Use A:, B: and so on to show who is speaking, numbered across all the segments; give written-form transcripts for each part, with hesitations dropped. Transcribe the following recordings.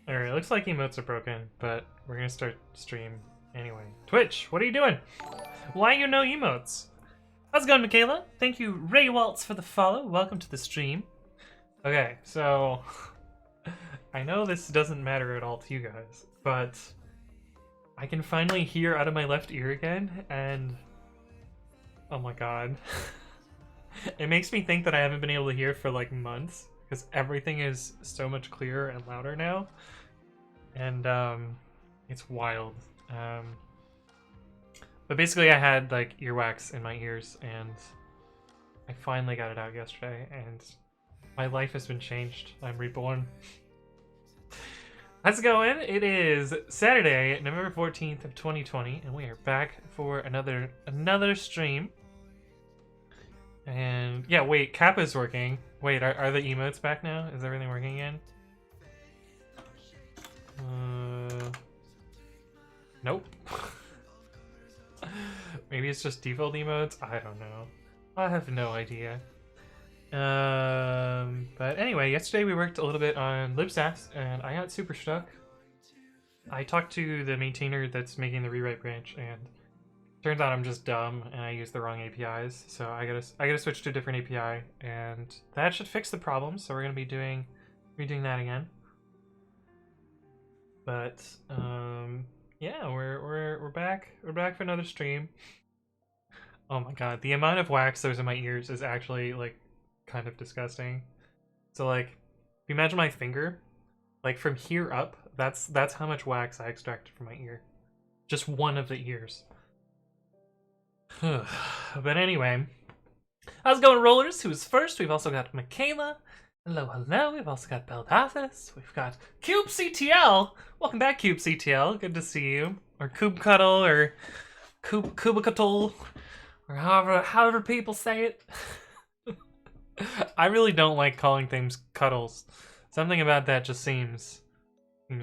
A: Alright, looks like emotes are broken, but we're gonna start stream anyway. Twitch, what are you doing? Why you no emotes? How's it going, Michaela? Thank you, Ray Waltz, for the follow. Welcome to the stream. Okay, so I know this doesn't matter at all to you guys, but I can finally hear out of my left ear again, and oh my god. It makes me think that I haven't been able to hear for like months, because everything is so much clearer and louder now. And it's wild. But basically I had like earwax in my ears, and I finally got it out yesterday, and my life has been changed. I'm reborn. How's it going? It is Saturday, November 14th of 2020, and we are back for another stream. And yeah, wait, Kappa's working. Wait, are the emotes back now? Is everything working again? Nope. Maybe it's just default emotes? I don't know. I have no idea. But anyway, yesterday we worked a little bit on libsass, and I got super stuck. I talked to the maintainer that's making the rewrite branch, and turns out I'm just dumb and I used the wrong APIs. So I gotta switch to a different API, and that should fix the problem. So we're gonna be redoing that again. But yeah, we're back. We're back for another stream. Oh my god, the amount of wax there's in my ears is actually like kind of disgusting. So like, if you imagine my finger, like from here up, that's how much wax I extracted from my ear. Just one of the ears. But anyway, how's it going, Rollers? Who's first? We've also got Michaela. Hello, hello. We've also got Beldathis. We've got Cube CTL. Welcome back, Cube CTL. Good to see you. Or Cube Cuddle, or Cubicuddle, or however people say it. I really don't like calling things cuddles. Something about that just seems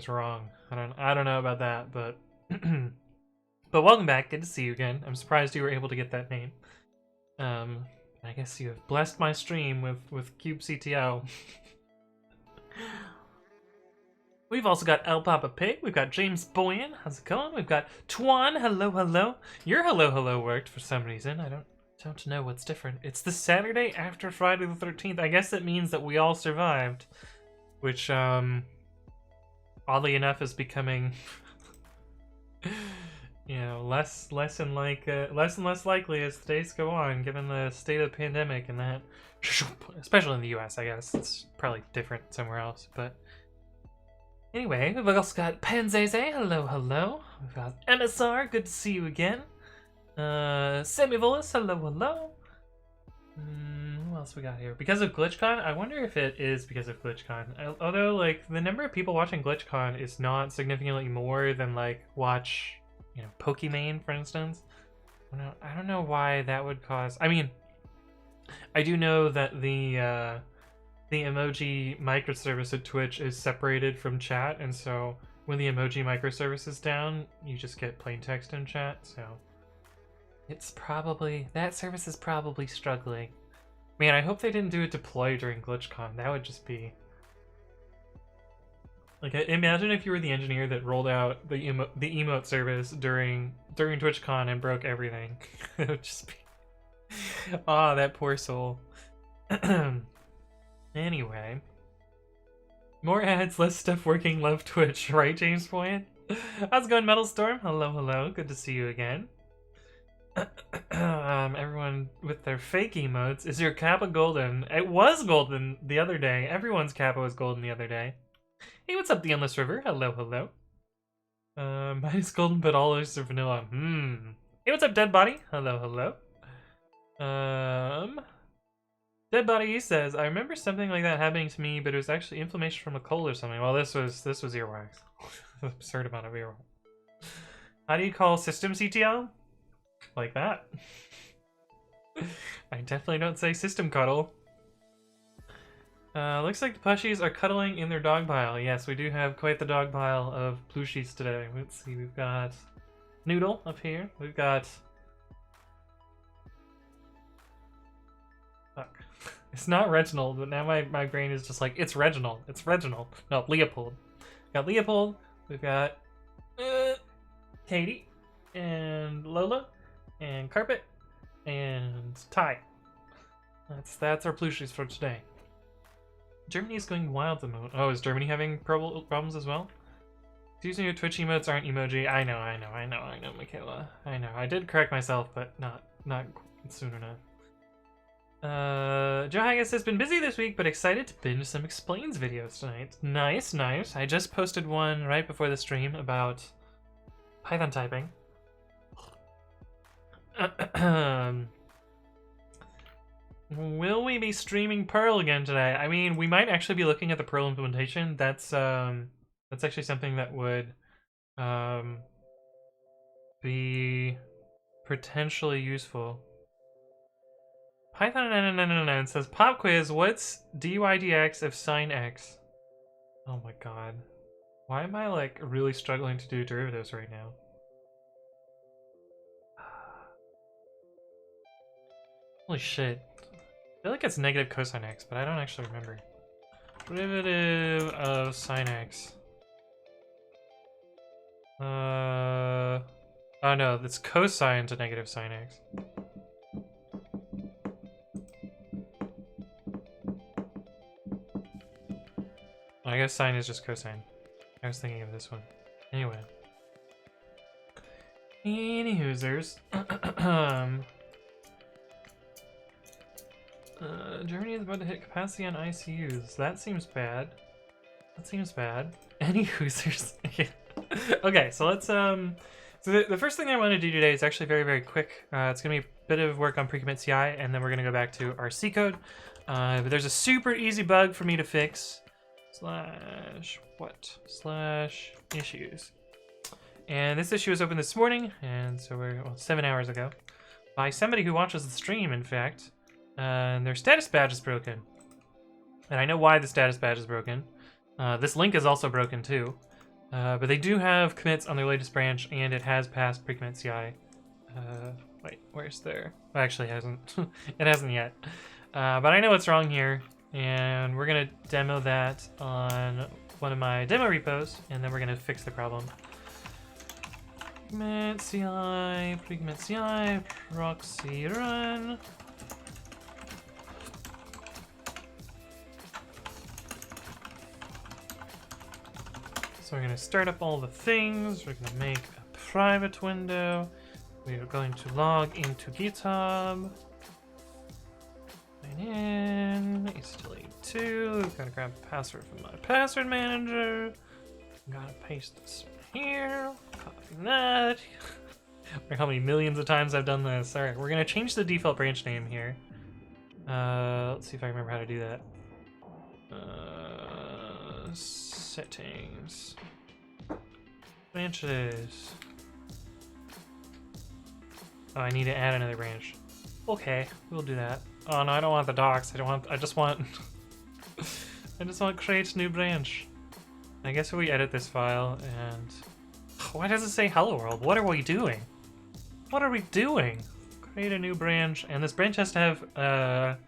A: wrong. I don't know about that, but but welcome back. Good to see you again. I'm surprised you were able to get that name. I guess you have blessed my stream with Cube CTO. We've also got El Papa Pig. We've got James Boyan. How's it going? We've got Twan. Hello, hello. Your hello, hello worked for some reason. I don't know what's different. It's the Saturday after Friday the 13th. I guess it means that we all survived, which oddly enough is becoming you know, less and less likely as the days go on, given the state of the pandemic and that, especially in the US. I guess it's probably different somewhere else, but anyway, we've also got Panzeze. Hello, hello. We've got MSR. Good to see you again. Semivolus. Hello, hello. Who else we got here? Because of GlitchCon? I wonder if it is because of GlitchCon. Although, like, the number of people watching GlitchCon is not significantly more than, like, watch, you know, Pokimane, for instance. I don't know why that would cause... I mean, I do know that the emoji microservice at Twitch is separated from chat, and so when the emoji microservice is down, you just get plain text in chat, so... It's probably... that service is probably struggling. Man, I hope they didn't do a deploy during GlitchCon. That would just be... like, imagine if you were the engineer that rolled out the emote service during TwitchCon and broke everything. It would just be... ah, that poor soul. Anyway. More ads, less stuff working, love Twitch. Right, James Point? How's it going, Metal Storm? Hello, hello. Good to see you again. Everyone with their fake emotes. Is your Kappa golden? It was golden the other day. Everyone's Kappa was golden the other day. Hey, what's up, the Endless River? Hello, hello. Mine is golden, but all others are vanilla. Hey, what's up, Dead Body? Hello, hello. Dead Body says, I remember something like that happening to me, but it was actually inflammation from a cold or something. Well, this was earwax. Absurd amount of earwax. How do you call system CTL? Like that. I definitely don't say system cuddle. Looks like the plushies are cuddling in their dog pile. Yes, we do have quite the dog pile of plushies today. Let's see, we've got Noodle up here. We've got... fuck. It's not Reginald, but now my brain is just like, it's Reginald. It's Reginald. No, Leopold. got Leopold, we've got Katie, and Lola, and Carpet, and Ty. That's our plushies for today. Germany is going wild at the moment. Oh, is Germany having problems as well? Using your Twitch emotes aren't emoji. I know, Michaela. I know. I did correct myself, but not soon enough. Joe Haggis has been busy this week, but excited to binge some Explains videos tonight. Nice. I just posted one right before the stream about Python typing. Will we be streaming Perl again today? I mean, we might actually be looking at the Perl implementation. That's actually something that would be potentially useful. Python and says, pop quiz, what's dydx of sine x? Oh my god. Why am I like really struggling to do derivatives right now? Holy shit. I feel like it's negative cosine x, but I don't actually remember. Derivative of sine x. Oh no, it's cosine to negative sine x. I guess sine is just cosine. I was thinking of this one. Anyway. Any hoosers. Germany is about to hit capacity on ICUs. That seems bad. Any hoosers. Okay, so let's so the first thing I want to do today is actually very quick. It's gonna be a bit of work on pre-commit CI, and then we're gonna go back to our C code. But there's a super easy bug for me to fix. /issues. And this issue was opened this morning, and so we're 7 hours ago, by somebody who watches the stream, in fact. And their status badge is broken. And I know why the status badge is broken. This link is also broken too. But they do have commits on their latest branch, and it has passed pre-commit CI. Wait, where's there? Well, actually, it hasn't. It hasn't yet. But I know what's wrong here, and we're gonna demo that on one of my demo repos, and then we're gonna fix the problem. Pre-commit CI, pre-commit CI, proxy run. So we're going to start up all the things. We're going to make a private window. We are going to log into GitHub. Sign in. HTTP2. We've got to grab the password from my password manager. I'm going to paste this here. Copy that. How many millions of times I've done this. All right, we're going to change the default branch name here. Let's see if I remember how to do that. Settings. Branches. Oh, I need to add another branch. Okay, we'll do that. Oh no, I don't want the docs. I just want create new branch. I guess if we edit this file and why does it say hello world? What are we doing? What are we doing? Create a new branch, and this branch has to have a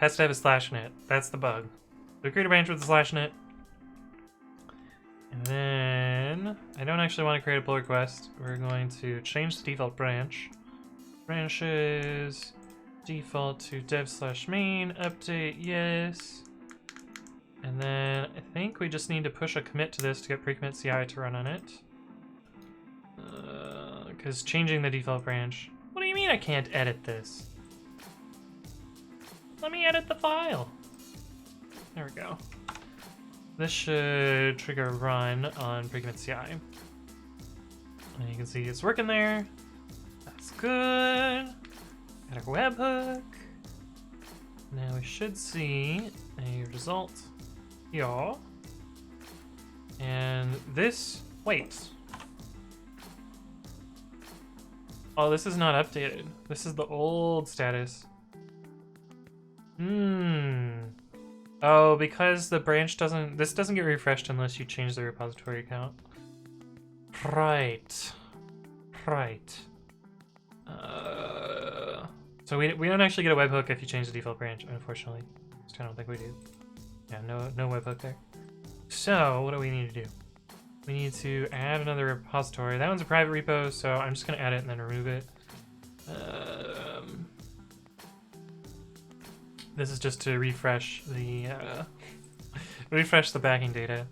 A: /net. That's the bug. So create a branch with a /net. And then I don't actually want to create a pull request. We're going to change the default branch. Branches default to dev/main, update, yes. And then I think we just need to push a commit to this to get pre-commit CI to run on it. Because changing the default branch. What do you mean I can't edit this? Let me edit the file. There we go. This should trigger a run on pre-commit CI. And you can see it's working there. That's good. Got our webhook. Now we should see a result here. And this, wait. Oh, this is not updated. This is the old status. Oh, because the branch this doesn't get refreshed unless you change the repository account. Right. So we don't actually get a webhook if you change the default branch, unfortunately. I don't think we do. Yeah, no webhook there. So what do we need to do? We need to add another repository. That one's a private repo, so I'm just gonna add it and then remove it. This is just to refresh the backing data.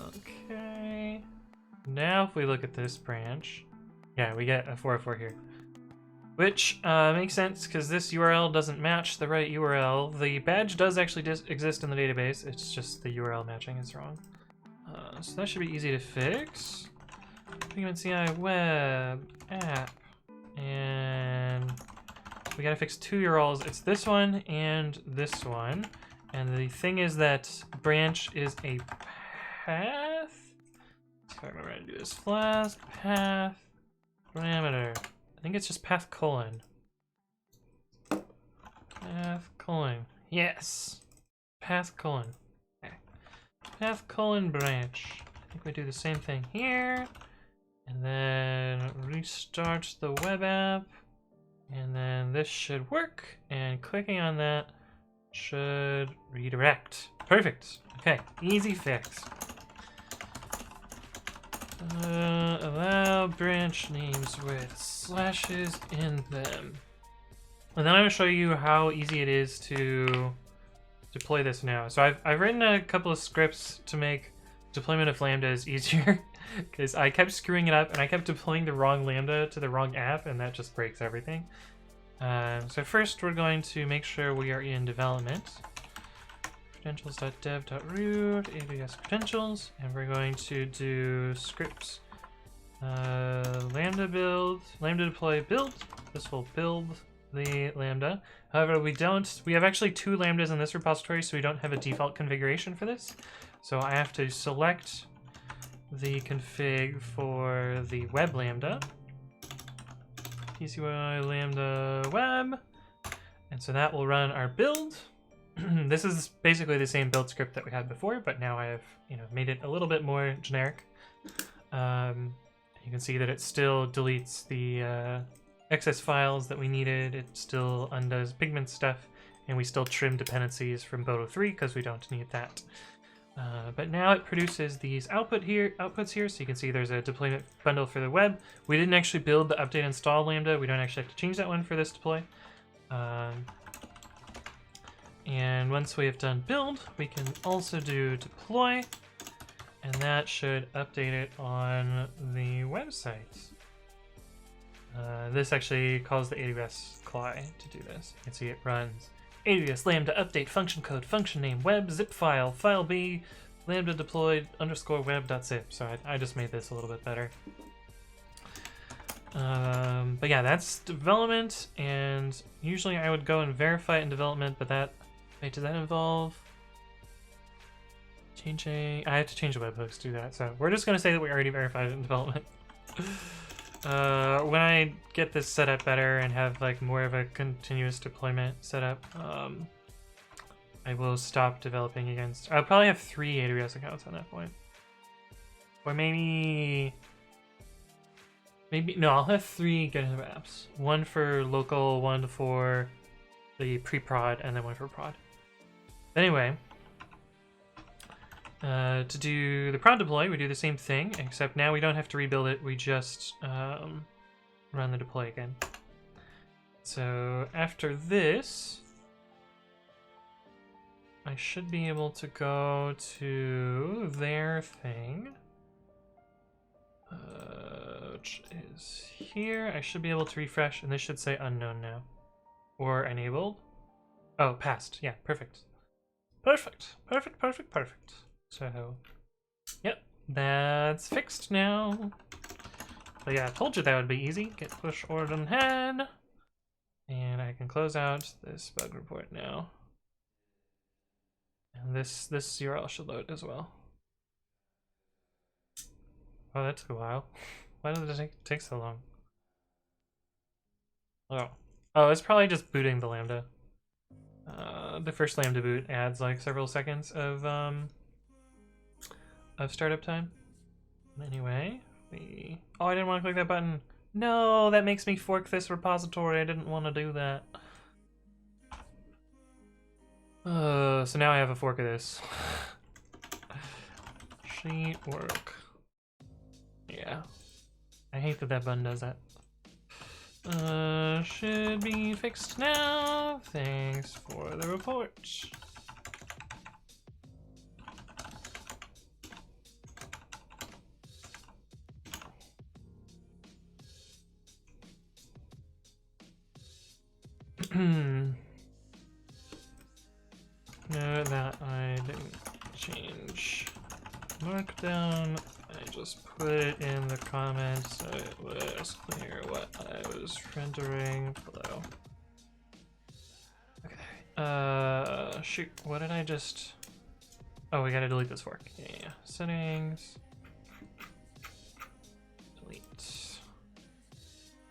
A: Okay. Now if we look at this branch, yeah, we get a 404 here. Which makes sense because this URL doesn't match the right URL. The badge does actually exist in the database, it's just the URL matching is wrong. So that should be easy to fix. CI web app, and we gotta fix 2 URLs. It's this one and this one. And the thing is that branch is a path. So I remember how to do this. Flask path parameter. I think it's just path colon. Path colon. Yes. Path colon. Okay. Path colon branch. I think we do the same thing here. And then restart the web app. And then this should work. And clicking on that should redirect. Perfect. Okay. Easy fix. Allow branch names with slashes in them. And then I'm going to show you how easy it is to deploy this now. So I've written a couple of scripts to make deployment of lambdas easier because I kept screwing it up and I kept deploying the wrong lambda to the wrong app, and that just breaks everything. So first we're going to make sure we are in development. Credentials.dev.root, AWS credentials, and we're going to do scripts. Lambda build, lambda deploy build. This will build the lambda. However, we have actually 2 lambdas in this repository, so we don't have a default configuration for this. So I have to select the config for the web lambda. TCY lambda web. And so that will run our build. This is basically the same build script that we had before, but now I have, made it a little bit more generic. You can see that it still deletes the excess files that we needed. It still undoes pigment stuff, and we still trim dependencies from Boto 3 because we don't need that. But now it produces these outputs here, so you can see there's a deployment bundle for the web. We didn't actually build the update install lambda. We don't actually have to change that one for this deploy. And once we have done build, we can also do deploy, and that should update it on the website. This actually calls the AWS CLI to do this. You can see it runs AWS lambda update function code, function name, web, zip file, file B, lambda deployed _ web.zip. So I just made this a little bit better. But yeah, that's development, and usually I would go and verify it in development, but wait, does that involve changing? I have to change the webhooks to do that, so we're just going to say that we already verified it in development. When I get this set up better and have like more of a continuous deployment setup, I will stop developing against. I'll probably have 3 AWS accounts at that point, or maybe no. I'll have 3 GitHub apps: one for local, one for the pre-prod, and then one for prod. Anyway, to do the prod deploy, we do the same thing, except now we don't have to rebuild it. We just run the deploy again. So after this, I should be able to go to their thing, which is here. I should be able to refresh, and this should say unknown now, or enabled. Oh, passed. Yeah, perfect. Perfect. So, yep, that's fixed now. But yeah, I told you that would be easy. Git push order head. And I can close out this bug report now. And this URL should load as well. Oh, that took a while. Why did it take so long? Oh, it's probably just booting the Lambda. The first Lambda boot adds like several seconds of startup time. Anyway, oh, I didn't want to click that button. No, that makes me fork this repository. I didn't want to do that. So now I have a fork of this. actually work. Yeah. I hate that that button does that. Should be fixed now. Thanks for the report. No, that I didn't change. Markdown, I just put it in the comments so it was clear what I was rendering below. Okay. Shoot, what did I just... Oh, we gotta delete this fork. Yeah. Settings. Delete.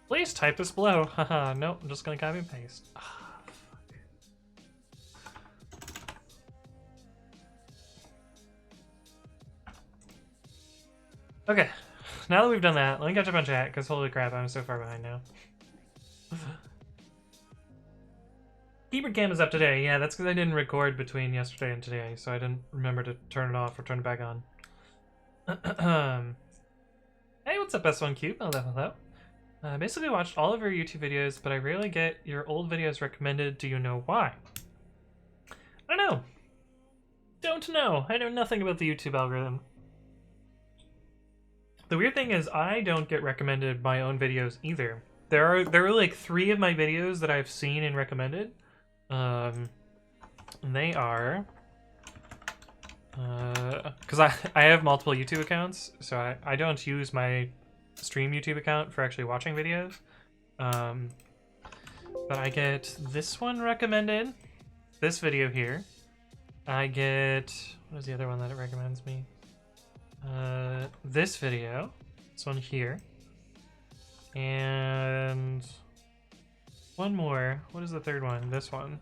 A: Please type this below. Haha, nope, I'm just gonna copy and paste. Okay, now that we've done that, let me catch up on chat, because holy crap, I'm so far behind now. Keyboard cam is up today. Yeah, that's because I didn't record between yesterday and today, so I didn't remember to turn it off or turn it back on. Hey, what's up, S1Cube? Hello. I basically watched all of your YouTube videos, but I rarely get your old videos recommended. Do you know why? I don't know. Don't know. I know nothing about the YouTube algorithm. The weird thing is I don't get recommended my own videos either. There are like 3 of my videos that I've seen and recommended. They are because I have multiple YouTube accounts, so I don't use my stream YouTube account for actually watching videos. But I get this one recommended, this video here. I get, what is the other one that it recommends me? This video, this one here, and one more. What is the third one? This one.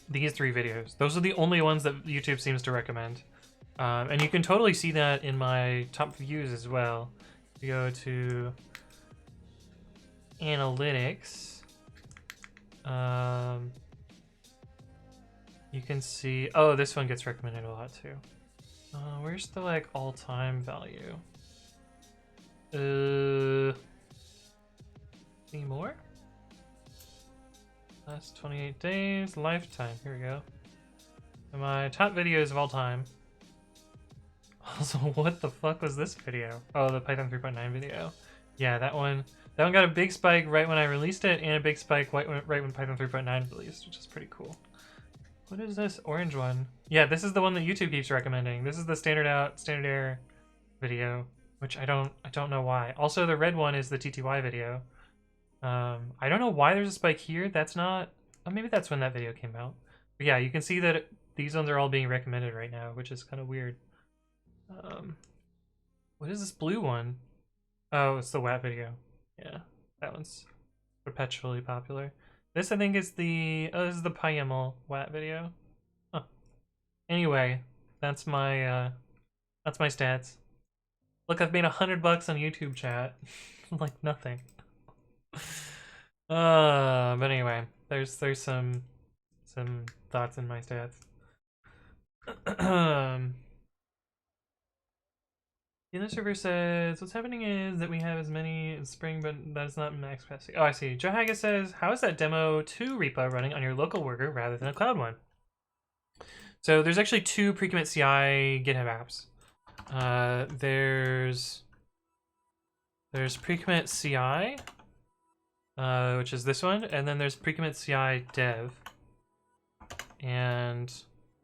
A: These 3 videos. Those are the only ones that YouTube seems to recommend. And you can totally see that in my top views as well. You go to analytics. You can see, oh, this one gets recommended a lot too. Where's the like all-time value? Any more? Last 28 days, lifetime. Here we go. And my top videos of all time. Also, what the fuck was this video? Oh, the Python 3.9 video. Yeah, that one got a big spike right when I released it, and a big spike right when Python 3.9 released, which is pretty cool. What is this orange one? Yeah, this is the one that YouTube keeps recommending. This is the standard out, standard error video, which I don't know why. Also, the red one is the TTY video. I don't know why there's a spike here. That's not... Oh, maybe that's when that video came out. But yeah, you can see that these ones are all being recommended right now, which is kind of weird. What is this blue one? Oh, it's the WAT video. Yeah, that one's perpetually popular. This, I think, is the... Oh, this is the PyYML WAT video. Huh. Anyway, that's my stats. Look, I've made $100 on YouTube, chat. Like nothing. But anyway, there's some thoughts in my stats. The server says, what's happening is that we have as many in spring, but that's not max capacity. Oh, I see. Joe Haggis says, how is that demo 2 repo running on your local worker rather than a cloud one? So there's actually 2 pre-commit CI GitHub apps. There's pre-commit CI, which is this one, and then there's pre-commit CI dev. And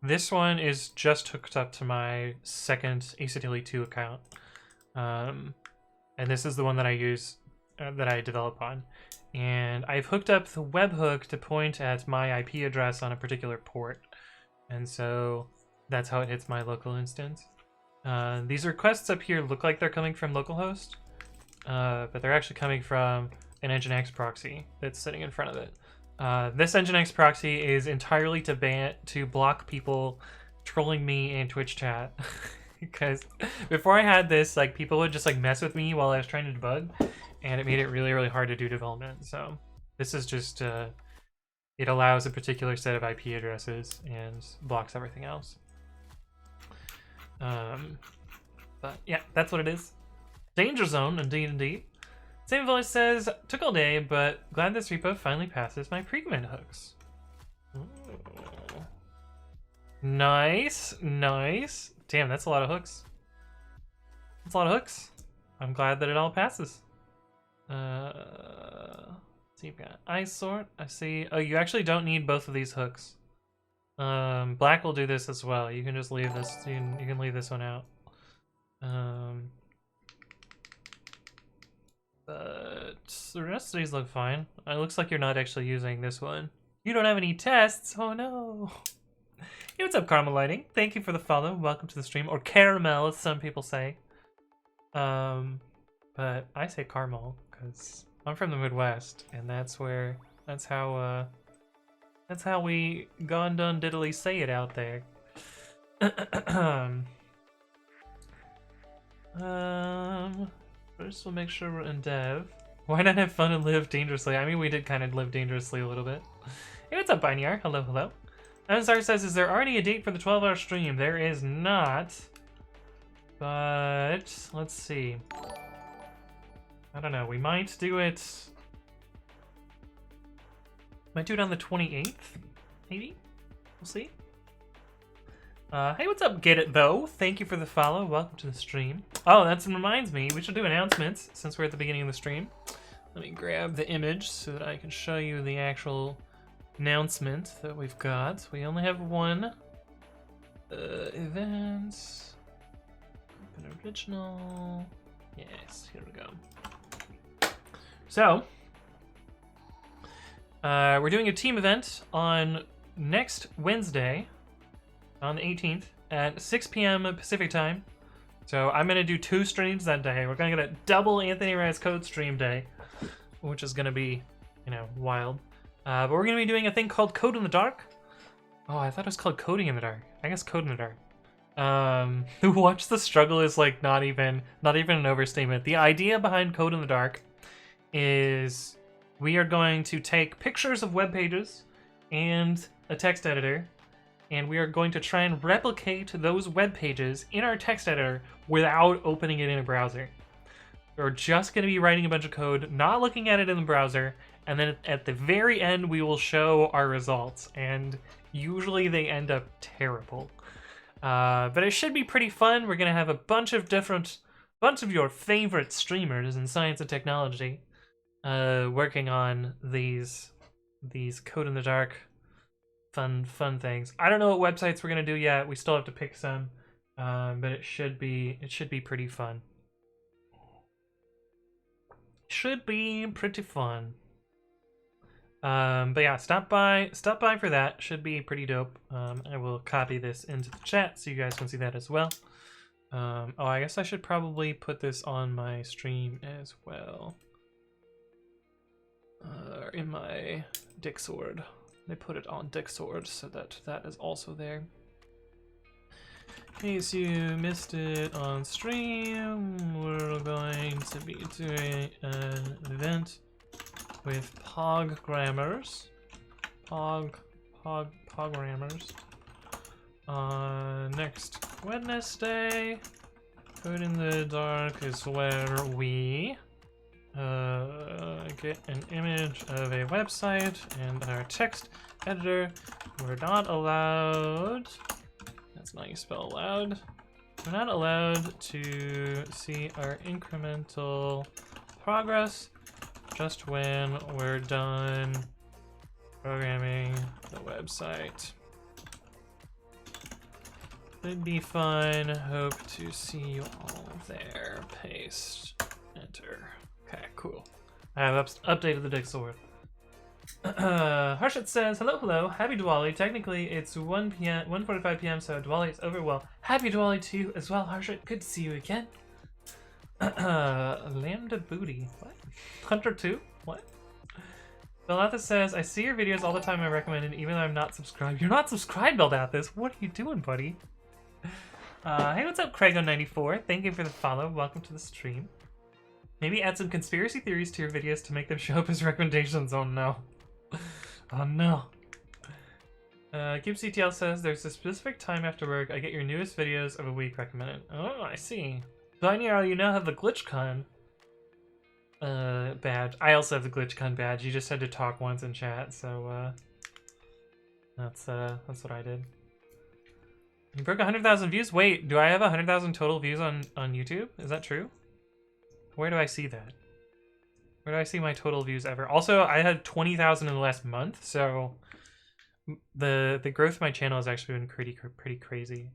A: this one is just hooked up to my second acetylene2 account. And this is the one that I use, that I develop on. And I've hooked up the webhook to point at my IP address on a particular port. And so that's how it hits my local instance. These requests up here look like they're coming from localhost, but they're actually coming from an Nginx proxy that's sitting in front of it. This Nginx proxy is entirely to block people trolling me in Twitch chat. Because before I had this, like, people would just like mess with me while I was trying to debug, and it made it really, really hard to do development. So this is just it allows a particular set of IP addresses and blocks everything else. But yeah, that's what it is. Danger zone, indeed, indeed. Same voice says, took all day, but glad this repo finally passes my pre-command hooks. Ooh. Nice, nice. Damn, that's a lot of hooks. That's a lot of hooks. I'm glad that it all passes. So you've got ice sort. I see. Oh, you actually don't need both of these hooks. Black will do this as well. You can just leave this. You can leave this one out. But the rest of these look fine. It looks like you're not actually using this one. You don't have any tests. Oh no. Hey, what's up, Caramel Lighting? Thank you for the follow. Welcome to the stream, or caramel, as some people say. But I say caramel because I'm from the Midwest, and that's how we gone done diddly say it out there. First we'll make sure we're in dev. Why not have fun and live dangerously? I mean, we did kind of live dangerously a little bit. Hey, what's up, Bineyar? Hello, hello. Anzar says, is there already a date for the 12-hour stream? There is not. But let's see. I don't know. We might do it. Might do it on the 28th, maybe. We'll see. Hey, what's up, Get It Though? Thank you for the follow. Welcome to the stream. Oh, that reminds me, we should do announcements since we're at the beginning of the stream. Let me grab the image so that I can show you the actual announcement that we've got. We only have one event. Open original. Yes, here we go. So, we're doing a team event on next Wednesday, on the 18th, at 6 p.m. Pacific time. So I'm going to do 2 streams that day. We're going to get a double Anthony Rise Code stream day, which is going to be, you know, wild. But we're going to be doing a thing called Code in the Dark. Oh, I thought it was called Coding in the Dark. I guess Code in the Dark. Watch the struggle is like not even an overstatement. The idea behind Code in the Dark is we are going to take pictures of web pages and a text editor, and we are going to try and replicate those web pages in our text editor without opening it in a browser. We're just going to be writing a bunch of code, not looking at it in the browser, and then at the very end we will show our results, and usually they end up terrible. But it should be pretty fun. We're going to have a bunch of your favorite streamers in science and technology working on these Code in the Dark fun things. I don't know what websites we're gonna do yet. We still have to pick some, but it should be pretty fun. Should be pretty fun. But yeah, stop by for that. Should be pretty dope. I will copy this into the chat so you guys can see that as well. Oh, I guess I should probably put this on my stream as well. In my Dixord. They put it on Dixord so that that is also there. In case you missed it on stream, we're going to be doing an event with Pogrammers. Pogrammers. Next Wednesday. Code in the Dark is where we get an image of a website and our text editor. We're not allowed, that's not how you spell allowed, we're not allowed to see our incremental progress just when we're done programming the website. Would be fun. Hope to see you all there. Paste, enter. Okay, cool. I have updated the Dixord. Harshit says, hello, happy Diwali. Technically, it's 1:45 p.m., so Diwali is over. Well, happy Diwali to you as well, Harshit. Good to see you again. Lambda Booty. What? Hunter 2? What? Beldathis says, I see your videos all the time I recommend it, even though I'm not subscribed. You're not subscribed, Beldathis. What are you doing, buddy? Hey, what's up, Craigo94? Thank you for the follow. Welcome to the stream. Maybe add some conspiracy theories to your videos to make them show up as recommendations. Oh no. Oh no. CubeCTL says, there's a specific time after work I get your newest videos of a week recommended. Oh, I see. Daniel, you now have the GlitchCon badge. I also have the GlitchCon badge. You just had to talk once in chat, so that's what I did. You broke 100,000 views? Wait, do I have 100,000 total views on YouTube? Is that true? Where do I see that? Where do I see my total views ever? Also, I had 20,000 in the last month, so the growth of my channel has actually been pretty crazy.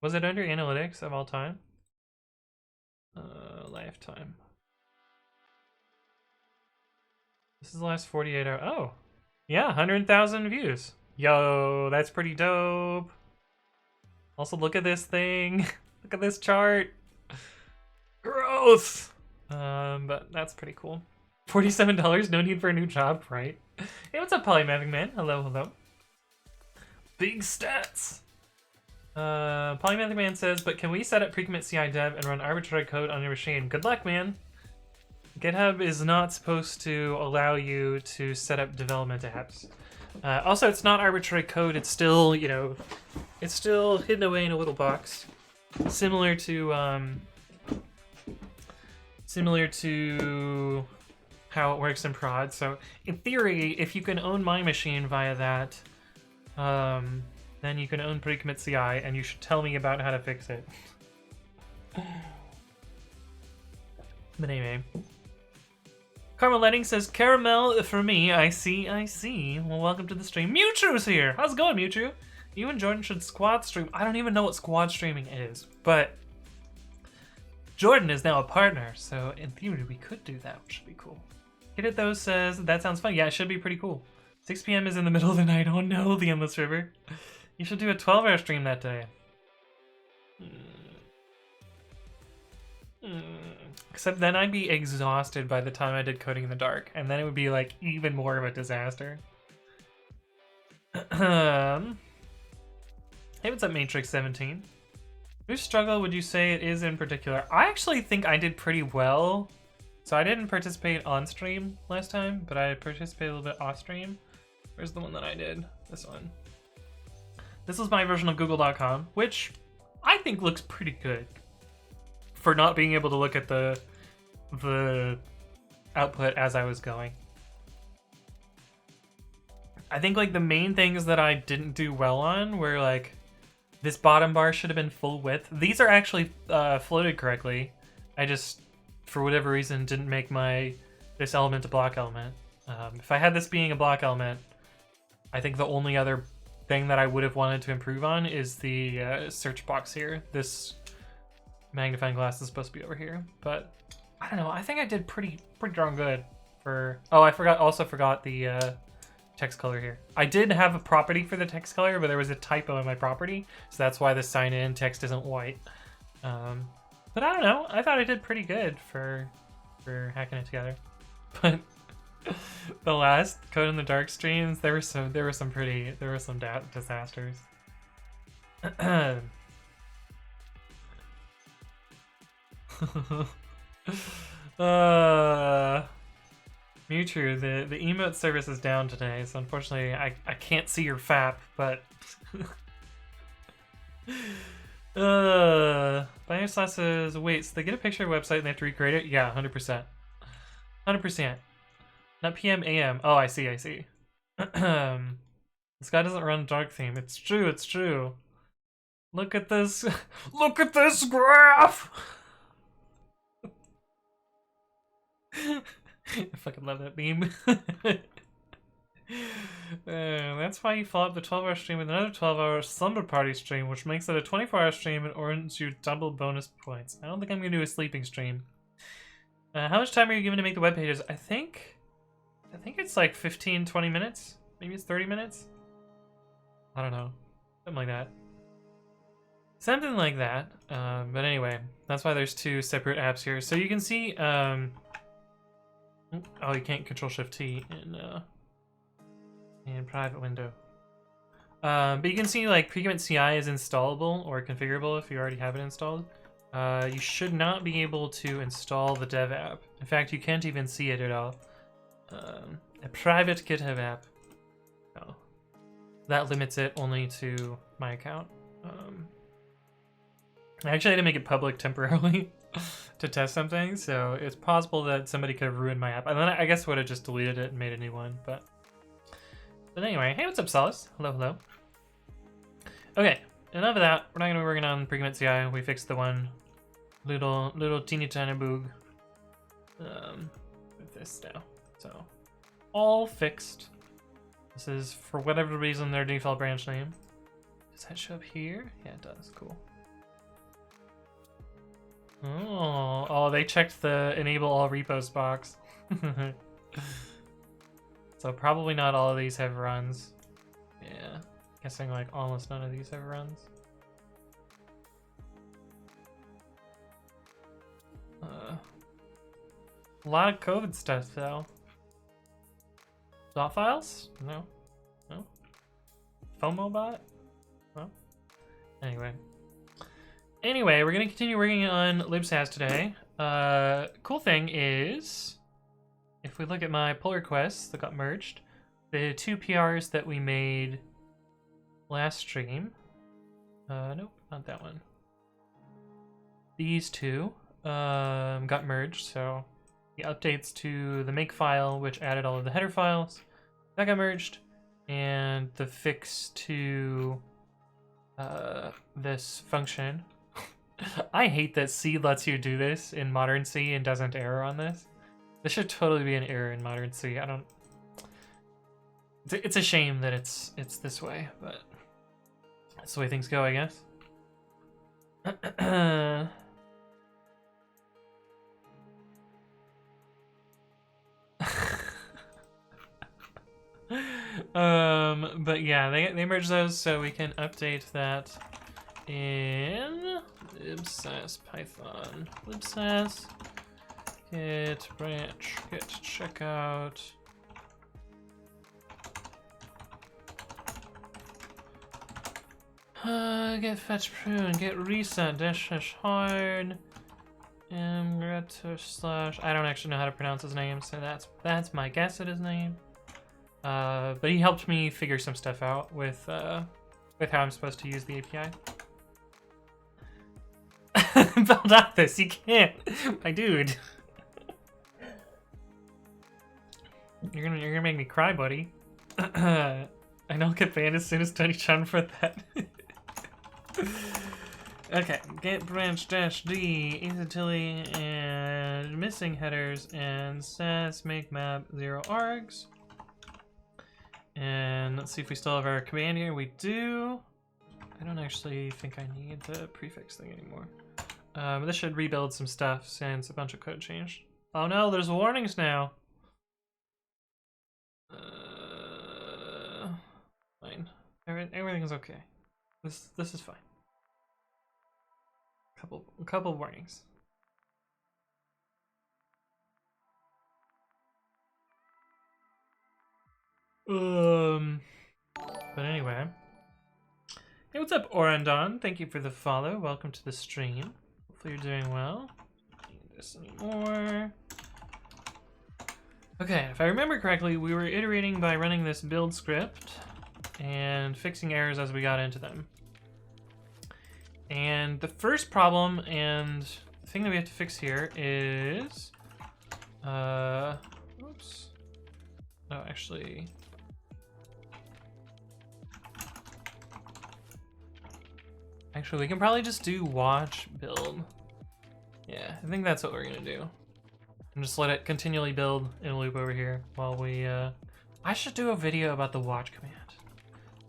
A: Was it under analytics of all time? Lifetime. This is the last 48 hours. Oh, yeah, 100,000 views. Yo, that's pretty dope. Also, look at this thing. Look at this chart. Growth. But that's pretty cool. $47, no need for a new job, right? Hey, what's up, Polymathic Man? Hello, hello. Big stats. Polymathic Man says, but can we set up pre-commit CI dev and run arbitrary code on your machine? Good luck, man. GitHub is not supposed to allow you to set up development apps. Also, it's not arbitrary code. It's still, you know, it's still hidden away in a little box, similar to how it works in prod. So, in theory, if you can own my machine via that, then you can own pre-commit CI, and you should tell me about how to fix it. But anyway. Caramel Letting says, caramel for me, I see. Well, welcome to the stream. Mewtru's here! How's it going, Mewtru? You and Jordan should squad stream. I don't even know what squad streaming is, but Jordan is now a partner, so in theory we could do that, which should be cool. Hit It Though says, that sounds fun. Yeah, it should be pretty cool. 6 p.m. is in the middle of the night. Oh no, the Endless River. You should do a 12-hour stream that day. Except then I'd be exhausted by the time I did Coding in the Dark, and then it would be like even more of a disaster. Hey, what's up, Matrix 17? Whose struggle would you say it is in particular? I actually think I did pretty well. So I didn't participate on stream last time, but I participated a little bit off stream. Where's the one that I did? This one. This was my version of Google.com, which I think looks pretty good for not being able to look at the output as I was going. I think like the main things that I didn't do well on were like this bottom bar should have been full width. These are actually floated correctly. I just, for whatever reason, didn't make this element a block element. If I had this being a block element, I think the only other thing that I would have wanted to improve on is the search box here. This magnifying glass is supposed to be over here, but I don't know. I think I did pretty darn good for. Oh, I also forgot the text color here. I did have a property for the text color, but there was a typo in my property, so that's why the sign in text isn't white. But I don't know. I thought I did pretty good for hacking it together. But the last Code in the Dark streams, there were some disasters. Mewtru, the emote service is down today, so unfortunately I can't see your FAP, but Bioslash says, wait, so they get a picture of a website and they have to recreate it? Yeah, 100%. 100%. Not PM, AM. Oh, I see. This guy doesn't run dark theme. It's true. Look at this. Look at this graph! I fucking love that meme. That's why you follow up the 12-hour stream with another 12-hour slumber party stream, which makes it a 24-hour stream and earns you double bonus points. I don't think I'm gonna do a sleeping stream. How much time are you given to make the web pages? I think it's like 15-20 minutes. Maybe it's 30 minutes. I don't know. Something like that. Something like that. But anyway, that's why there's two separate apps here. So you can see, oh, you can't Control-Shift-T in private window. But you can see like pre-commit CI is installable or configurable if you already have it installed. You should not be able to install the dev app. In fact, you can't even see it at all. A private GitHub app. No. That limits it only to my account. I actually had to make it public temporarily to test something, so it's possible that somebody could have ruined my app. And then I guess would have just deleted it and made a new one, but anyway, hey, what's up, Solace? Hello, hello. Okay, enough of that. We're not gonna be working on pre-commit CI. We fixed the one little teeny tiny bug with this now. So all fixed. This is, for whatever reason, their default branch name. Does that show up here? Yeah, it does. Cool. Oh, they checked the enable all repos box. So probably not all of these have runs. Yeah, guessing like almost none of these have runs. A lot of COVID stuff though. Dot files? No. No. FOMO bot? Well. Anyway, we're gonna continue working on libsass today. Cool thing is, if we look at my pull requests that got merged, the 2 PRs that we made last stream, nope, not that one. These two got merged, so the updates to the make file, which added all of the header files, that got merged, and the fix to this function. I hate that C lets you do this in modern C and doesn't error on this. This should totally be an error in modern C. I don't. It's a shame that it's this way, but that's the way things go, I guess. But yeah, they merged those so we can update that in libsass-python. Libsass git branch git checkout. Get fetch prune, get reset dash hard. Slash. I don't actually know how to pronounce his name, so that's my guess at his name. But he helped me figure some stuff out with how I'm supposed to use the API. Build out this, you can't, my dude. You're gonna make me cry, buddy. I know I'll get banned as soon as Tony Chan for that. Okay, get branch dash D easily and missing headers and sass make map 0 args. And let's see if we still have our command here. We do. I don't actually think I need the prefix thing anymore. This should rebuild some stuff since a bunch of code changed. Oh no, there's warnings now. Fine. Everything's okay. This is fine. Couple warnings. But anyway. Hey, what's up, Orandon? Thank you for the follow. Welcome to the stream. Hopefully you're doing well. Don't need this anymore. Okay, if I remember correctly, we were iterating by running this build script and fixing errors as we got into them. And the first problem and the thing that we have to fix here is, oops. Oh, actually, we can probably just do watch build. Yeah, I think that's what we're gonna do. And just let it continually build in a loop over here while we, I should do a video about the watch command.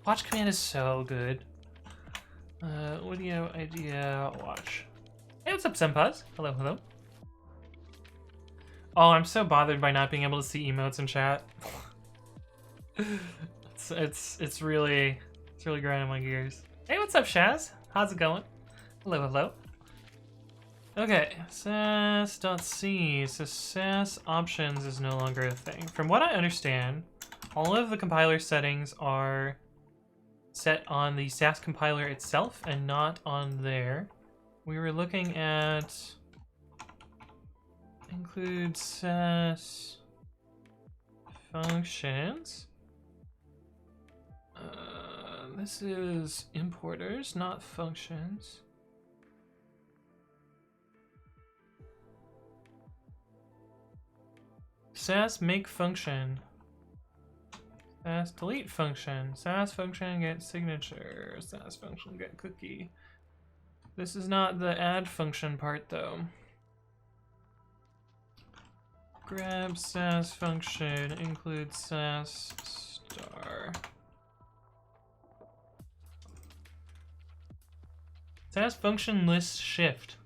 A: Watch command is so good. Audio idea watch. Hey, what's up, Senpaz? Hello, hello. Oh, I'm so bothered by not being able to see emotes in chat. it's really grinding my gears. Hey, what's up, Shaz? How's it going? Hello, hello. Okay, sass.c. So sass options is no longer a thing. From what I understand, all of the compiler settings are set on the Sass compiler itself and not on there. We were looking at include Sass functions. This is importers, not functions. sass make function. Sass delete function. Sass function get signature. Sass function get cookie. This is not the add function part though. Grab sass function, include sass star. Sass function list shift.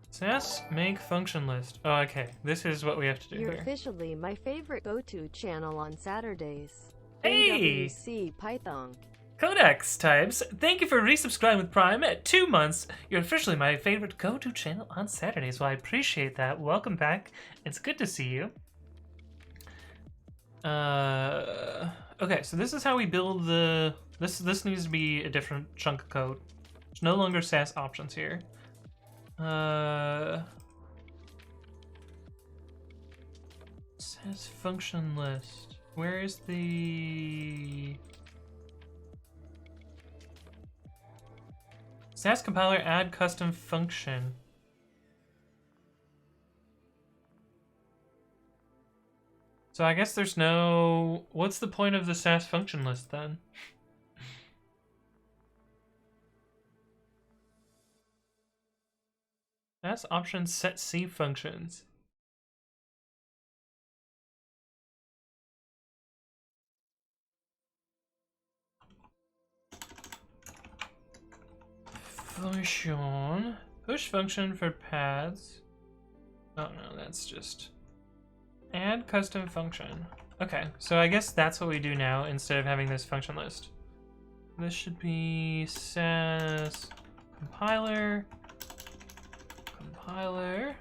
A: Sass make function list. Oh, okay. This is what we have to do.
B: You're
A: here.
B: officially my favorite go-to channel on Saturdays.
A: Hey!
B: libsass-python.
A: Codex types, thank you for resubscribing with Prime at 2 months. You're officially my favorite go-to channel on Saturdays. Well, I appreciate that. Welcome back. It's good to see you. Okay, so this is how we build the... This needs to be a different chunk of code. There's no longer Sass options here. Sass function list. Where is the... Sass compiler add custom function. So I guess there's no... What's the point of the Sass function list then? Sass options set C functions. Function. Push function for paths. Oh no, that's just... Add custom function. Okay, so I guess that's what we do now instead of having this function list. This should be sass compiler. Compiler.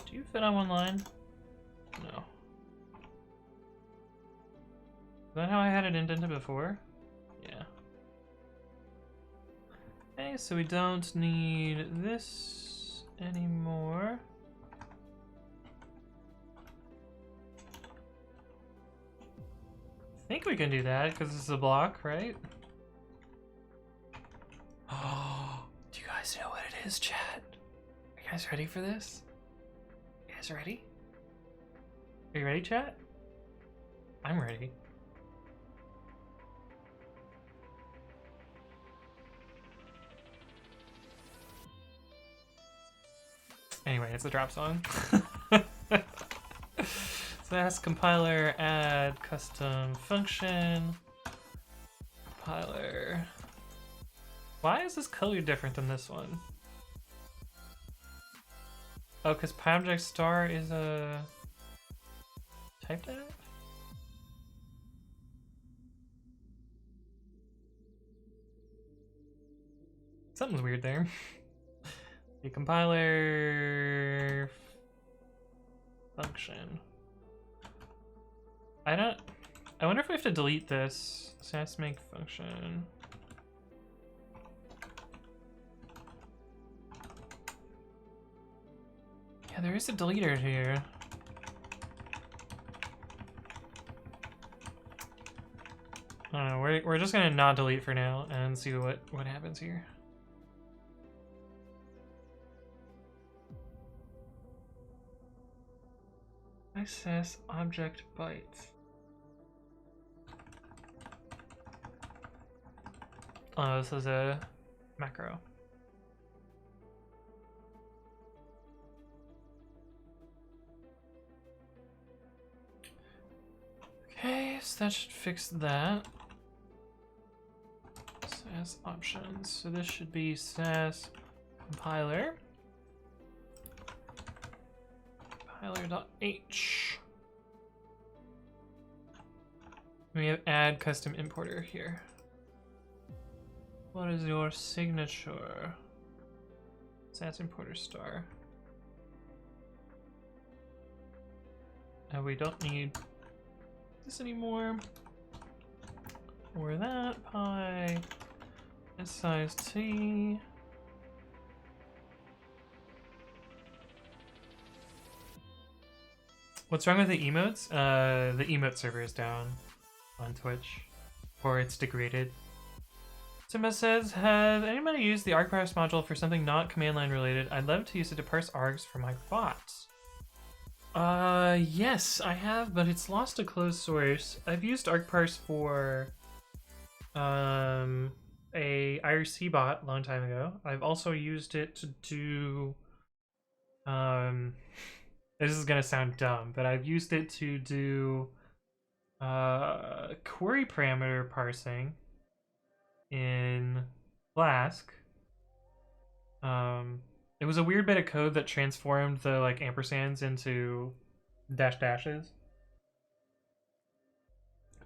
A: Do you fit on one line? No. Is that how I had it indented before? Yeah. Okay, so we don't need this anymore. I think we can do that because it's a block, right? Oh, do you guys know what it is, chat? Are you guys ready for this? You guys ready? Are you ready, chat? I'm ready. Anyway, it's a drop song. Sass compiler add custom function. Compiler. Why is this color different than this one? Oh, because PyObject star is a type div? Something's weird there. The compiler function. I wonder if we have to delete this. Sass make function. Yeah, there is a deleter here. I don't know, we're just gonna not delete for now and see what happens here. Sass object bytes. Oh, this is a macro. Okay, so that should fix that. Sass options. So this should be Sass compiler. Compiler.h. We have add custom importer here. What is your signature? Sass importer star. We don't need this anymore. Or that pi is size t. What's wrong with the emotes? The emote server is down on Twitch, or it's degraded. Simba says, has anybody used the argparse module for something not command line related? I'd love to use it to parse args for my bots. Yes, I have, but it's lost to closed source. I've used argparse for a IRC bot a long time ago. I've also used it to do this is gonna sound dumb, but I've used it to do query parameter parsing in Flask. It was a weird bit of code that transformed the like ampersands into dashes,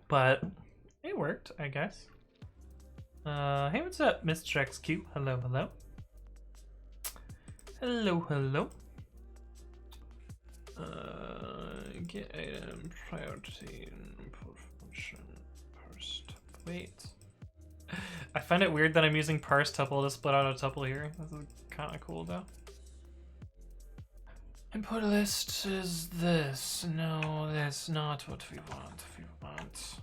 A: but it worked, I guess. Hey, what's up, Mr. XQ? Hello, hello. Hello, hello. Get item priority input function parsed. Wait. I find it weird that I'm using parse tuple to split out a tuple here. This is kind of cool though. Input list is this. No, that's not what we want. We want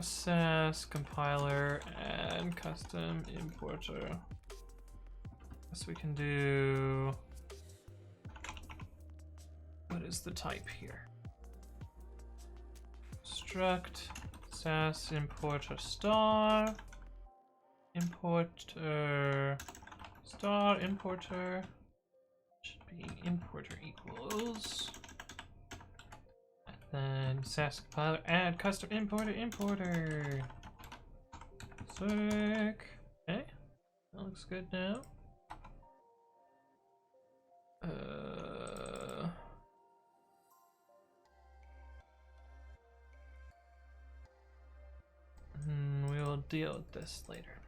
A: sass compiler and custom importer. So we can do. What is the type here? Struct sass importer star importer star importer should be importer equals, and then sass compiler add custom importer. Sick. Okay, that looks good now. We'll deal with this later.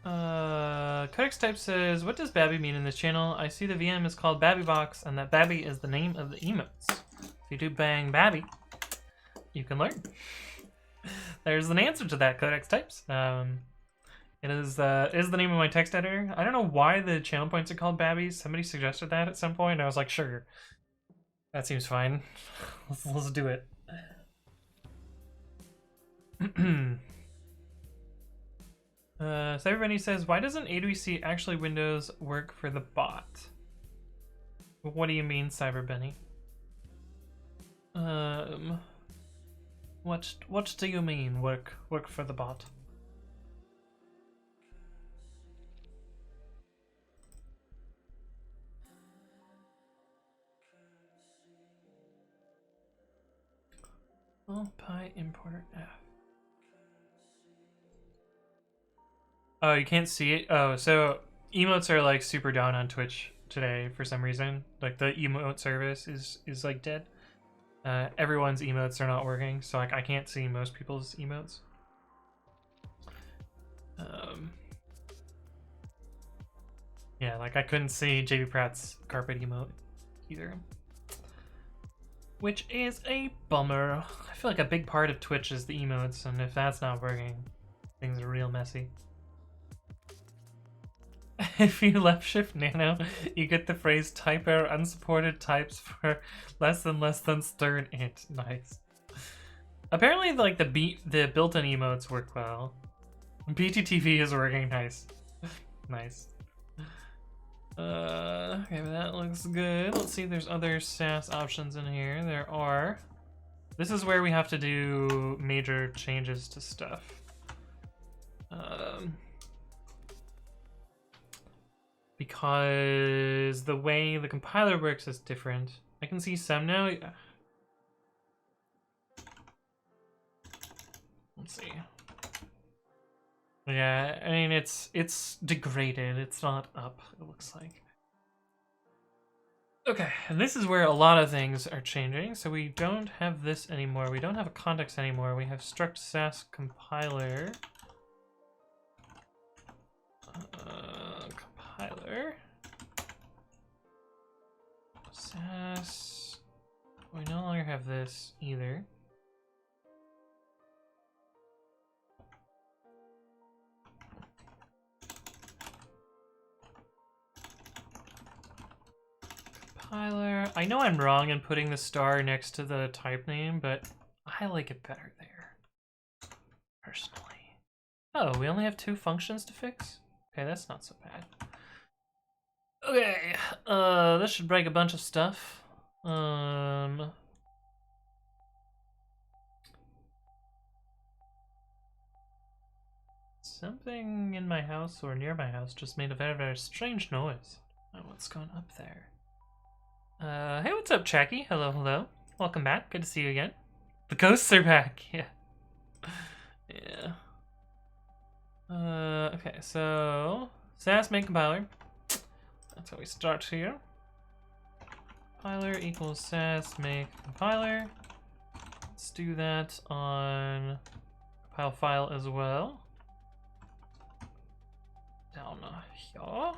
A: Codex type says, what does Babby mean in this channel? I see the VM is called BabbyBox and that Babby is the name of the emotes. If you do bang Babby, you can learn. There's an answer to that, Codex types. It is the name of my text editor. I don't know why the channel points are called Babbies. Somebody suggested that at some point. I was like, sure. That seems fine. Let's do it. So everybody says, why doesn't A2C actually Windows work for the bot? What do you mean, CyberBenny? What do you mean work for the bot? Py importer F. Oh, you can't see it? Oh, so emotes are like super down on Twitch today for some reason. Like the emote service is like dead. Everyone's emotes are not working, so like I can't see most people's emotes. Yeah, like I couldn't see JB Pratt's carpet emote either. Which is a bummer. I feel like a big part of Twitch is the emotes, and if that's not working, things are real messy. If you left shift nano, you get the phrase type error unsupported types for less than stern int. Nice. Apparently, like the built-in emotes work well. pt2 is working nice. Nice. Okay, but that looks good. Let's see if there's other sass options in here. There are. This is where we have to do major changes to stuff. Because the way the compiler works is different. I can see some now. Let's see. Yeah, I mean it's degraded. It's not up, it looks like. Okay, and this is where a lot of things are changing. So we don't have this anymore. We don't have a context anymore. We have struct sass compiler. Compiler. Sass. We no longer have this either. Compiler, I know I'm wrong in putting the star next to the type name, but I like it better there, personally. Oh, we only have 2 functions to fix? Okay, that's not so bad. Okay, this should break a bunch of stuff. Something in my house or near my house just made a very, very strange noise. I don't know what's going up there. Hey, what's up, Chacky? Hello, hello. Welcome back. Good to see you again. The ghosts are back. Yeah. Yeah. Okay, so sass make compiler. That's how we start here. Compiler equals sass make compiler. Let's do that on compile file as well. Down here.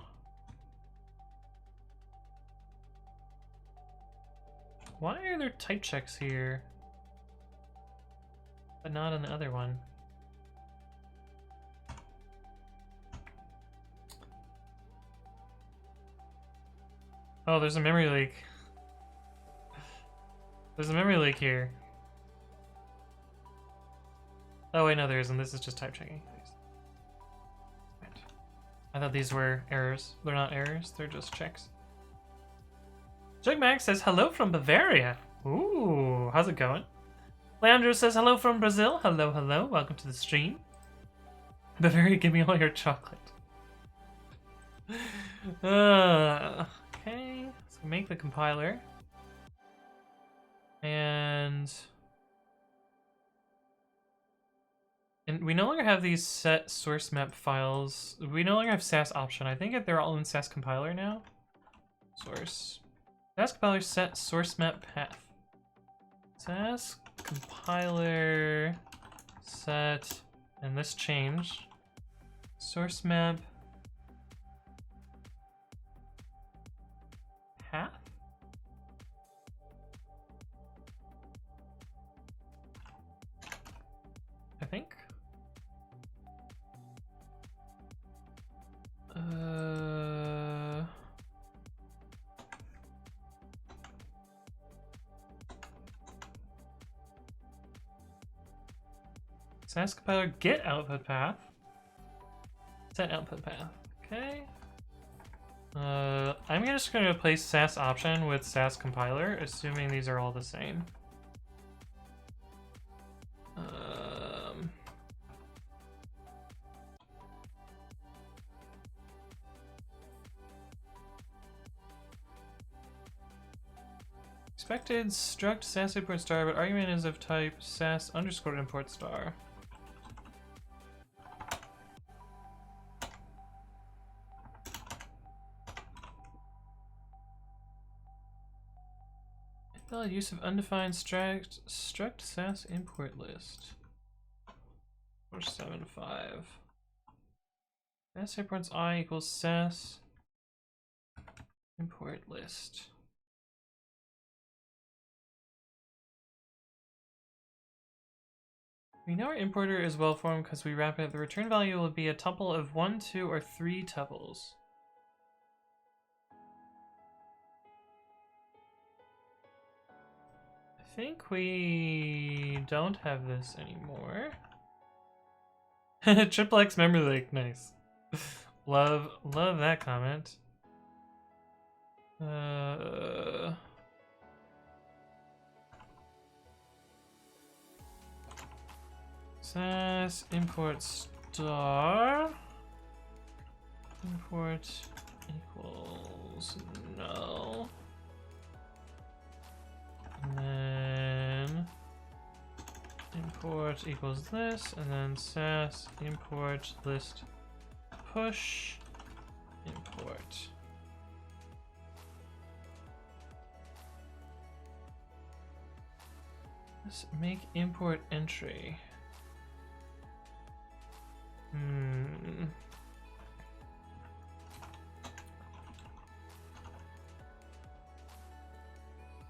A: Why are there type checks here, but not on the other one? Oh, there's a memory leak. There's a memory leak here. Oh wait, no there isn't. This is just type checking. I thought these were errors. They're not errors, they're just checks. Jugmax says hello from Bavaria. Ooh, how's it going? Leandro says hello from Brazil. Hello, hello. Welcome to the stream. Bavaria, give me all your chocolate. Okay, so make the compiler. And we no longer have these set source map files. We no longer have sass option. I think they're all in sass compiler now. Source. Sass compiler set source map path. Sass compiler set, and this changed. Source map path? I think. Sass compiler get output path. Set output path. Okay. I'm just gonna replace sass option with sass compiler, assuming these are all the same. Expected struct sass import star, but argument is of type sass underscore import star. Invalid use of undefined struct sass import list. 475. Sass imports I equals sass import list. We know our importer is well formed because we wrap it. The return value will be a tuple of 1, 2, or 3 tuples. I think we don't have this anymore. Triple X memory leak, nice. love that comment. Sass import star import equals no, and then import equals this, and then sass import list push import. Let's make import entry. I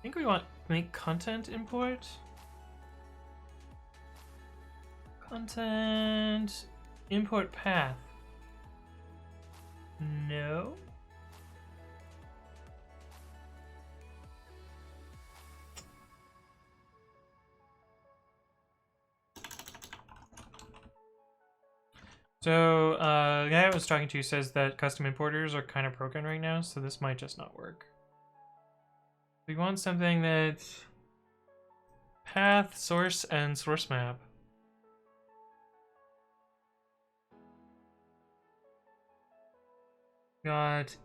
A: think we want make content import. Content import path. No. So, the guy I was talking to says that custom importers are kind of broken right now, so this might just not work. We want something that's path, source, and source map. Got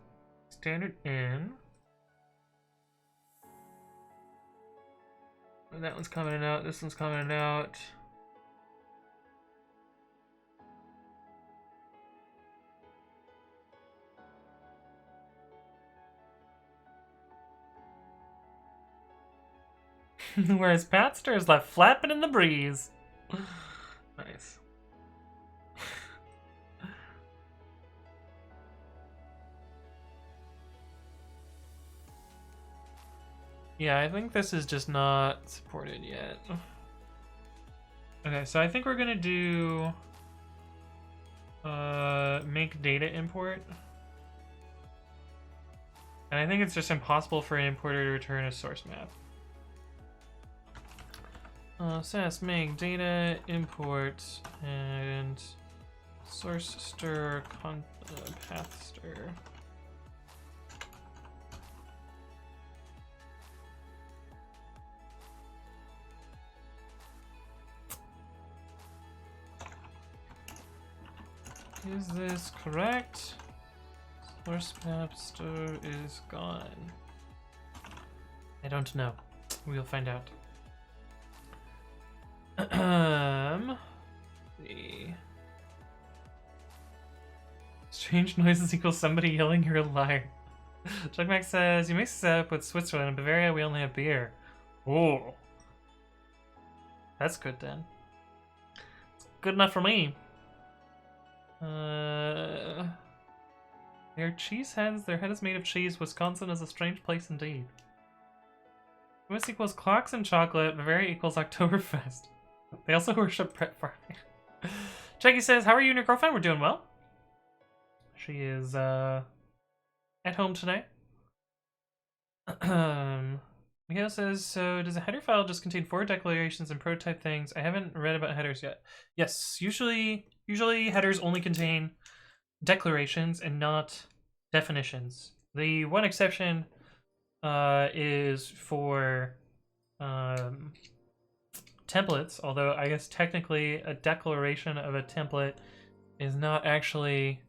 A: standard in. And that one's coming out, this one's coming out. Whereas Patster is left flapping in the breeze. Nice. Yeah, I think this is just not supported yet. Okay, so I think we're gonna do make data import. And I think it's just impossible for an importer to return a source map. Sass make data import and source stir path stir. Is this correct? Source map stir is gone. I don't know. We'll find out. The strange noises equals somebody yelling you're a liar. Chuckmax says, you mix this up with Switzerland. In Bavaria, we only have beer. Oh. That's good then. It's good enough for me. They're cheese heads. Their head is made of cheese. Wisconsin is a strange place indeed. US equals clocks and chocolate. Bavaria equals Oktoberfest. They also worship Pret farming. Jackie says, how are you and your girlfriend? We're doing well. She is at home today. Miguel says, so does a header file just contain 4 declarations and prototype things? I haven't read about headers yet. Yes, usually headers only contain declarations and not definitions. The one exception is for templates, although I guess technically a declaration of a template is not actually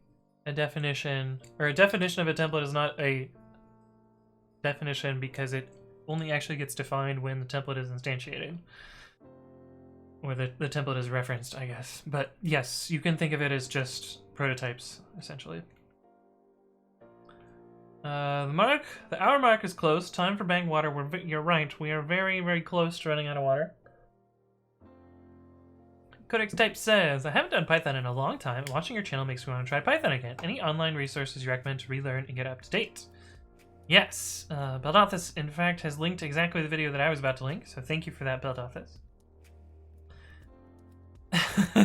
A: a definition, or a definition of a template is not a definition because it only actually gets defined when the template is instantiated. Or the template is referenced, I guess. But yes, you can think of it as just prototypes, essentially. The hour mark is close. Time for bang water. You're right. We are very, very close to running out of water. Codex Type says, I haven't done Python in a long time. Watching your channel makes me want to try Python again. Any online resources you recommend to relearn and get up to date? Yes. Build Office, in fact, has linked exactly the video that I was about to link, so thank you for that, Build Office.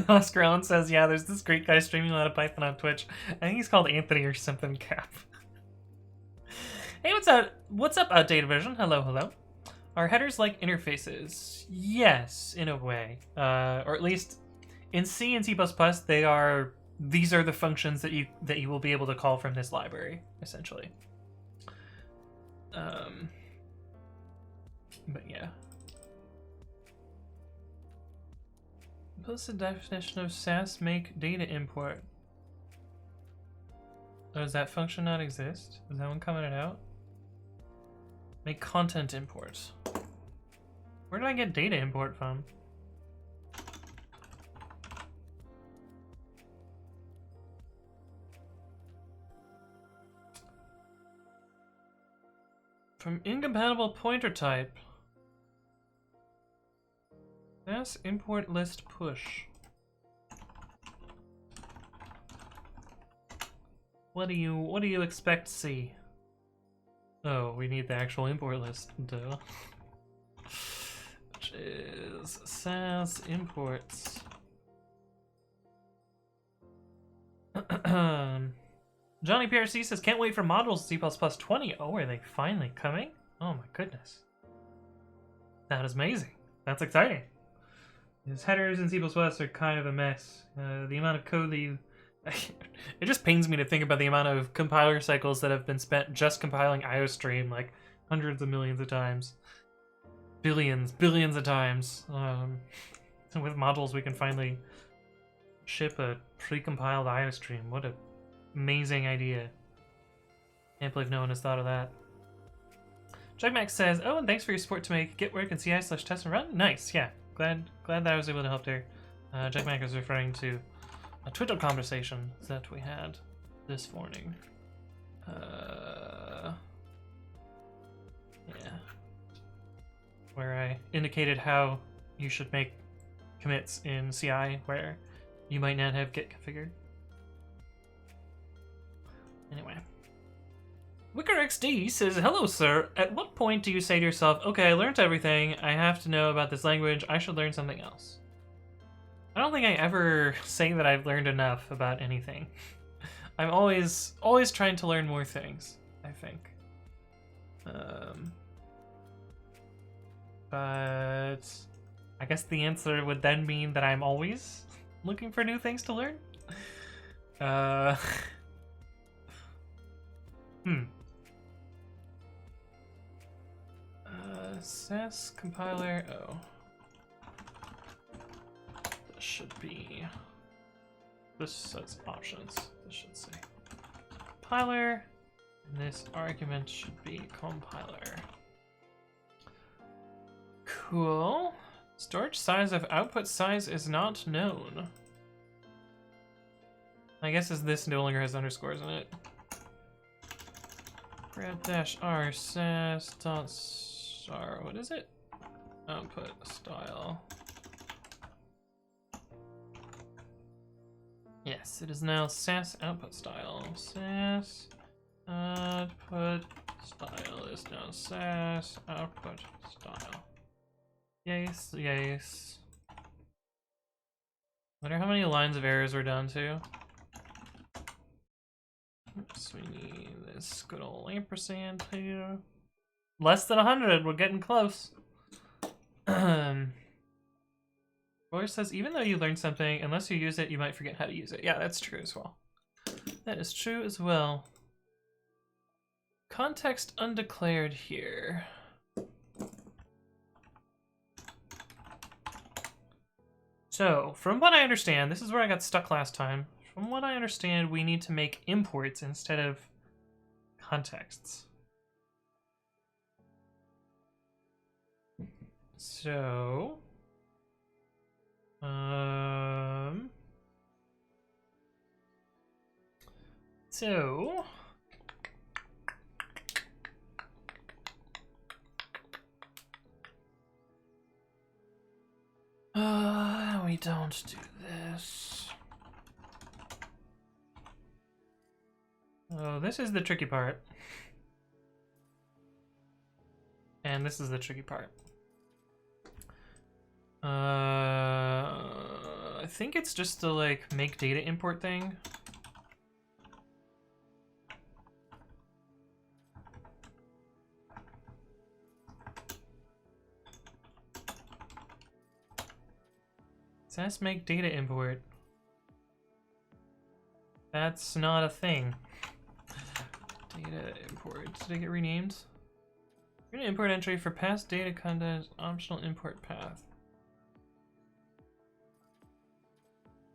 A: Oscar Allen says, yeah, there's this great guy streaming a lot of Python on Twitch. I think he's called Anthony or something, Cap. Hey, what's up? What's up, Outdated Version? Hello, hello. Are headers like interfaces? Yes, in a way. Or at least in C and C++, they are. These are the functions that you will be able to call from this library, essentially. But yeah. What's the definition of Sass make data import? Oh, does that function not exist? Is that one coming out? Make content import. Where did I get data import from? From incompatible pointer type. Sass import list push. What do you expect to see? Oh, we need the actual import list, duh. Which is Sass imports. Johnny PRC says, can't wait for modules C++ 20. Oh, are they finally coming? Oh my goodness. That is amazing. That's exciting. His headers in C++ are kind of a mess. The amount of code that you It just pains me to think about the amount of compiler cycles that have been spent just compiling IOStream, like hundreds of millions of times. Billions of times. And with modules, we can finally ship a pre-compiled IOStream. What an amazing idea. Can't believe no one has thought of that. Jugmax says, oh, and thanks for your support to make Git work and CI/test and run. Nice, yeah. Glad that I was able to help there. Jugmax is referring to a Twitter conversation that we had this morning. Yeah. Where I indicated how you should make commits in CI where you might not have Git configured. Anyway. WickerXD says, hello, sir. At what point do you say to yourself, okay, I learned everything. I have to know about this language. I should learn something else. I don't think I ever say that I've learned enough about anything. I'm always trying to learn more things, I think. But I guess the answer would then mean that I'm always looking for new things to learn. Sass compiler. Oh, this should be. This says options. This should say compiler, and this argument should be compiler. Cool. Storage size of output size is not known. I guess as this no longer has underscores in it. grad-r sass.star. What is it? Output style. Yes, it is now sass output style. Sass output style is now sass output style. Yes, yes. Wonder how many lines of errors we're down to. Oops, we need this good old ampersand here. Less than 100, we're getting close. Roy says, even though you learn something, unless you use it, you might forget how to use it. Yeah, that's true as well. That is true as well. Context undeclared here. So, from what I understand, this is where I got stuck last time. From what I understand, we need to make imports instead of contexts. So, we don't do this. Oh, this is the tricky part. And this is the tricky part. I think it's just the like make data import thing. Sass make data import. That's not a thing. Data import. Did it get renamed? We're gonna import entry for past data content optional import path.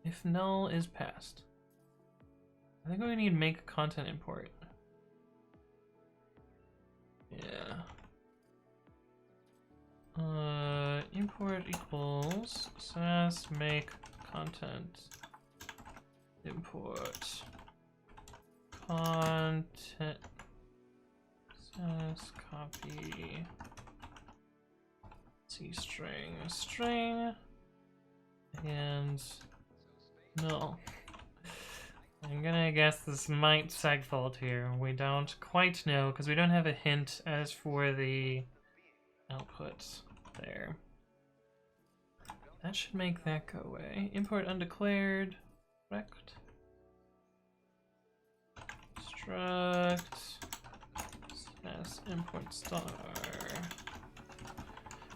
A: If null is passed. I think we need make content import. Yeah. Import equals sass make content import content sass copy C string and null. I'm gonna guess this might segfault here. We don't quite know because we don't have a hint as for the output there. That should make that go away. Import undeclared. Correct. Struct. Sass import star.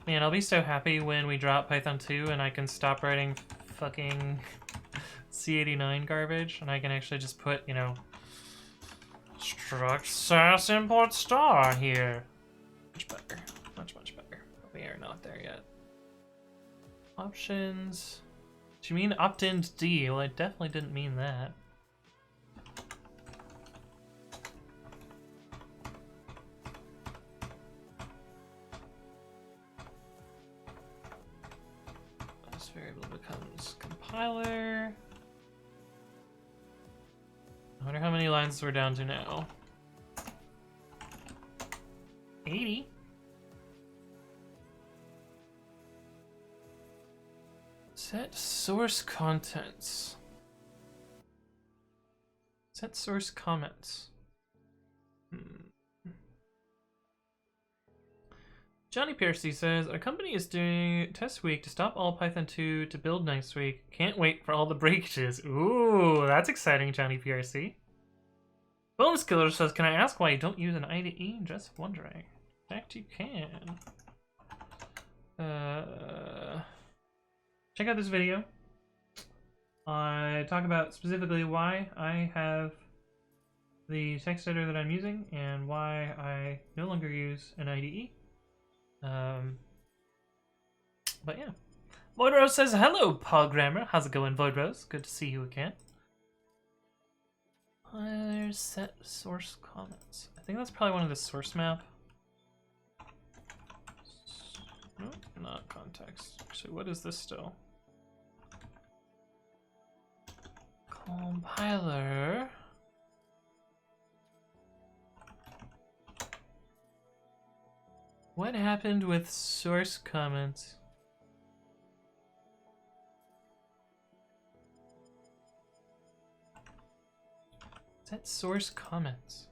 A: Man, I'll be so happy when we drop Python 2 and I can stop writing fucking C89 garbage, and I can actually just put, you know, struct sass import star here. Much better. Much better. But we are not there yet. Options. Do you mean opt-in D? Well, I definitely didn't mean that. This variable becomes compiler. I wonder how many lines we're down to now. 80. Set source contents. Set source comments. Johnny Piercy says, a company is doing test week to stop all Python 2 to build next week. Can't wait for all the breakages. Ooh, that's exciting, Johnny Piercy. Bonus Killer says, can I ask why you don't use an IDE? Just wondering. In fact, you can. Check out this video. I talk about specifically why I have the text editor that I'm using and why I no longer use an IDE. But yeah. Voidrose says, hello, Pogrammer. How's it going, Voidrose? Good to see you again. There's set source comments. I think that's probably one of the source map. Nope, not context. Actually, what is this still? Compiler. What happened with source comments? Set source comments.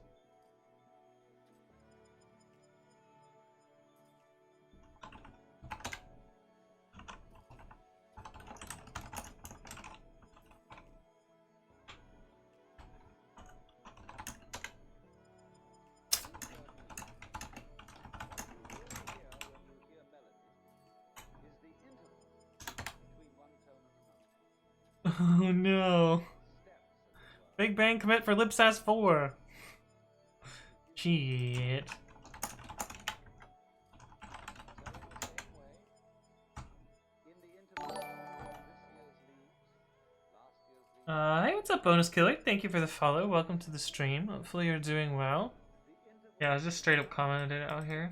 A: Oh no. Big Bang commit for libsass 4. Shit. Hey, what's up, Bonus Killer? Thank you for the follow. Welcome to the stream. Hopefully you're doing well. Yeah, I was just straight up commented it out here.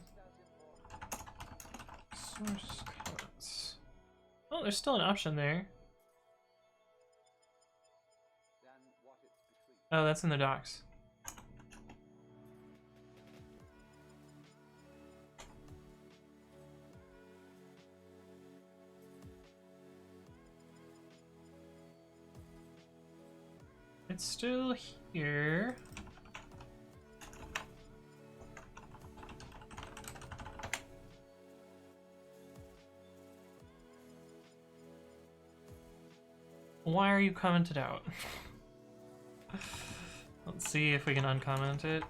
A: Source comments. Oh, there's still an option there. Oh, that's in the docs. It's still here. Why are you commented out? Let's see if we can uncomment it.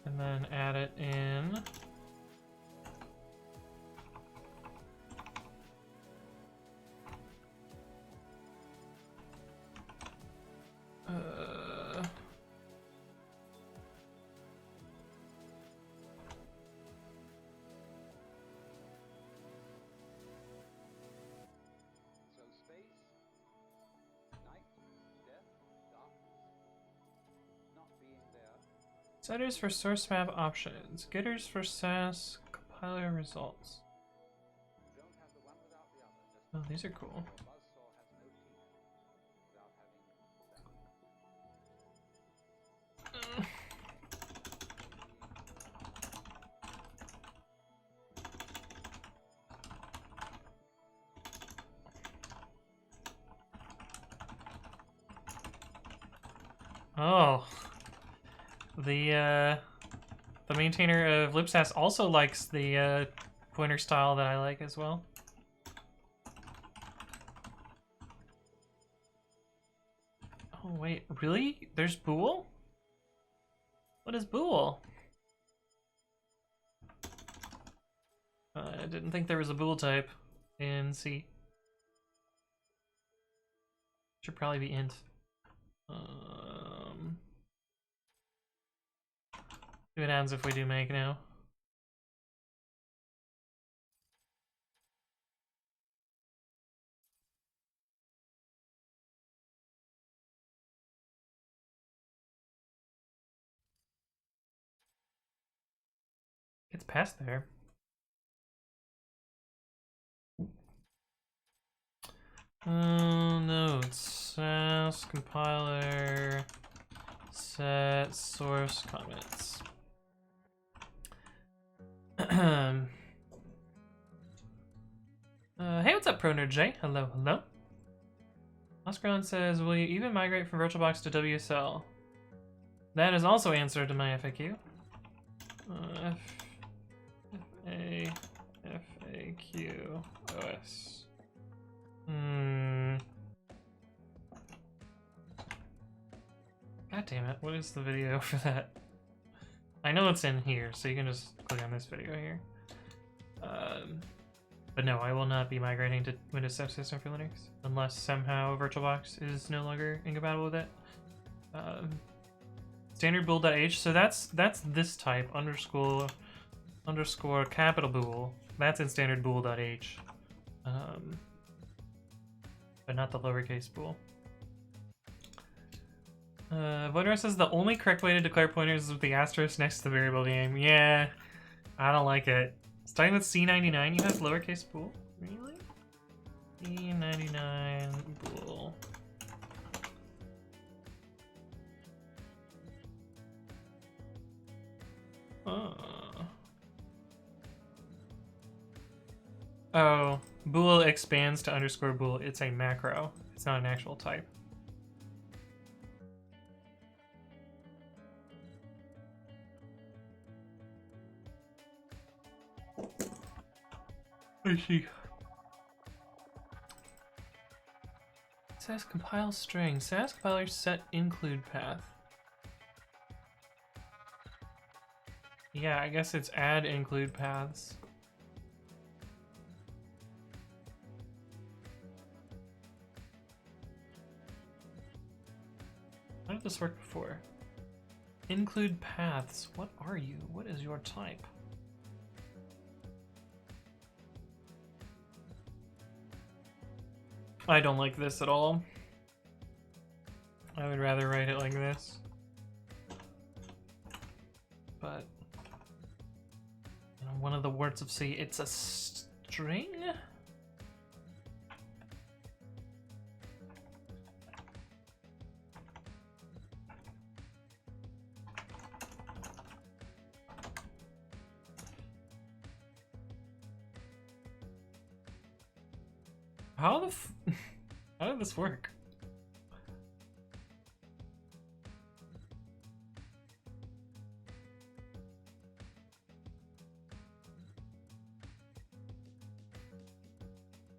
A: And then add it in. Setters for source map options. Getters for SAS compiler results. Oh, these are cool. Oh. The maintainer of libsass also likes the pointer style that I like as well. Oh wait, really? There's bool? What is bool? I didn't think there was a bool type in C. Should probably be int. See what happens if we do make now. It's past there. No, it's sass compiler set source comments. Hey, what's up, ProNerdJ? Hello, hello. Oscaron says, will you even migrate from VirtualBox to WSL? That is also answer to my FAQ. FAQ OS. God damn it, what is the video for that? I know it's in here, so you can just click on this video here. But no, I will not be migrating to Windows Subsystem for Linux, unless somehow VirtualBox is no longer incompatible with it. Standard bool.h, so that's this type, underscore capital bool. That's in standard bool.h. But not the lowercase bool. Voidress says the only correct way to declare pointers is with the asterisk next to the variable name. Yeah, I don't like it. Starting with C99, you have lowercase bool? Really? C99 bool. Oh, bool expands to underscore bool. It's a macro. It's not an actual type. I see. Sass compile string. Sass compiler set include path. Yeah, I guess it's add include paths. How did this work before? Include paths. What are you? What is your type? I don't like this at all. I would rather write it like this. But you know, one of the words of C, it's a string? How the how did this work?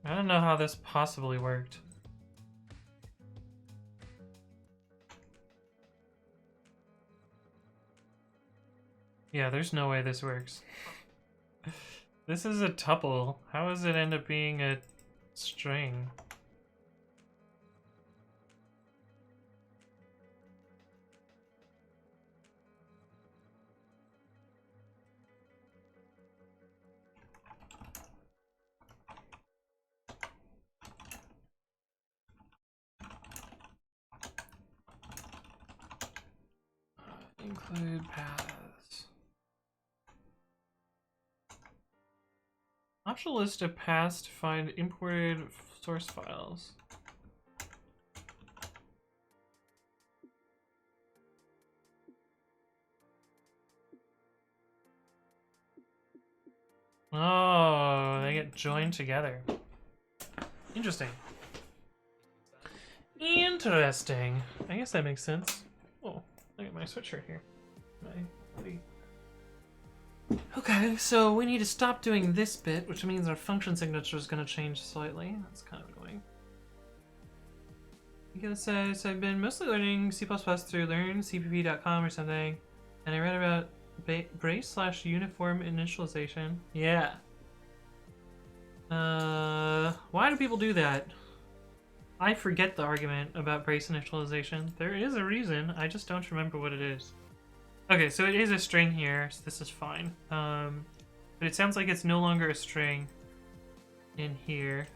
A: I don't know how this possibly worked. Yeah, there's no way this works. This is a tuple. How does it end up being a string? Include paths. Optional list of paths to find imported source files. Oh, they get joined together. Interesting. Interesting. I guess that makes sense. Oh, look at my sweatshirt here. My hoodie. Okay, so we need to stop doing this bit, which means our function signature is going to change slightly. That's kind of annoying. I'm gonna say, so I've been mostly learning C++ through learncpp.com or something, and I read about brace/uniform initialization. Yeah. Why do people do that? I forget the argument about brace initialization. There is a reason, I just don't remember what it is. Okay, so it is a string here, so this is fine. But it sounds like it's no longer a string in here.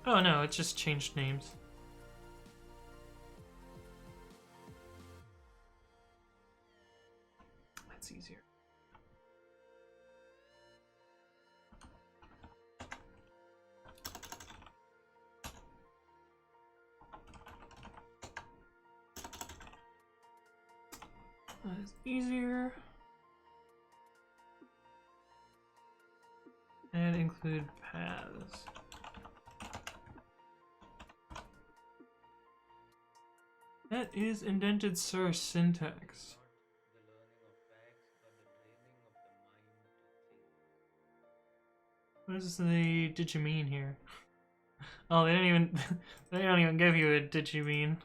A: Oh no, it just changed names. That's easier. That is easier. And include paths. That is indented source syntax. What does the did you mean here? Oh, they don't even give you a did you mean.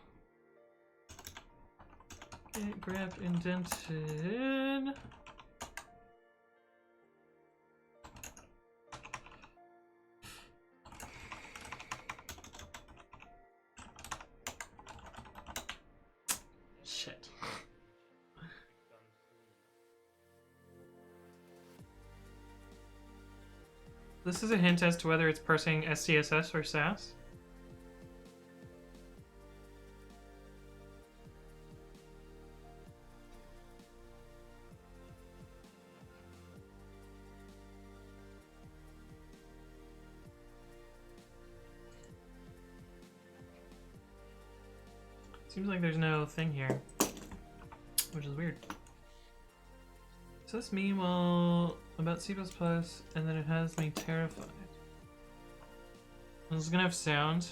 A: Get grep indented. Shit. This is a hint as to whether it's parsing SCSS or SAS. Seems like there's no thing here, which is weird. So this meme all about C++, and then it has me terrified. This is gonna have sound.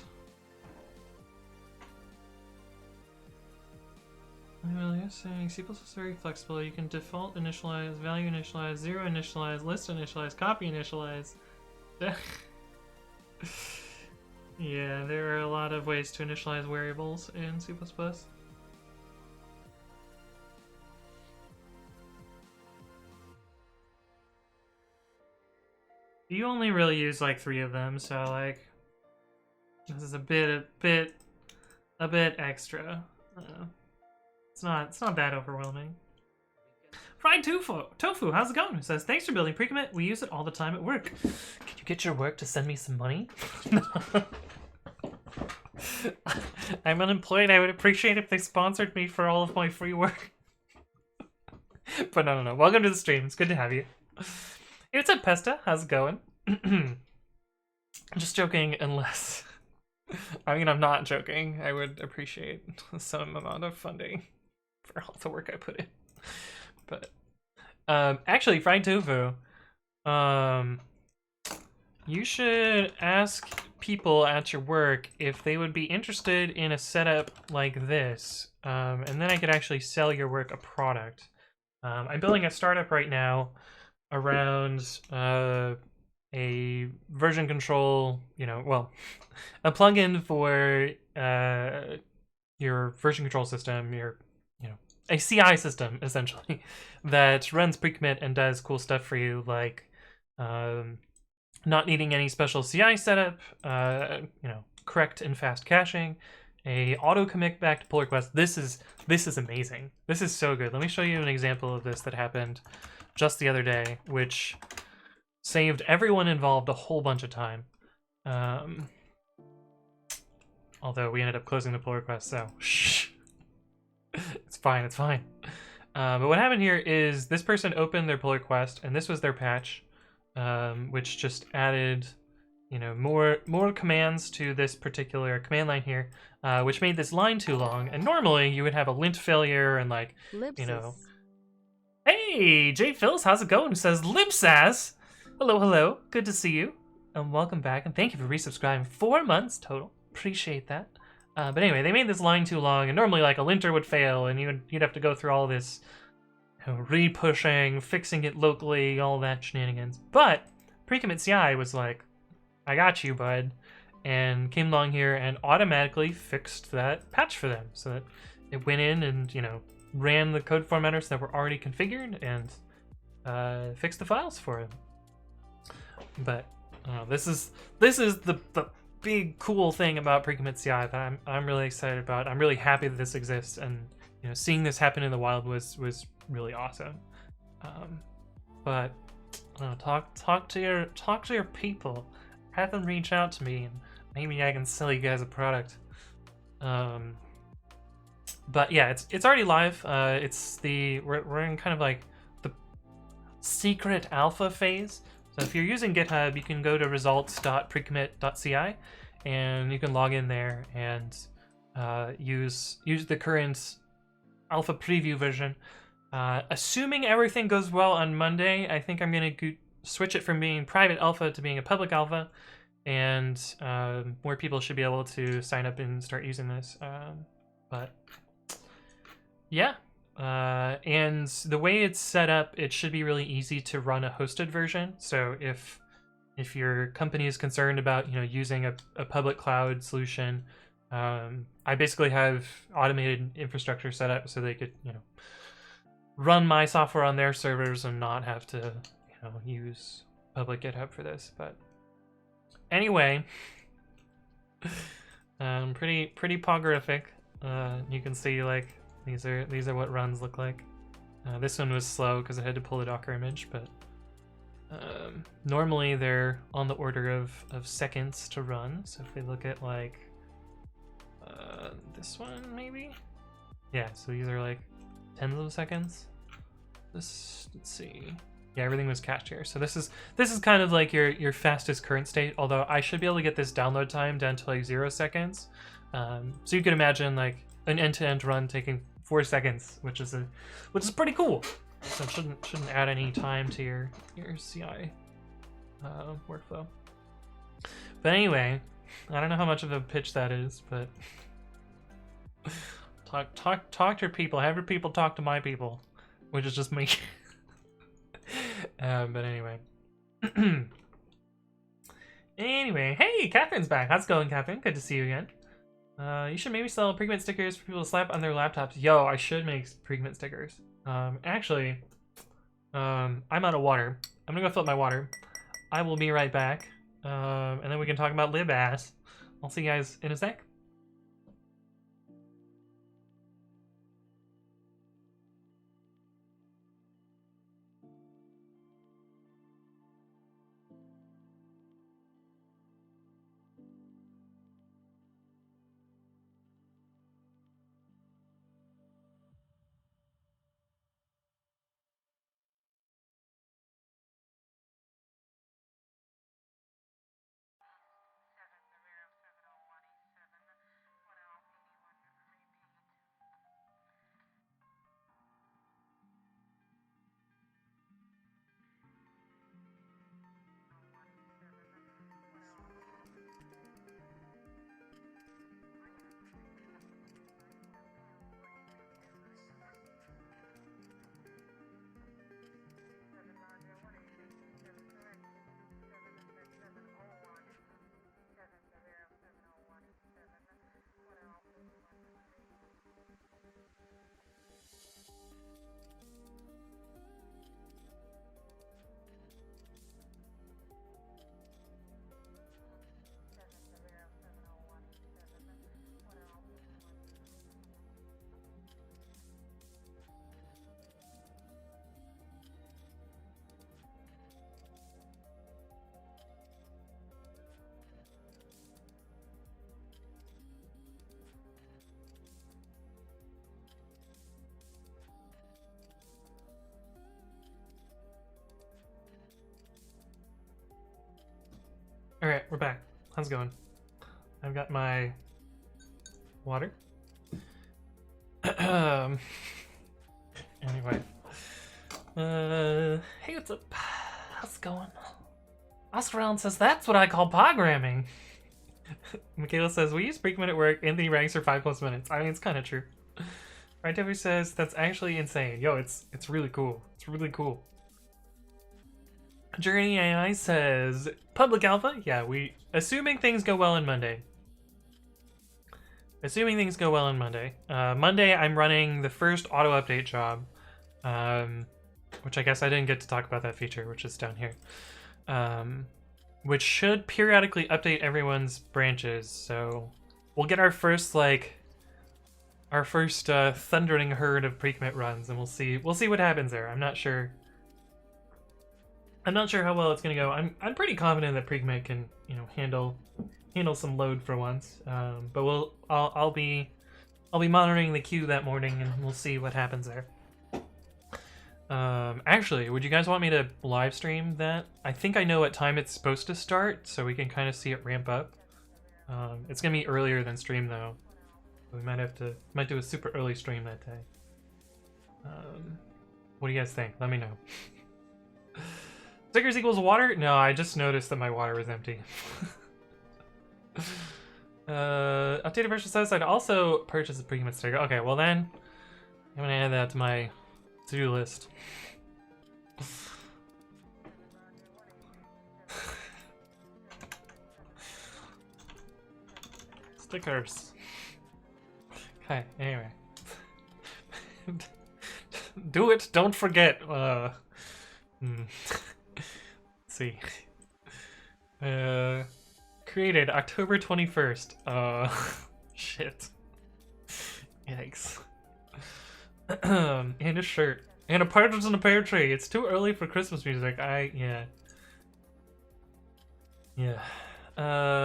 A: Well, you're saying C++ is very flexible. You can default initialize, value initialize, zero initialize, list initialize, copy initialize. Yeah, there are a lot of ways to initialize variables in C++. You only really use like 3 of them, so like this is a bit extra. It's not that overwhelming. Fried tofu, how's it going? It says, thanks for building pre-commit. We use it all the time at work. Can you get your work to send me some money? I'm unemployed. I would appreciate if they sponsored me for all of my free work. But no. Welcome to the stream. It's good to have you. Hey, what's up, Pesta? How's it going? Just joking, unless... I mean, I'm not joking. I would appreciate some amount of funding for all the work I put in. But actually, fried tofu, you should ask people at your work if they would be interested in a setup like this, and then I could actually sell your work a product. I'm building a startup right now around a version control, well, a plugin for your version control system, a CI system, essentially, that runs pre-commit and does cool stuff for you, like not needing any special CI setup, correct and fast caching, a auto commit back to pull request. This is amazing. This is so good. Let me show you an example of this that happened just the other day, which saved everyone involved a whole bunch of time. Although we ended up closing the pull request, so shh. It's fine. But what happened here is this person opened their pull request, and this was their patch, which just added, more commands to this particular command line here, which made this line too long. And normally you would have a lint failure and
B: libsass.
A: Hey, Jay Phils, how's it going? It says libsass. Hello, good to see you, and welcome back, and thank you for resubscribing. 4 months total, appreciate that. But anyway, they made this line too long, and normally like a linter would fail, and you'd have to go through all this re-pushing, fixing it locally, all that shenanigans. But pre-commit CI was like, I got you, bud. and came along here and automatically fixed that patch for them, so that it went in and, you know, ran the code formatters that were already configured and fixed the files for them. But this is the big cool thing about pre-commit CI that I'm really excited about. I'm really happy that this exists, and you know, seeing this happen in the wild was really awesome. But I don't know, talk to your people, have them reach out to me, and maybe I can sell you guys a product. But yeah, it's already live. We're in kind of like the secret alpha phase. So if you're using GitHub, you can go to results.precommit.ci, and you can log in there and use the current alpha preview version. Assuming everything goes well on Monday, I think I'm gonna switch it from being private alpha to being a public alpha, and more people should be able to sign up and start using this. But yeah, and the way it's set up, it should be really easy to run a hosted version. So if your company is concerned about, you know, using a public cloud solution, I basically have automated infrastructure set up so they could, you know, run my software on their servers and not have to, you know, use public GitHub for this. But anyway, pretty pogrific. You can see, like, these are what runs look like. This one was slow because I had to pull a Docker image, but normally they're on the order of seconds to run. So if we look at like this one, maybe, yeah. So these are like tens of seconds. Let's see. Yeah, everything was cached here. So this is kind of like your fastest current state. Although I should be able to get this download time down to like 0 seconds. So you could imagine like an end-to-end run taking 4 seconds, which is pretty cool. So it shouldn't add any time to your CI workflow. But anyway, I don't know how much of a pitch that is, but talk to your people. Have your people talk to my people, which is just me. But anyway. Anyway, hey, Catherine's back. How's it going, Catherine? Good to see you again. You should maybe sell pre-commit stickers for people to slap on their laptops. Yo, I should make pre-commit stickers. Actually, I'm out of water. I'm gonna go fill up my water. I will be right back. And then we can talk about libsass. I'll see you guys in a sec. Alright, we're back. How's it going? I've got my water. Anyway. Hey, what's up? How's it going? Oscar Allen says, that's what I call programming. Michaela says, we use pre-commit at work and the ranks for 5+ minutes. I mean, it's kind of true. Right, Debbie says, that's actually insane. Yo, it's really cool. It's really cool. Journey AI says public alpha. Yeah, assuming things go well on Monday. Assuming things go well on Monday. Monday, I'm running the first auto update job, which I guess I didn't get to talk about that feature, which is down here, which should periodically update everyone's branches. So we'll get our first thundering herd of pre-commit runs, and we'll see what happens there. I'm not sure how well it's gonna go. I'm pretty confident that pre-commit can handle some load for once. But I'll be monitoring the queue that morning, and we'll see what happens there. Actually, would you guys want me to live stream that? I think I know what time it's supposed to start, so we can kind of see it ramp up. It's gonna be earlier than stream though. We might do a super early stream that day. What do you guys think? Let me know. Stickers equals water? No, I just noticed that my water is empty. Updated version says I'd also purchase a pre-commit sticker. Okay, well then, I'm gonna add that to my to-do list. Stickers. Okay, anyway. Do it, don't forget. Let's see. Created October 21st. Shit. Yikes. And a shirt. And a partridge in a pear tree. It's too early for Christmas music. Yeah.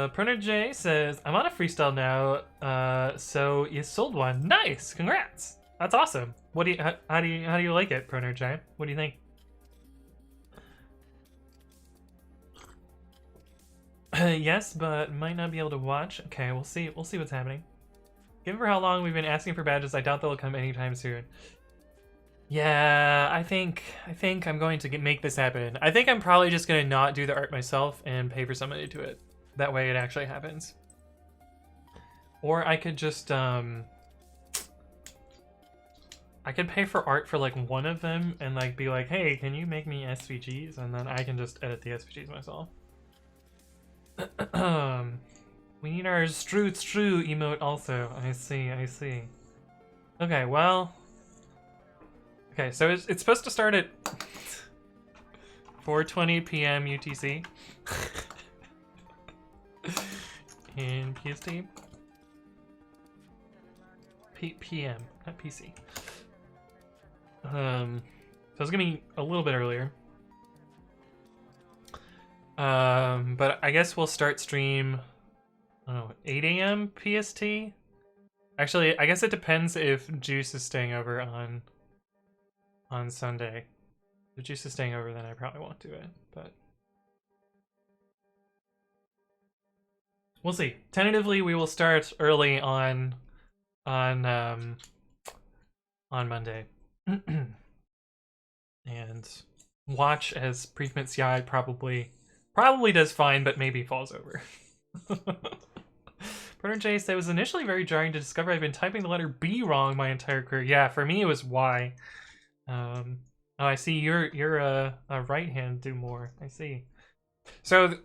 A: Printer J says, I'm on a freestyle now, so you sold one. Nice! Congrats! That's awesome. How do you like it, Printer J? What do you think? Yes, but might not be able to watch. Okay, we'll see what's happening. Given for how long we've been asking for badges, I doubt they'll come anytime soon. Yeah, I think I'm going to make this happen. I think I'm probably just gonna not do the art myself and pay for somebody to do it. That way it actually happens. Or I could just I could pay for art for like one of them and like be like, hey, can you make me SVGs? And then I can just edit the SVGs myself. We need our Strue emote also. I see. Okay, well. Okay, so it's supposed to start at 4:20 p.m. UTC in PST. PM, not PC. So it's gonna be a little bit earlier. But I guess we'll start stream, I don't know, 8 a.m. PST? Actually, I guess it depends if Juice is staying over on Sunday. If Juice is staying over, then I probably won't do it, but we'll see. Tentatively, we will start early on Monday. And watch as Pre-Commit CI probably does fine, but maybe falls over. Bernard J said, it was initially very jarring to discover I've been typing the letter B wrong my entire career. Yeah, for me it was Y. Oh, I see you're a right hand do more. I see. So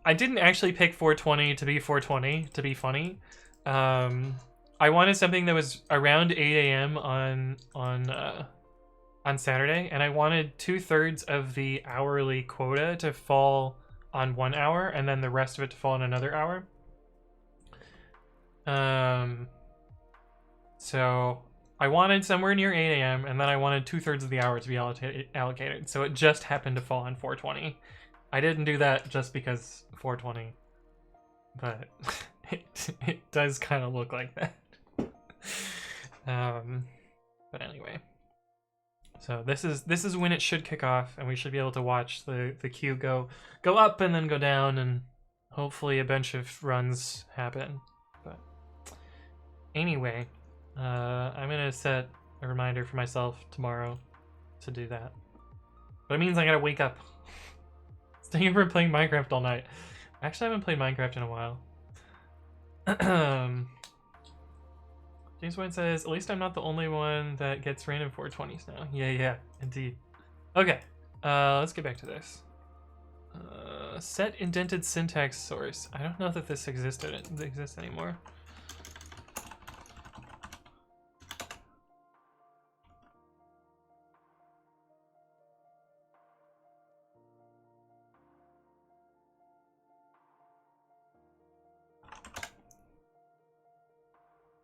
A: I didn't actually pick 420 to be 420 to be funny. I wanted something that was around 8 a.m. on Saturday, and I wanted 2/3 of the hourly quota to fall on 1 hour, and then the rest of it to fall on another hour. So I wanted somewhere near 8 a.m. and then I wanted 2/3 of the hour to be allocated. So it just happened to fall on 420. I didn't do that just because 420, but it does kind of look like that. But anyway. So this is when it should kick off, and we should be able to watch the queue go up and then go down, and hopefully a bunch of runs happen. But anyway, I'm gonna set a reminder for myself tomorrow to do that. But it means I gotta wake up. Staying up and playing Minecraft all night. Actually, I haven't played Minecraft in a while. James Wayne says, at least I'm not the only one that gets random 420s now. Yeah, indeed. Okay, let's get back to this. Set indented syntax source. I don't know that this exists anymore.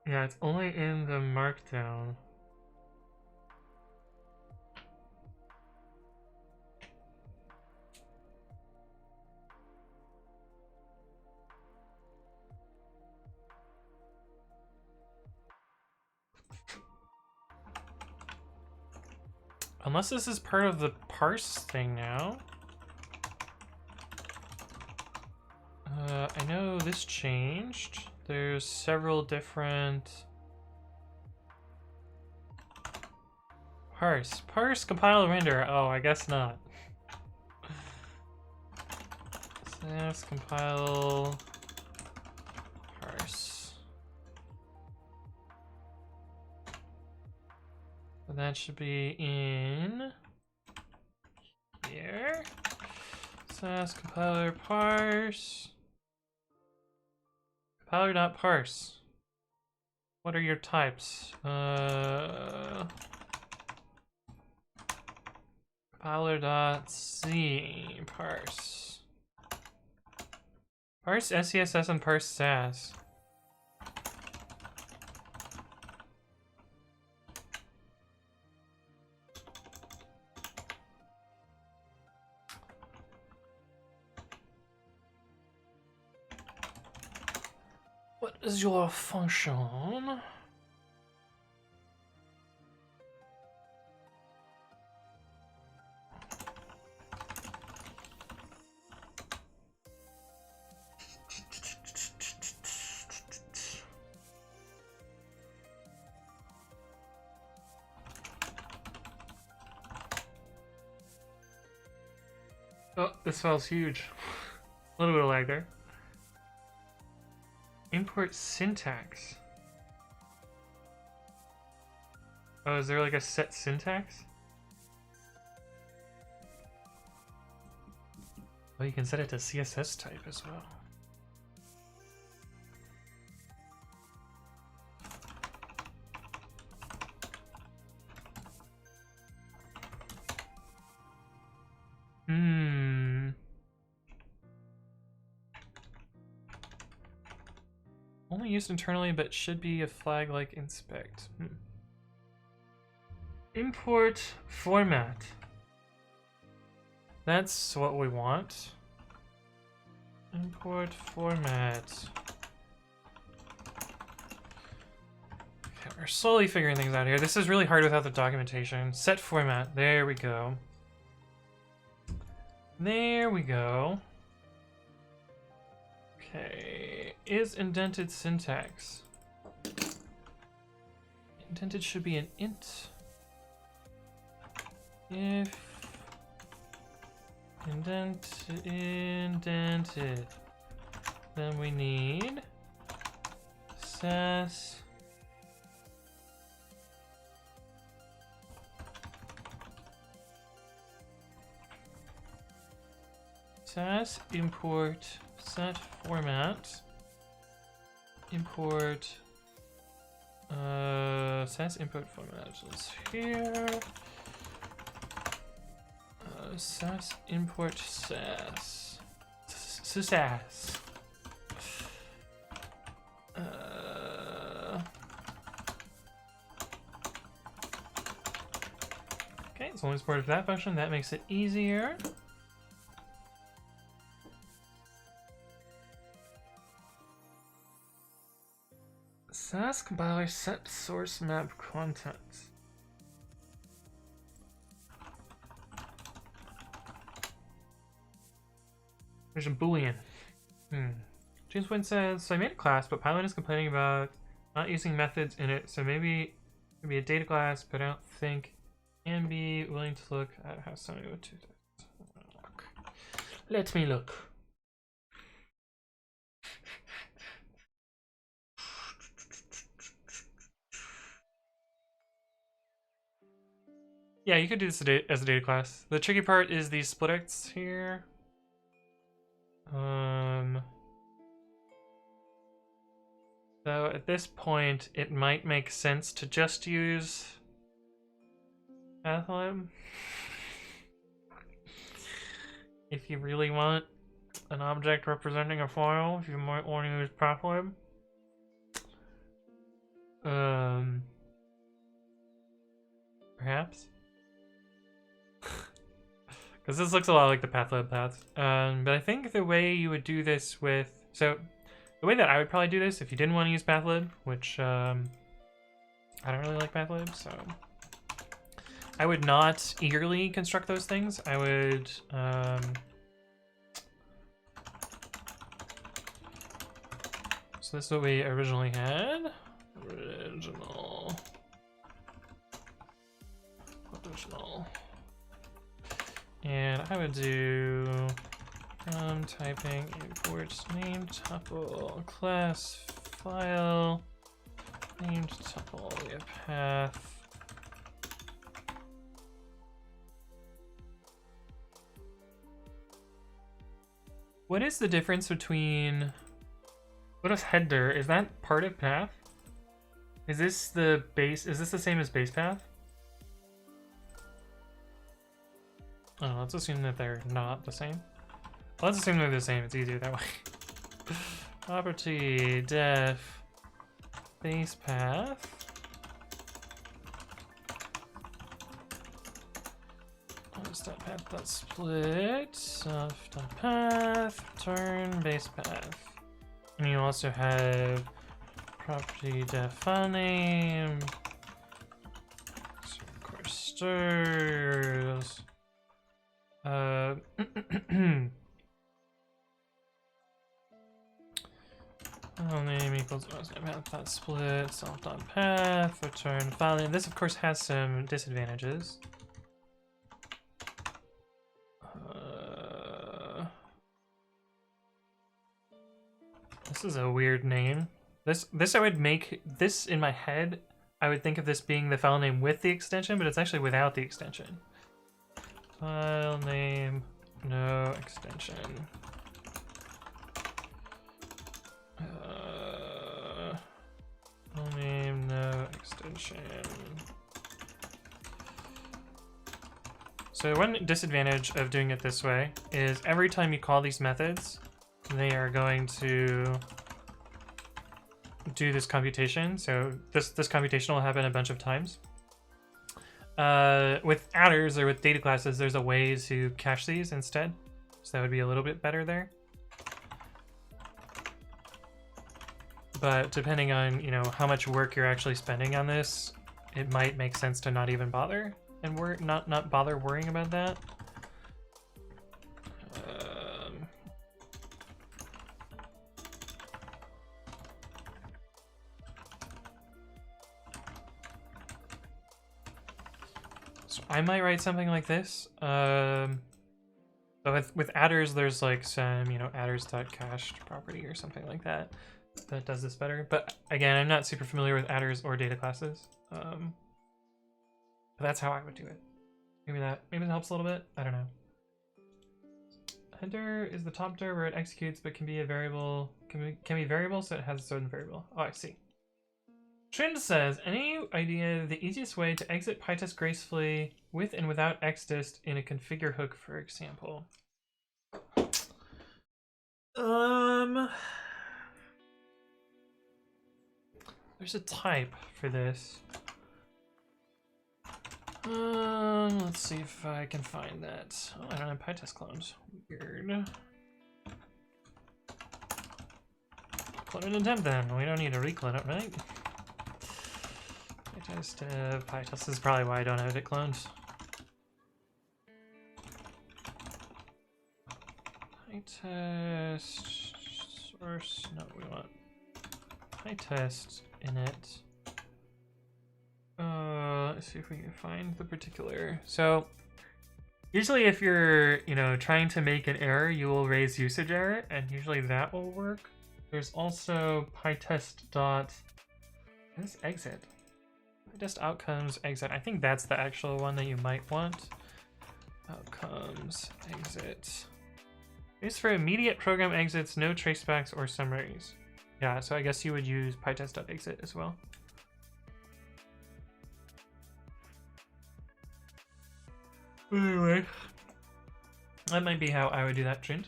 A: Yeah, it's only in the markdown. Unless this is part of the parse thing now. I know this changed. There's several different parse, compile, render. Oh, I guess not. Sass, compile, parse. So that should be in here. Sass, compiler, parse. Compiler.parse. What are your types? Compiler.c parse. Parse SCSS and parse Sass. What is your function? Oh, this file's huge. A little bit of lag there. Import syntax. Oh, is there like a set syntax? Well, you can set it to CSS type as well. Only used internally, but should be a flag like inspect. Import format. That's what we want. Import format. Okay, we're slowly figuring things out here. This is really hard without the documentation. Set format. There we go. There we go. Okay, is indented syntax. Indented should be an int. If indented, then we need sass import set format import sass input format is here. Sass import sass sass. Okay, it's only supported for that function. That makes it easier. Sass compiler set source map contents. There's a boolean. James Wynn says, so I made a class, but Pylon is complaining about not using methods in it, so maybe it could be a data class, but I don't think can be willing to look at how somebody would do this. Let me look. Yeah, you could do this as a data class. The tricky part is these split X here. So at this point, it might make sense to just use pathlib. If you really want an object representing a file, you might want to use pathlib. Perhaps. Because this looks a lot like the pathlib path. But I think the way you would do this with... So, the way that I would probably do this, if you didn't want to use pathlib, which I don't really like pathlib, so... I would not eagerly construct those things. I would... So this is what we originally had. Original. And I would do typing import name tuple class file named tuple get path. What is the difference between what is header? Is that part of path? Is this the base? Is this the same as base path? Oh, let's assume that they're not the same. Let's assume they're the same. It's easier that way. Property def base path. Path.split self.path return base path. And you also have property def file name. So of course stirs. File name equals path.split self.path return file name. This of course has some disadvantages. This is a weird name. This I would make this in my head. I would think of this being the file name with the extension, but it's actually without the extension. File name, no extension. File name, no extension. So one disadvantage of doing it this way is every time you call these methods, they are going to do this computation. So this computation will happen a bunch of times. With adders or with data classes, there's a way to cache these instead. So that would be a little bit better there. But depending on, you know, how much work you're actually spending on this, it might make sense to not even bother and not bother worrying about that. So I might write something like this. But with adders, there's like some, you know, adders.cached property or something like that that does this better. But again, I'm not super familiar with adders or data classes. But that's how I would do it. Maybe that helps a little bit. I don't know. Header is the top dir where it executes, but can be a variable. Can be variable, so it has a certain variable. Oh, I see. Trend says, any idea the easiest way to exit PyTest gracefully with and without xdist in a configure hook, for example? There's a type for this. Let's see if I can find that. Oh, I don't have PyTest clones. Weird. Clone it and temp then. We don't need to reclone it, right? PyTest is probably why I don't have it cloned. PyTest source. No, we want PyTest init. Let's see if we can find the particular. So usually if you're, you know, trying to make an error, you will raise usage error, and usually that will work. There's also PyTest dot this exit. PyTest outcomes exit. I think that's the actual one that you might want. Outcomes exit. Used for immediate program exits, no tracebacks or summaries. Yeah, so I guess you would use pytest.exit as well. Anyway, that might be how I would do that, Trent.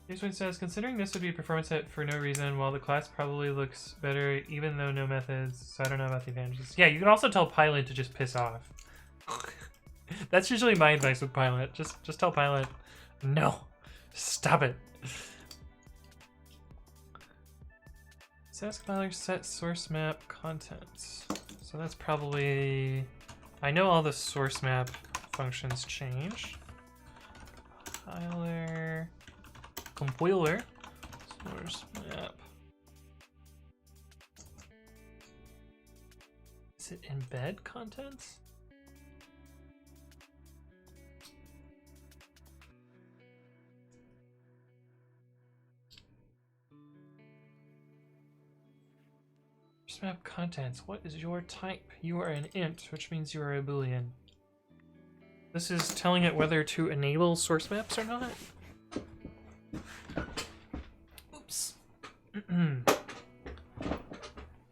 A: This one says, considering this would be a performance set for no reason, while the class probably looks better even though no methods, so I don't know about the advantages. Yeah, you can also tell Pilot to just piss off. That's usually my advice with Pilot. Just tell Pilot, no, stop it. Says compiler set source map contents. So that's probably, I know all the source map functions change. Compiler, source map. Is it embed contents? Source map contents. What is your type? You are an int, which means you are a boolean. This is telling it whether to enable source maps or not. Oops.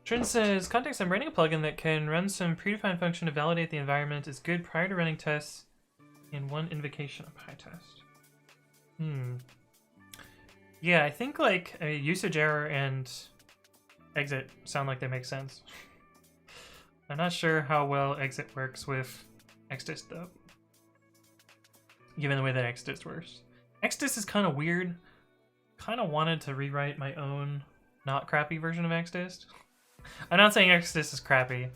A: Trin says, context, I'm writing a plugin that can run some predefined function to validate the environment is good prior to running tests in one invocation of PyTest. Yeah, I think like a usage error and exit sound like they make sense. I'm not sure how well exit works with xdist though, given the way that xdist works. Xdist is kind of weird. Kind of wanted to rewrite my own not crappy version of xdist. I'm not saying xdist is crappy.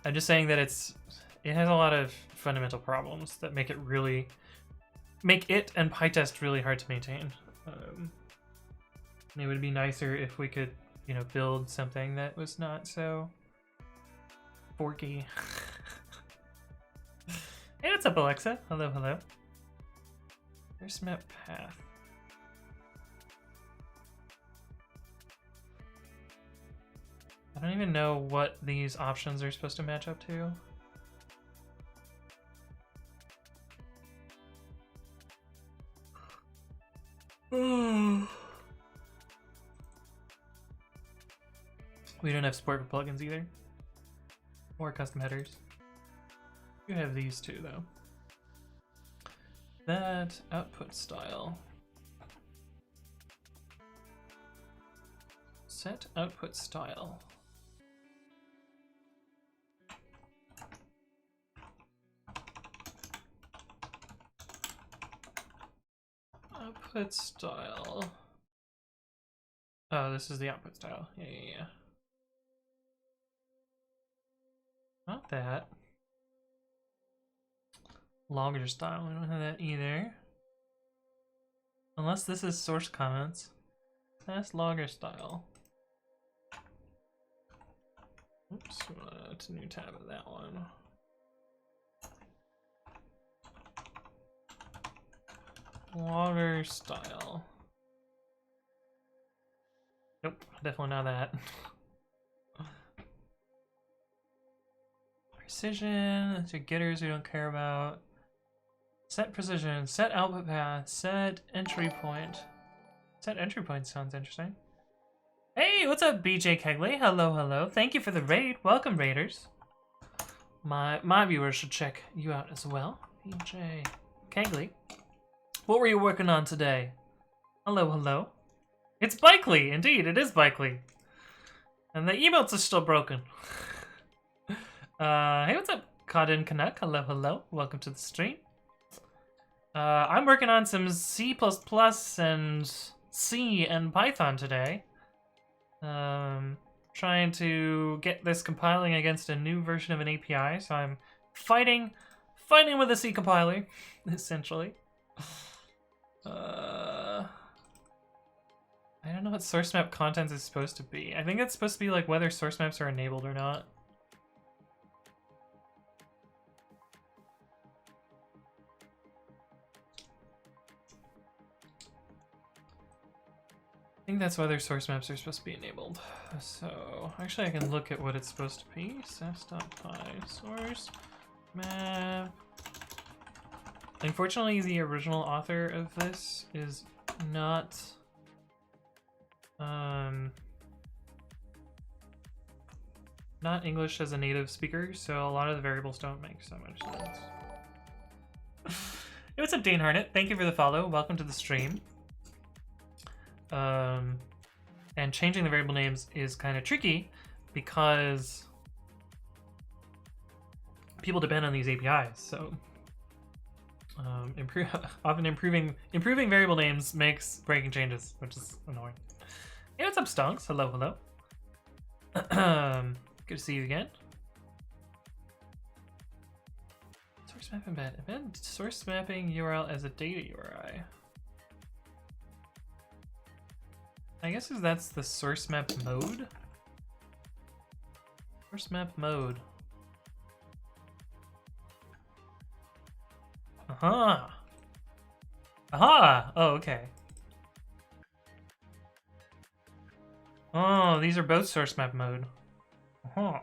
A: I'm just saying that it has a lot of fundamental problems that make it and PyTest really hard to maintain. It would be nicer if we could, you know, build something that was not so forky. Hey, what's up, Alexa? Hello, hello. Where's map path? I don't even know what these options are supposed to match up to. We don't have support for plugins either. Or custom headers. You have these two though. That output style. Set output style. Output style. Oh, this is the output style. Yeah. Not that. Logger style. We don't have that either. Unless this is source comments. That's logger style. Oops, it's a new tab of that one. Logger style. Nope, definitely not that. Precision, that's your getters we don't care about. Set precision, set output path, set entry point. Set entry point sounds interesting. Hey, what's up, BJ Kegley? Hello, hello. Thank you for the raid. Welcome, raiders. My viewers should check you out as well. BJ Kegley. What were you working on today? Hello, hello. It's Bikely, indeed, it is Bikely. And the emotes are still broken. Hey, what's up, Codin Canuck? Hello, hello. Welcome to the stream. I'm working on some C++ and C and Python today. Trying to get this compiling against a new version of an API, so I'm fighting with a C compiler, essentially. I don't know what source map contents is supposed to be. I think it's supposed to be like whether source maps are enabled or not. I think that's whether source maps are supposed to be enabled. So actually I can look at what it's supposed to be. Sass.py source map Unfortunately, the original author of this is not not English as a native speaker, so a lot of the variables don't make so much sense. Hey, what's up, Dane Harnett? Thank you for the follow. Welcome to the stream. And changing the variable names is kind of tricky because people depend on these APIs. So often improving variable names makes breaking changes, which is annoying. Hey, what's up, Stonks? Hello, hello. Good to see you again. Source map embed. Embed source mapping URL as a data URI. I guess that's the source map mode. Source map mode. Aha. Aha. Oh, okay. Oh, these are both source map mode. Huh.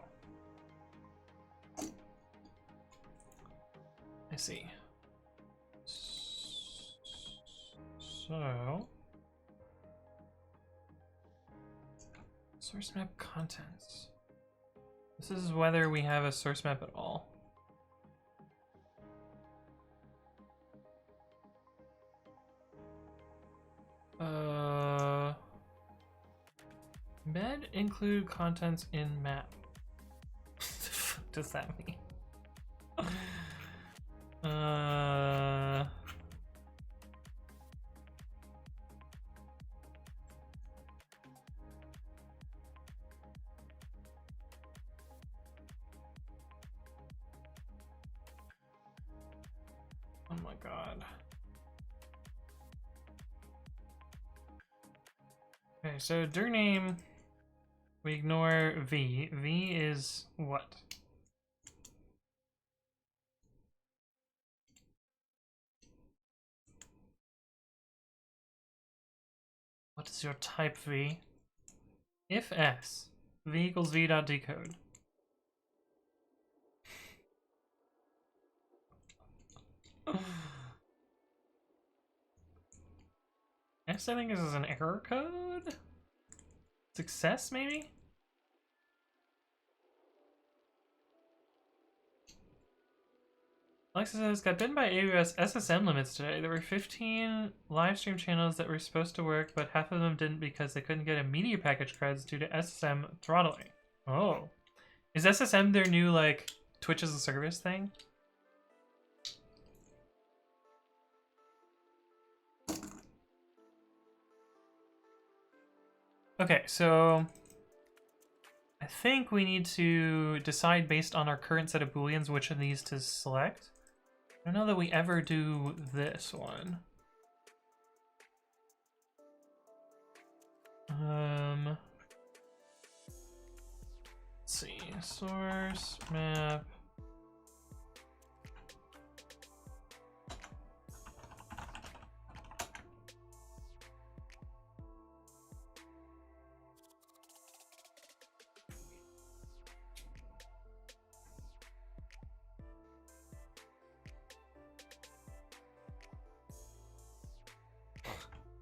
A: I see. So, source map contents. This is whether we have a source map at all. Embed include contents in map. What the fuck does that mean? Oh my god. Okay, so dir name, we ignore v. V is what? What is your type v? If s, v equals v.decode. S, I think this is an error code? Success, maybe? Alexa says, got bitten by AWS SSM limits today. There were 15 live stream channels that were supposed to work, but half of them didn't because they couldn't get a media package creds due to SSM throttling. Oh. Is SSM their new, like, Twitch as a service thing? Okay, so I think we need to decide based on our current set of booleans which of these to select. I don't know that we ever do this one. Let's see, source map.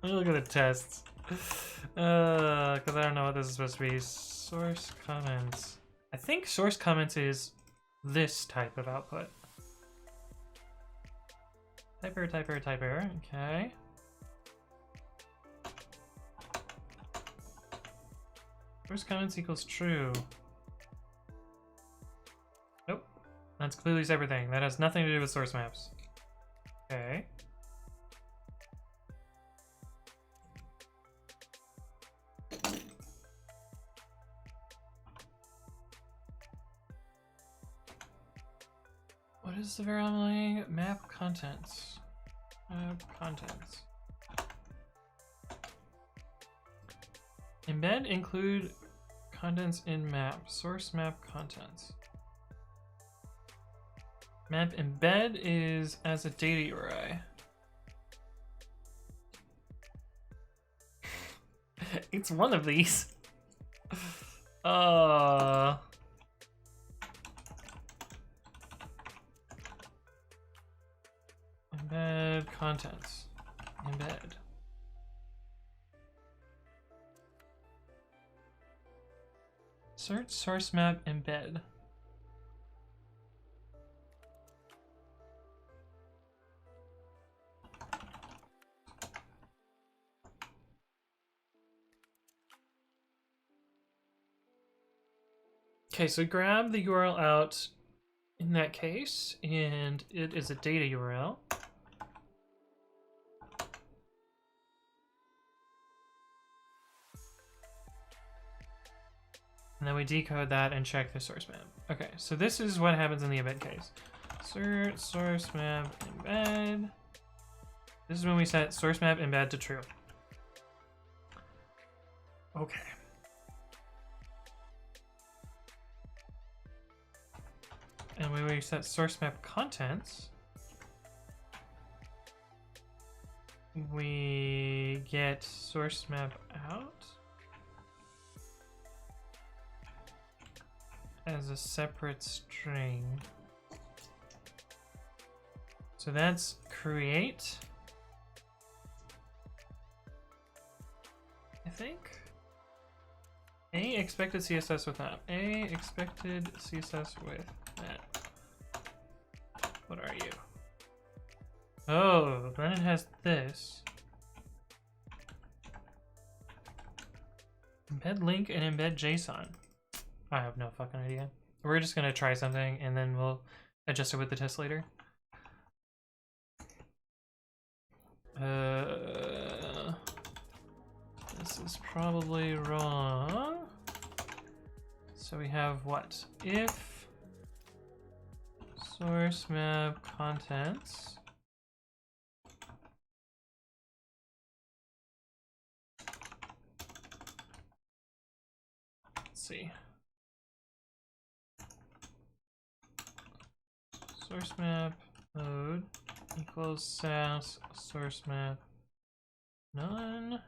A: Let me look at the tests. Because I don't know what this is supposed to be. Source comments. I think source comments is this type of output. Type error, type error, type error. Okay. Source comments equals true. Nope. That's clearly a separate thing. That has nothing to do with source maps. Okay. What is the variable map contents? Map contents. Embed include contents in map. Source map contents. Map embed is as a data URI. It's one of these. contents. Embed. Search source map embed. Okay, so grab the URL out in that case, and it is a data URL. And then we decode that and check the source map. Okay, so this is what happens in the embed case. Search source map embed. This is when we set source map embed to true. Okay. And when we set source map contents, we get source map out as a separate string. So that's create, I think. A expected CSS with map. A expected CSS with map. What are you? Oh, then it has this. Embed link and embed JSON. I have no fucking idea. We're just gonna try something and then we'll adjust it with the test later. This is probably wrong. So we have what? If source map contents let's see. Source map mode equals sass source map none.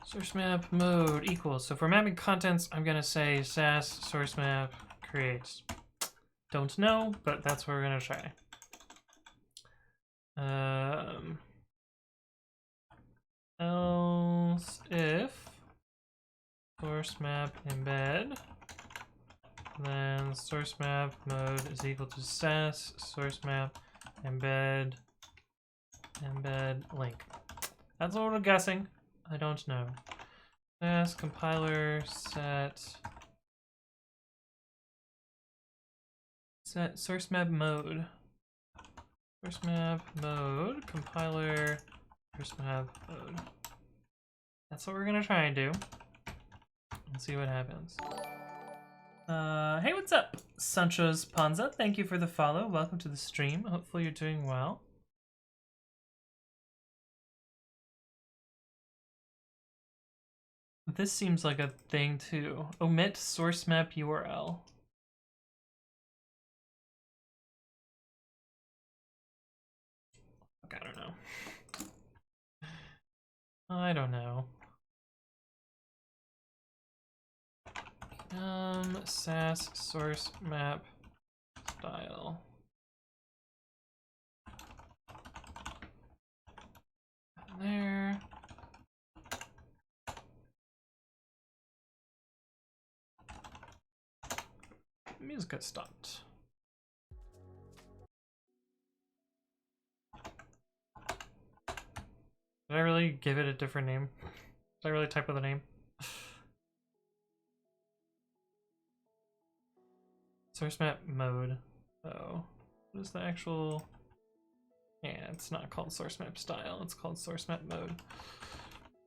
A: Source map mode equals. So for mapping contents, I'm gonna say sass source map creates. Don't know, but that's what we're gonna try. Else if source map embed, then source map mode is equal to sass source map embed link. That's what we're guessing. I don't know. Sass compiler set source map mode. Source map mode compiler source map mode. That's what we're gonna try and do. And see what happens. Hey, what's up? Sancho's Panza, thank you for the follow. Welcome to the stream. Hopefully you're doing well. This seems like a thing too. Omit source map URL. I don't know. I don't know. Sass source map style. There. Music got stopped. Did I really give it a different name? Did I really type with a name? Source map mode. Oh, what is the actual? Yeah, it's not called source map style. It's called source map mode.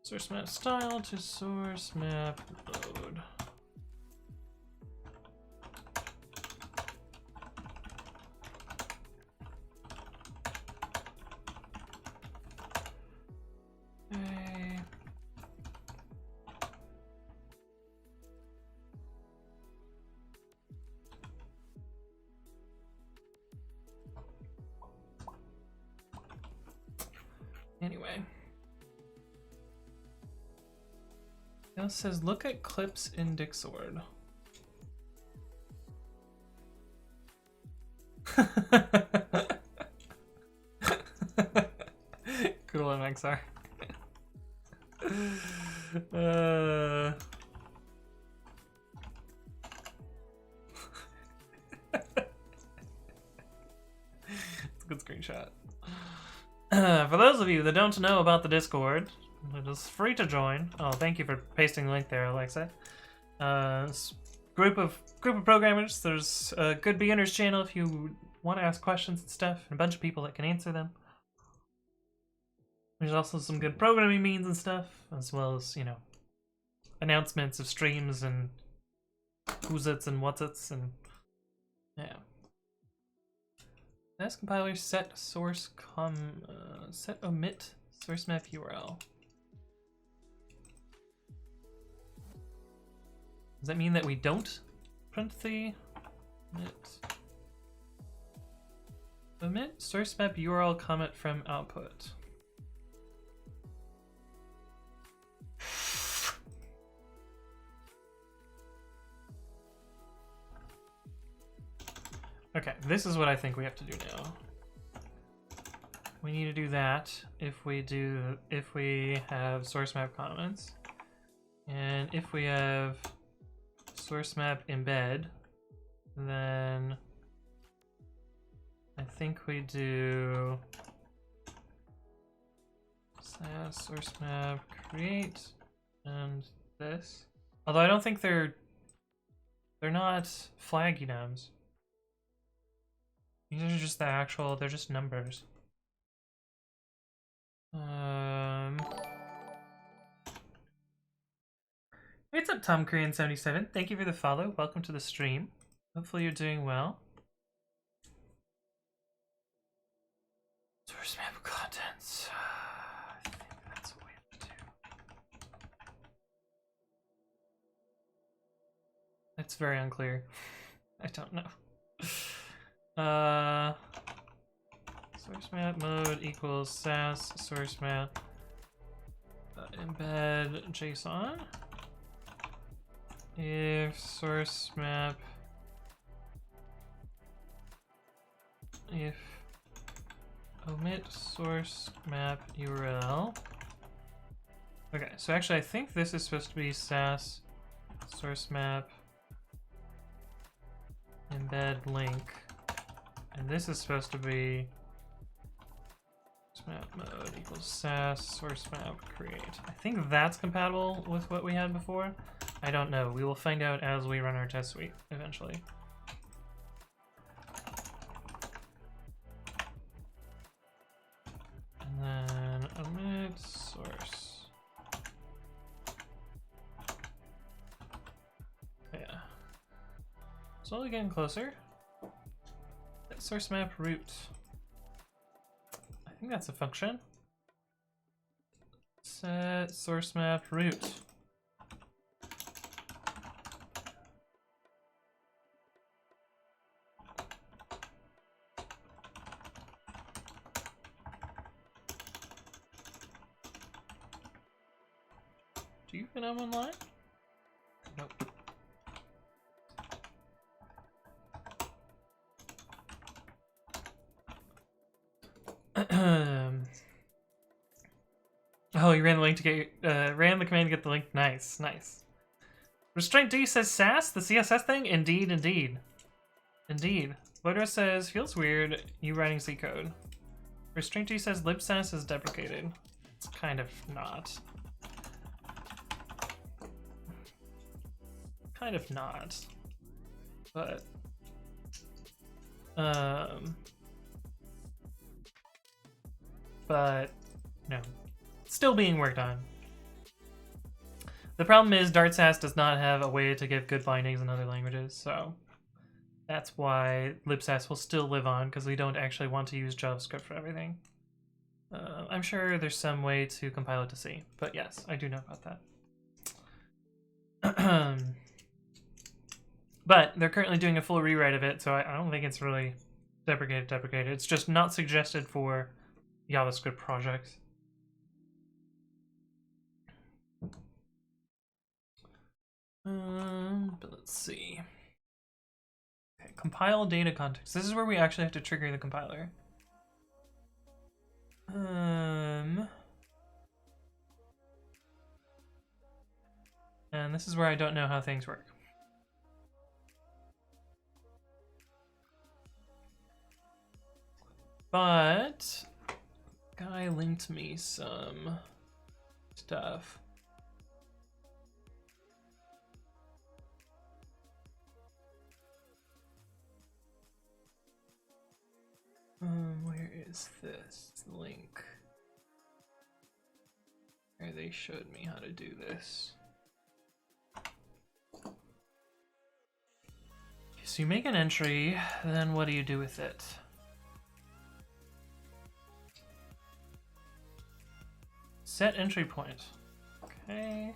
A: Source map style to source map mode. Okay. Anyway. It says look at clips in Dixord. Good old MXR. It's a good screenshot. For those of you that don't know about the Discord, it is free to join. Oh, thank you for pasting the link there, Alexa. Group of programmers. There's a good beginners channel if you want to ask questions and stuff, and a bunch of people that can answer them. There's also some good programming memes and stuff, as well as, you know, announcements of streams and who's its and what's its, and yeah. As compiler set source set omit source map URL. Does that mean that we don't print the omit source map URL comment from output? Okay, this is what I think we have to do now. We need to do that if we have source map comments, and if we have source map embed, then I think we do source map create and this. Although I don't think they're not flag enums. These are just the actual, they're just numbers. What's up, Tom Korean77? Thank you for the follow. Welcome to the stream. Hopefully you're doing well. Source map contents. I think that's what we have to do. It's very unclear. I don't know. Source map mode equals sass source map embed JSON. If source map, if omit source map URL. Okay, so actually I think this is supposed to be sass source map embed link, and this is supposed to be source map mode equals sass source map create. I think that's compatible with what we had before. I don't know. We will find out as we run our test suite eventually. And then omit source. Yeah. Slowly getting closer. Source map root. I think that's a function. Set source map root. Do you think I'm online? Nope. Oh, you ran the link to get ran the command to get the link. Nice, nice. Restraint D says sass, the CSS thing? Indeed, indeed. Indeed. Bodra says, feels weird, you writing C code. Restraint D says libsass is deprecated. It's kind of not. Kind of not. But no. Still being worked on. The problem is Dartsass does not have a way to give good bindings in other languages, so that's why libsass will still live on, because we don't actually want to use JavaScript for everything. I'm sure there's some way to compile it to C, but yes, I do know about that. But they're currently doing a full rewrite of it, so I don't think it's really deprecated. It's just not suggested for JavaScript projects. But let's see. Okay, Compile data context. This is where we actually have to trigger the compiler. And this is where I don't know how things work. But guy linked me some stuff. Where is this link? Where they showed me how to do this. So you make an entry, then what do you do with it? Set entry point. Okay.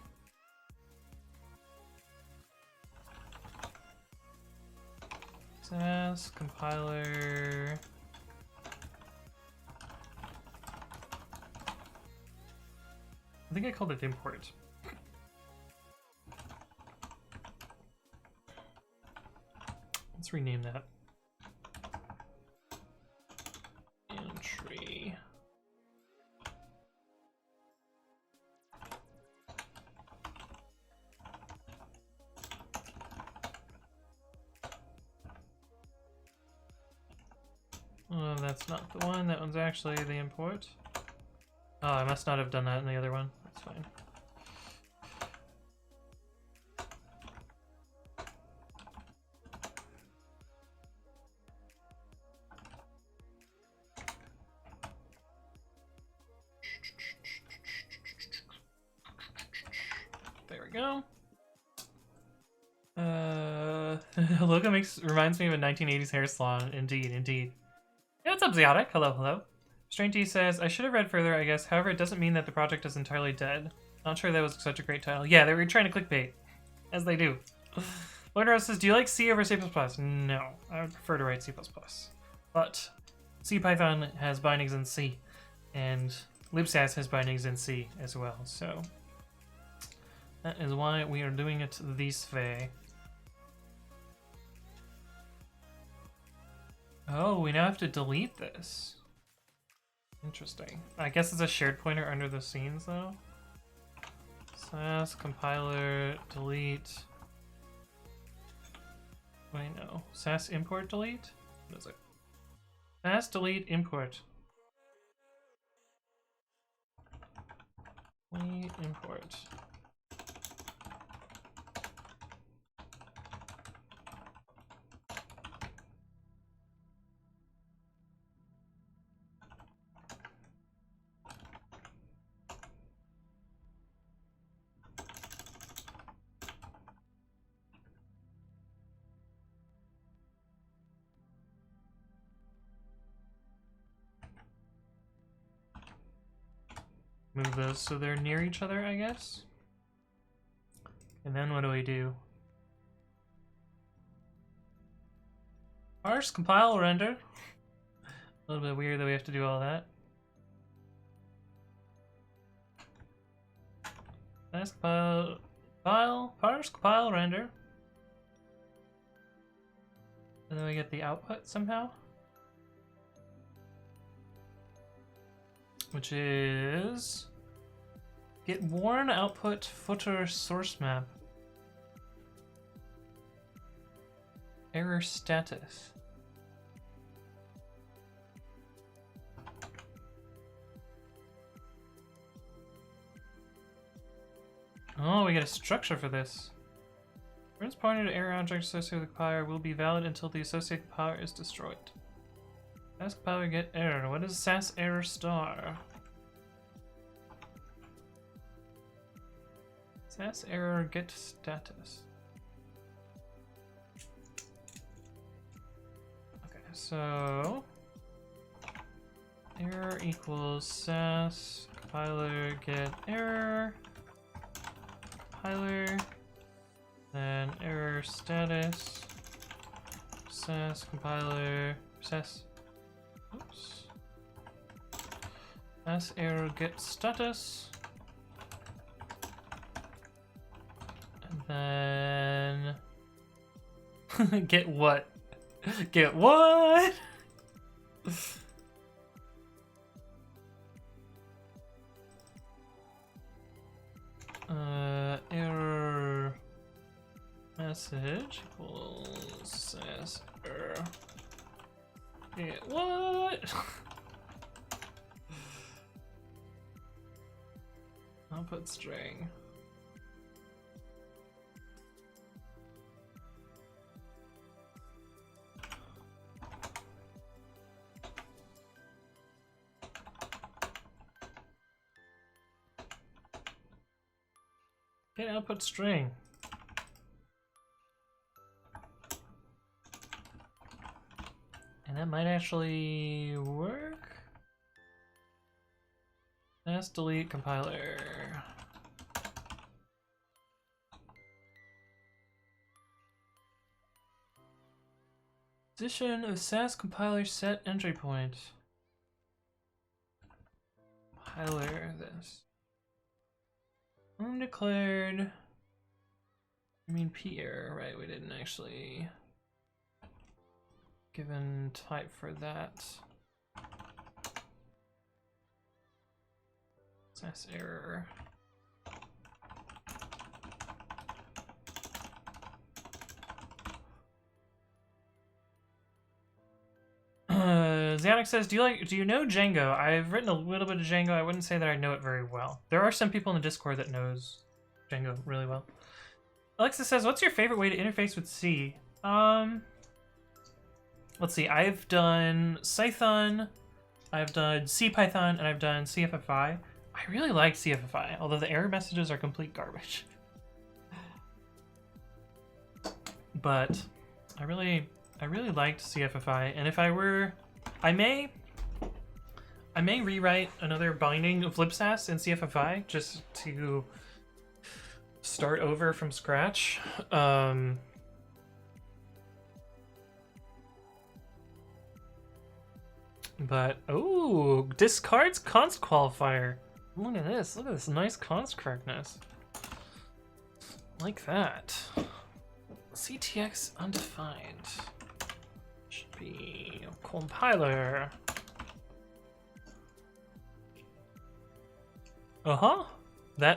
A: Sass compiler. I think I called it import. Let's rename that. Entry. Oh, that's not the one. That one's actually the import. Oh, I must not have done that in the other one. That's fine. There we go. Logo reminds me of a 1980s hair salon. Indeed, indeed. Yeah, what's up, Ziotic? Hello, hello. Strain T says, I should have read further, I guess. However, it doesn't mean that the project is entirely dead. Not sure that was such a great title. Yeah, they were trying to clickbait. As they do. Lord Rose says, do you like C over C++? No, I would prefer to write C++. But CPython has bindings in C, and libsass has bindings in C as well, so that is why we are doing it this way. Oh, we now have to delete this. Interesting. I guess it's a shared pointer under the scenes, though. Sass compiler delete. Wait, no. Sass import delete? What is it? Sass delete import. Delete import. Move those so they're near each other, I guess. And then what do we do? Parse, compile, render. A little bit weird that we have to do all that. Sass compile, parse, compile, render. And then we get the output somehow. Which is get worn output footer source map. Error status. Oh, we get a structure for this. Reference pointer to error object associated with the compiler will be valid until the associated compiler is destroyed. Sass compiler get error. What is sass error star? Sass error get status. Okay, so error equals sass compiler get error. Compiler, then error status. Sass compiler sass. Oops. Sass error get status. And then get what? Get what? Error message equals says error. Get what? Output string. Get output string. And that might actually work. Let's delete compiler. Position of SAS compiler set entry point. Compiler this. Undeclared. I mean P error, right? We didn't actually given type for that. SAS error. Xanax says, do you know Django? I've written a little bit of Django. I wouldn't say that I know it very well. There are some people in the Discord that knows Django really well. Alexa says, what's your favorite way to interface with C? Let's see. I've done Python, I've done CPython, and I've done CFFI. I really like CFFI, although the error messages are complete garbage. But I really liked CFFI, and if I were, I may rewrite another binding of libsass in CFFI just to start over from scratch. But oh, discards const qualifier. Look at this. Look at this nice const correctness. Like that. CTX undefined. Should be compiler.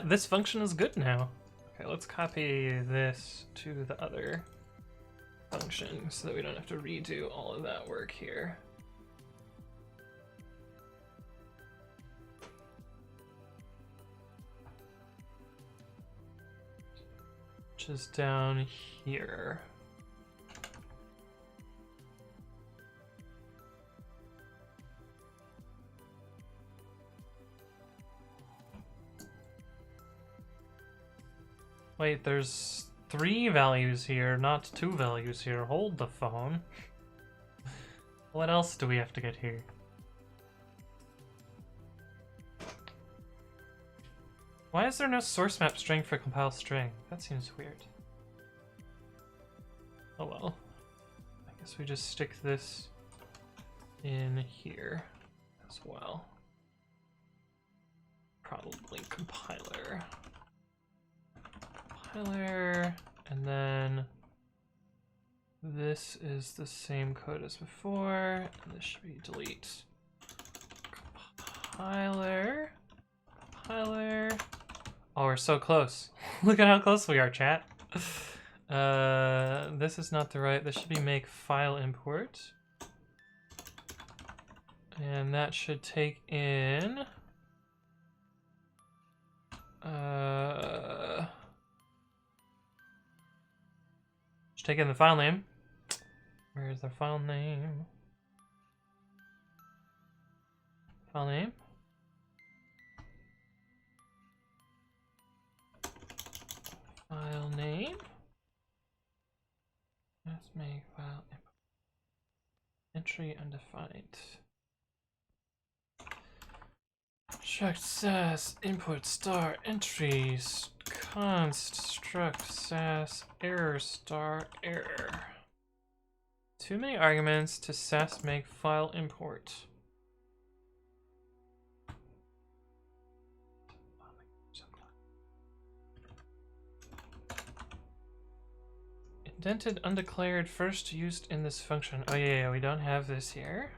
A: This function is good now. Okay, let's copy this to the other function so that we don't have to redo all of that work here. Which is down here. Wait, there's 3 values here, not 2 values here. Hold the phone. What else do we have to get here? Why is there no source map string for compile string? That seems weird. Oh well. I guess we just stick this in here as well. Probably compiler. Compiler, and then this is the same code as before, and this should be delete. Compiler. Compiler. Oh, we're so close. Look at how close we are, chat. This is not the right. This should be make file import. And that should take in... should take in the file name. Where's the file name? File name? File name. Let's make file entry undefined. Struct sass input star entries const struct sass error star error. Too many arguments to sass make file import. Indented undeclared first used in this function. Oh yeah, we don't have this here.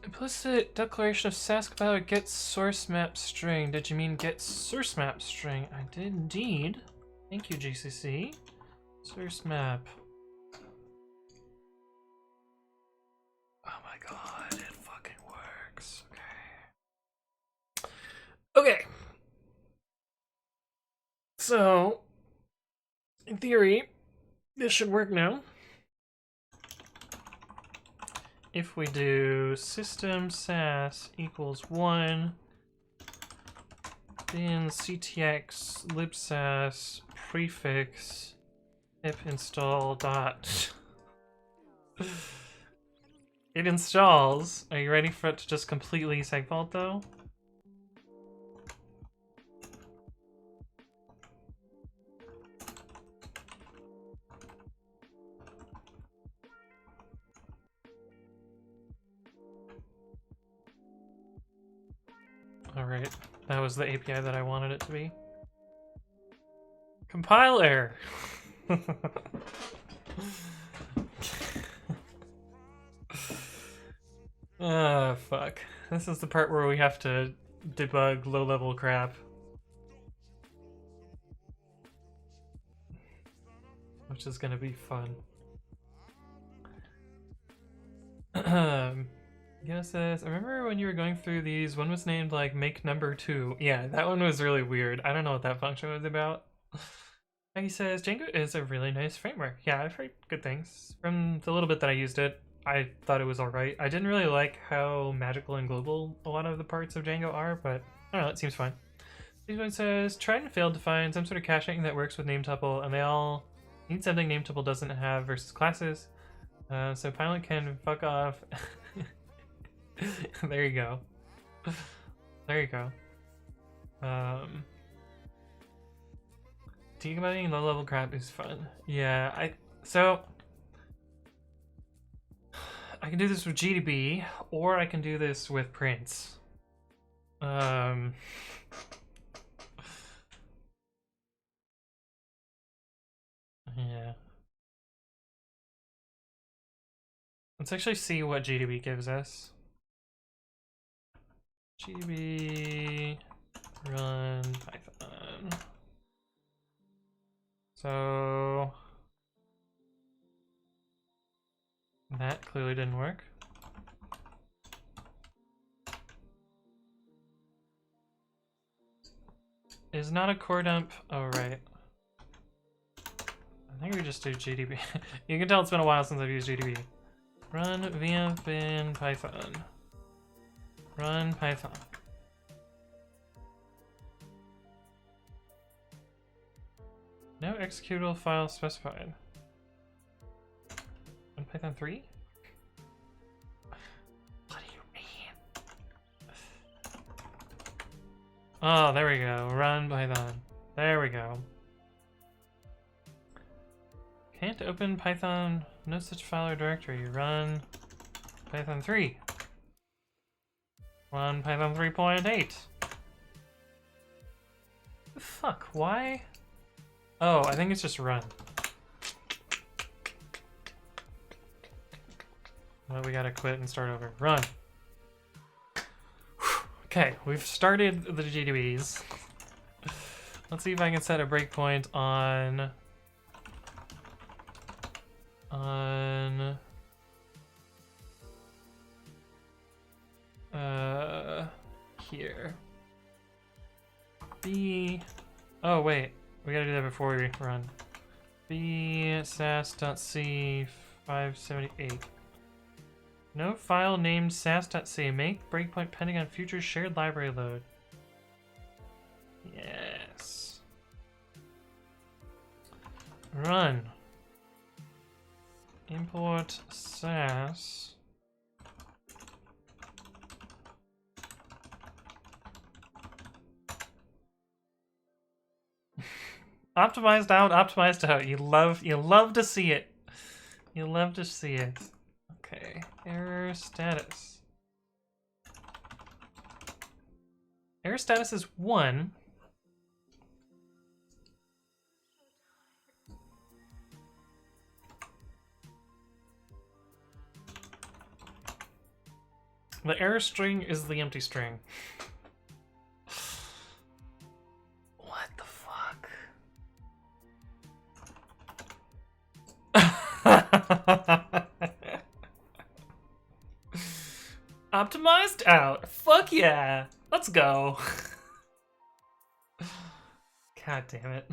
A: Implicit declaration of sass compiler get source map string. Did you mean get source map string? I did indeed. Thank you, GCC. Source map. Oh my god, it fucking works. Okay. Okay. So, in theory, this should work now. If we do system sass equals 1, then ctx libsass prefix pip install dot. It installs. Are you ready for it to just completely segfault though? Alright, that was the API that I wanted it to be. Compile error! Ah, fuck. This is the part where we have to debug low-level crap. Which is gonna be fun. Says, I remember when you were going through these, one was named like make number 2. Yeah, that one was really weird. I don't know what that function was about. Maggie says, Django is a really nice framework. Yeah, I've heard good things. From the little bit that I used it, I thought it was alright. I didn't really like how magical and global a lot of the parts of Django are, but I don't know, it seems fine. This one says, tried and failed to find some sort of caching that works with nametuple, and they all need something nametuple doesn't have versus classes. So Pilot can fuck off. There you go. There you go. Debugging low-level crap is fun. Yeah, so I can do this with GDB, or I can do this with prints. Yeah. Let's actually see what GDB gives us. GDB run Python. So that clearly didn't work. Is not a core dump. Oh, right. I think we just do GDB. You can tell it's been a while since I've used GDB. Run via bin Python. Run Python. No executable file specified. Run Python 3? What do you mean? Oh, there we go. Run Python. There we go. Can't open Python. No such file or directory. Run Python 3. Run Python 3.8. Fuck, why? Oh, I think it's just run. Well, we gotta quit and start over. Run. Okay, we've started the GDBs. Let's see if I can set a breakpoint on here. Oh wait, we gotta do that before we run. sass.c 578. No file named sass.c. Make breakpoint pending on future shared library load. Yes. Run. Import sass. Optimized out, optimized out. You love to see it. You love to see it. Okay. Error status. Error status is 1. The error string is the empty string. What the fuck? Optimized out. Fuck yeah. Let's go. God damn it.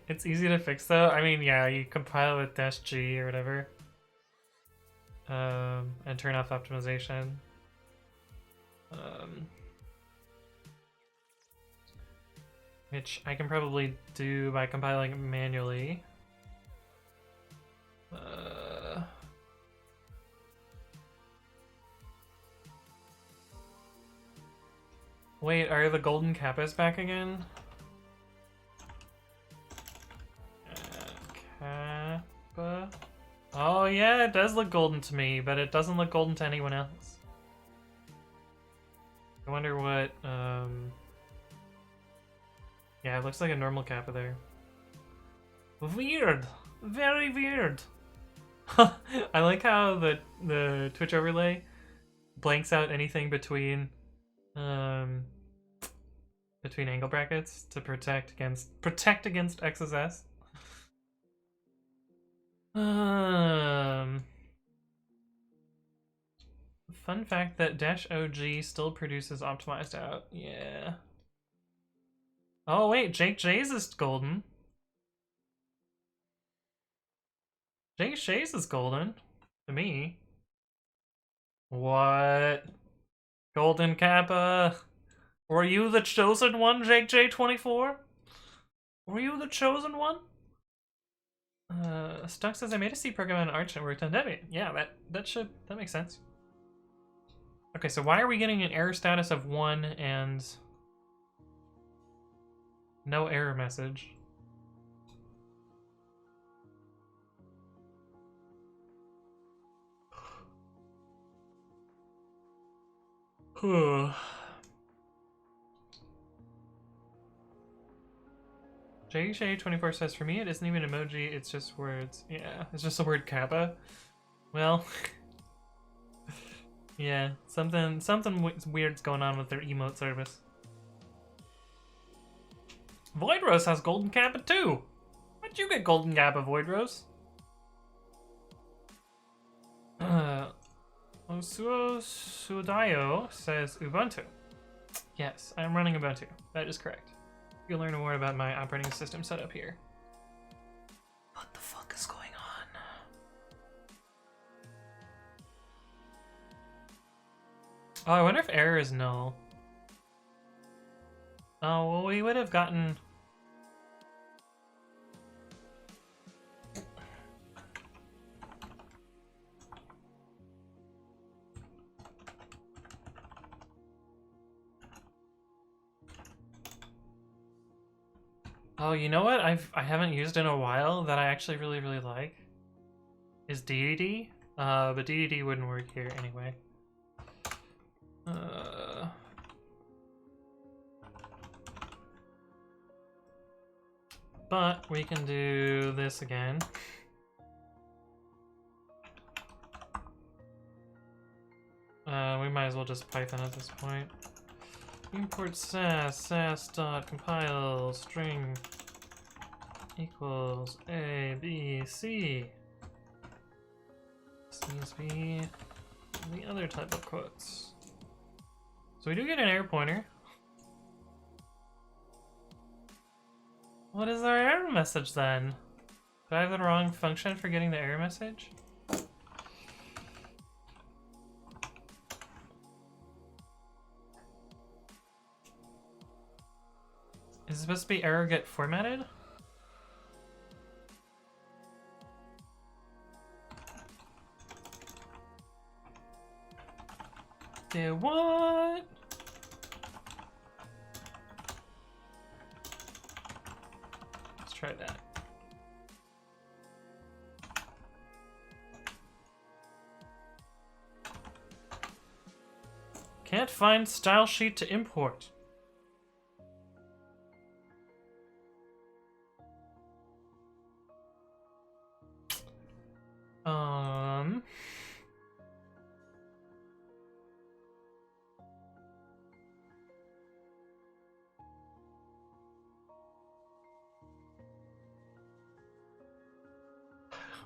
A: It's easy to fix though. I mean, yeah, you compile with -G or whatever. And turn off optimization. Which I can probably do by compiling it manually. Wait, are the golden kappas back again? Kappa. Oh yeah, it does look golden to me, but it doesn't look golden to anyone else. I wonder what, yeah, it looks like a normal kappa there. Weird! Very weird! I like how the Twitch overlay blanks out anything between angle brackets to protect against XSS. Fun fact that -OG still produces optimized out. Yeah. Oh wait, Jake J's is golden. Jake J's is golden to me. What? Golden Kappa? Were you the chosen one, Jake J24? Were you the chosen one? Stuck says I made a C program on Arch and worked on Debian. Yeah, that makes sense. Okay, so why are we getting an error status of 1 and no error message? JJ24 says, for me, it isn't even emoji, it's just words. Yeah, it's just the word kappa. Well, yeah, something weird's going on with their emote service. Void Rose has golden kappa too. Why'd you get golden kappa, Void Rose? Osuo Sudayo says Ubuntu. Yes, I'm running Ubuntu. That is correct. You'll learn more about my operating system setup here. What the fuck is going on? Oh, I wonder if error is null. Oh, well, we would have gotten... Oh, you know what I haven't used in a while that I actually really like is DDD. But DDD wouldn't work here anyway. But we can do this again. We might as well just Python at this point. Import sass.compile string equals A, B, C. This needs to be the other type of quotes. So we do get an error pointer. What is our error message then? Do I have the wrong function for getting the error message? Is it supposed to be error get formatted? Do what? Let's try that. Can't find style sheet to import.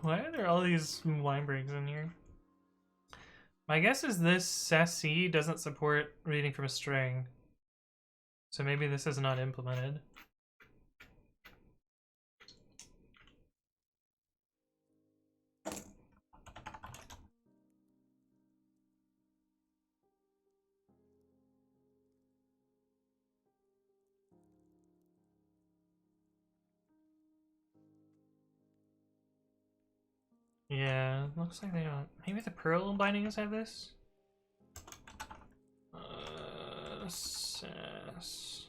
A: Why are there all these line breaks in here? My guess is this sassy doesn't support reading from a string. So maybe this is not implemented. Yeah, looks like they don't. Maybe the Perl bindings have this? Sass.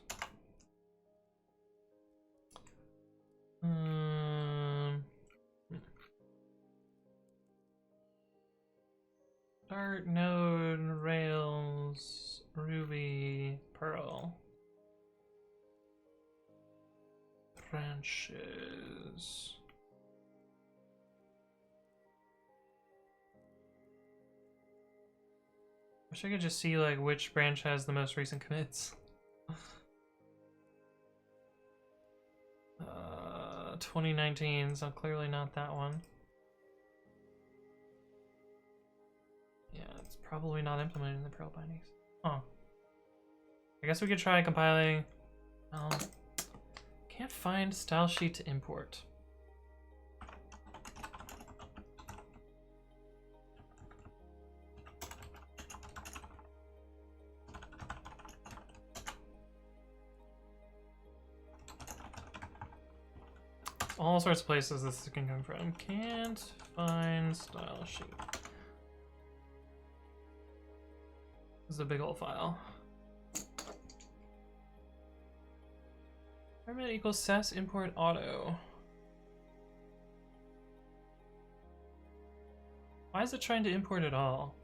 A: Dart, Node, Rails, Ruby, Perl. Branches. Wish I could just see like which branch has the most recent commits. 2019, so clearly not that one. Yeah, it's probably not implemented in the Perl bindings. Huh. I guess we could try compiling. Can't find style sheet to import. All sorts of places this can come from. Can't find style sheet. This is a big old file. Format equals sass import auto. Why is it trying to import it all?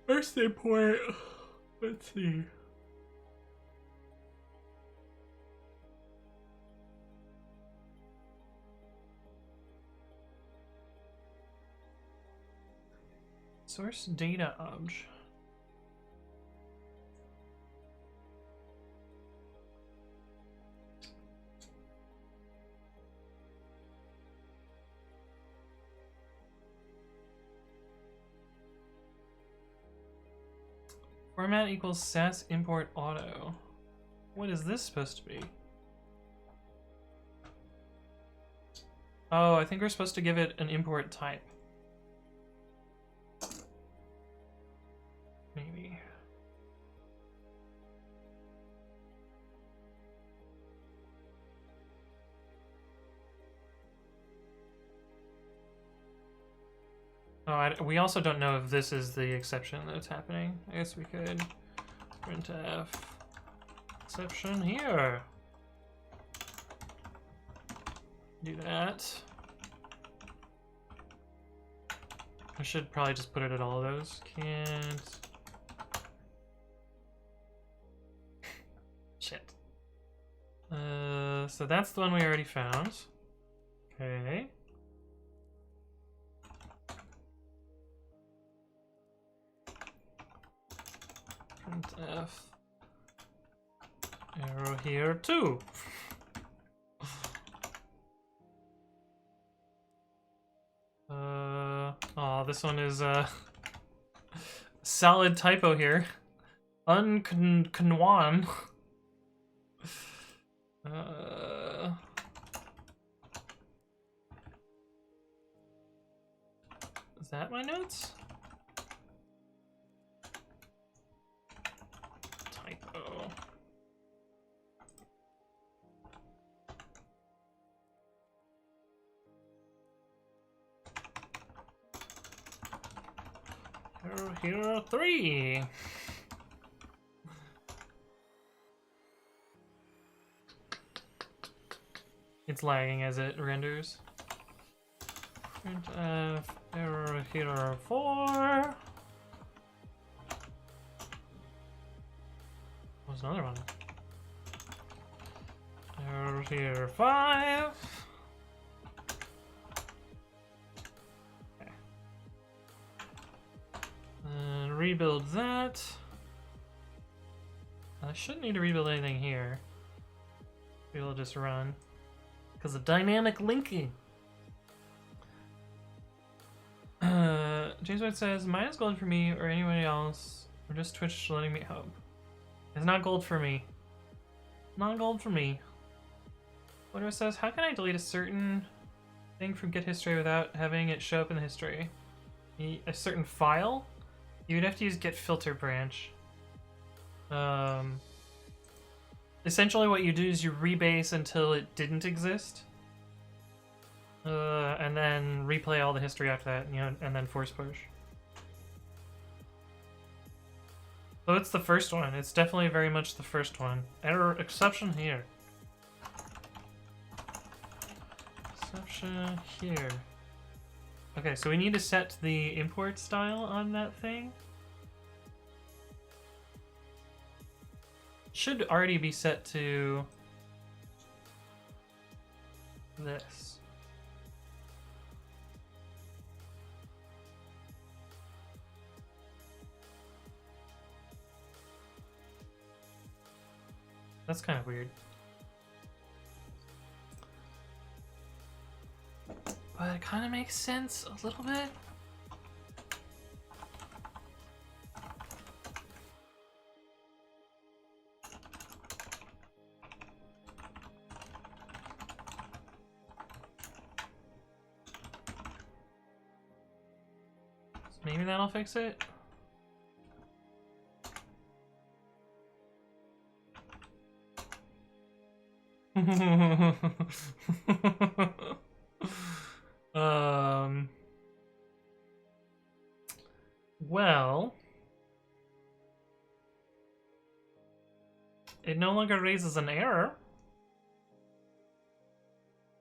A: First import, let's see. Source data obj. Format equals sass import auto. What is this supposed to be? Oh, I think we're supposed to give it an import type. Maybe. Oh, we also don't know if this is the exception that's happening. I guess we could printf exception here. Do that. I should probably just put it at all of those. Can't. Shit. So that's the one we already found. Okay. Printf arrow here too. Oh, this one is solid typo here. Unconwan. Is that my notes? Typo. Hero 3. It's lagging as it renders. Printf error hero 4. What's another one? Error hero 5. Rebuild that. I shouldn't need to rebuild anything here. We'll just run. Because of dynamic linking. James White says, minus gold for me or anybody else, or just Twitch letting me hope. It's not gold for me. Not gold for me. Whatever says, how can I delete a certain thing from Get History without having it show up in the history? A certain file? You would have to use Get Filter branch. Essentially what you do is you rebase until it didn't exist. And then replay all the history after that, you know, and then force push. So it's the first one. It's definitely very much the first one. Error exception here. Exception here. Okay, so we need to set the import style on that thing. Should already be set to this. That's kind of weird. But it kind of makes sense a little bit. So maybe that'll fix it. Well, it no longer raises an error.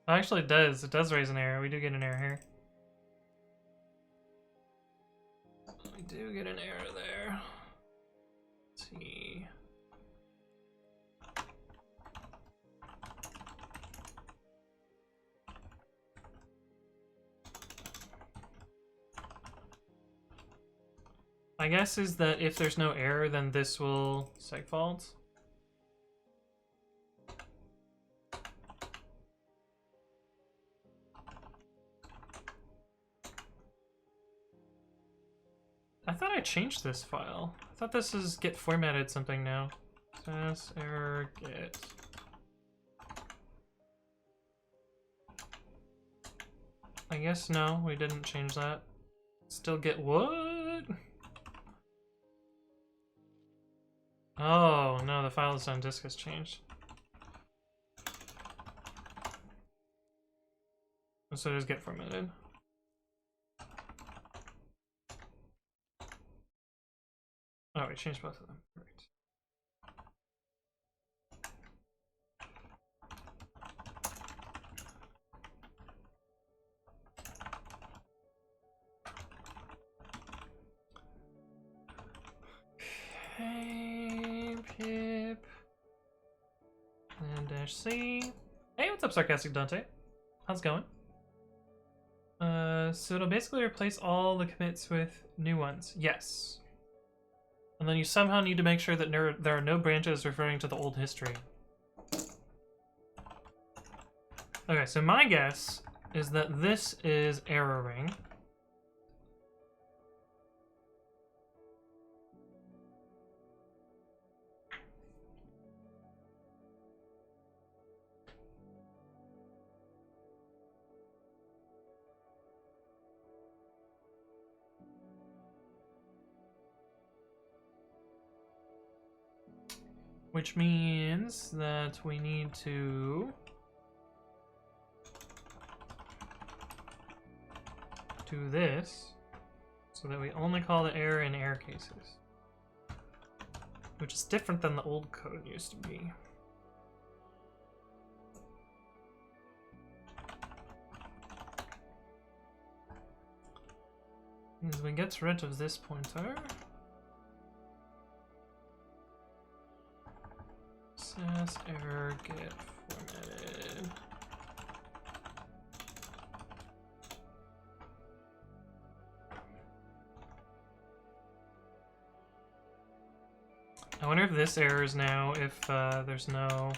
A: Oh, actually, it does. It does raise an error. We do get an error here. We do get an error there. Let's see. My guess is that if there's no error, then this will segfault. I thought I changed this file. I thought this is get formatted something now. Sass error get. I guess no, we didn't change that. Still get what? Oh, no, the file that's on disk has changed. So just get formatted. Oh, we changed both of them. Perfect. Okay, pip. And dash C. Hey, what's up, Sarcastic Dante? How's it going? So it'll basically replace all the commits with new ones. Yes. And then you somehow need to make sure that there are no branches referring to the old history. Okay, so my guess is that this is erroring. Which means that we need to do this so that we only call the error in error cases, which is different than the old code used to be. Means we get rid of this pointer. Sass error get formatted. I wonder if this errors now if there's no...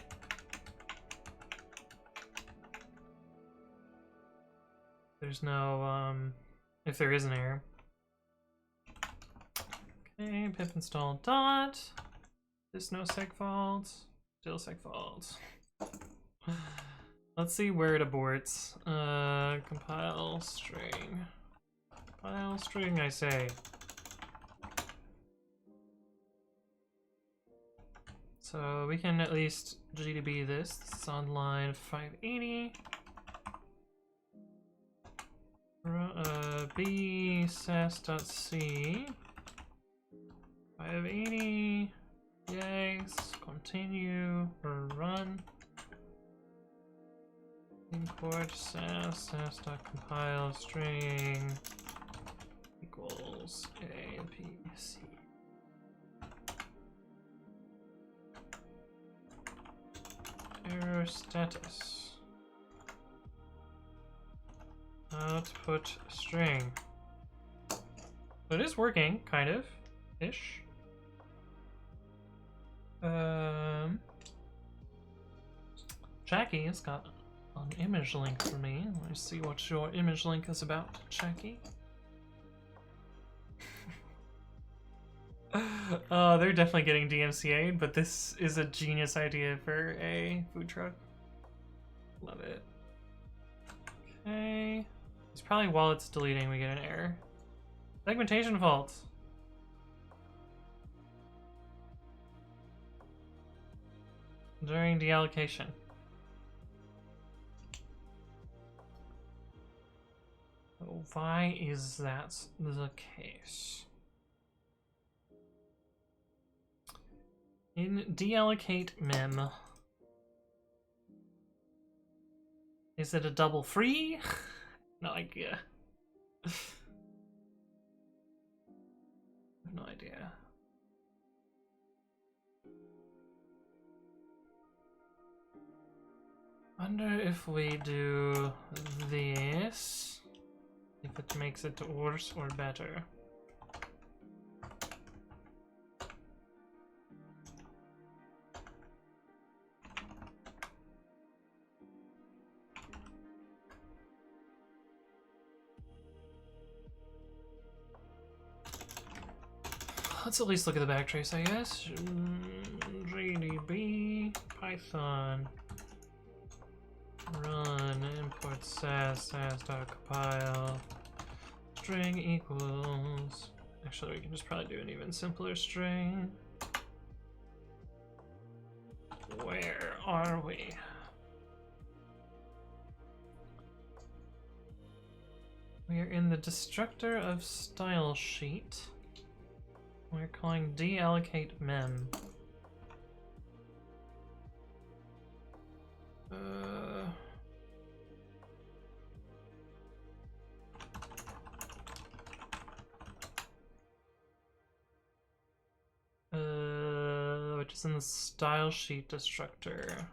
A: if there is an error. Okay, pip install dot. This no segfault. Still segfault. Let's see where it aborts. Compile string. Compile string, I say. So we can at least GDB this. This is on line 580. B sass.c 580. Yes. Continue or run. Import sass.compile string equals APC. Error status. Output string. So it is working, kind of, ish. Jackie has got an image link for me. Let me see what your image link is about, Jackie. Oh, they're definitely getting DMCA'd, but this is a genius idea for a food truck. Love it. Okay. It's probably while it's deleting we get an error. Segmentation fault. During deallocation. Why is that the case? In deallocate mem, is it a double free? No idea. I have no idea. Wonder if we do this, if it makes it worse or better. Let's at least look at the backtrace, I guess. GDB Python run import sass.compile string equals. Actually, we can just probably do an even simpler string. Where are we? We are in the destructor of style sheet. We're calling deallocate mem. Which is in the style sheet destructor.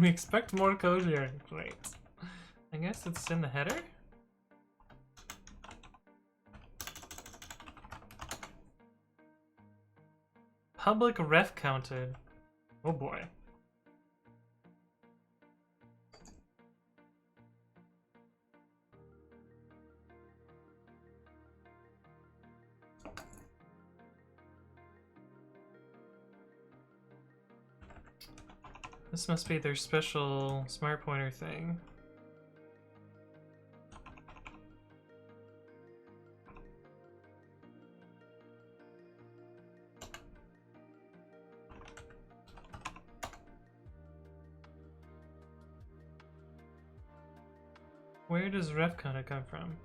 A: We expect more code here. Great. I guess it's in the header? Public ref counted. Oh boy. This must be their special smart pointer thing. Where does ref counted come from?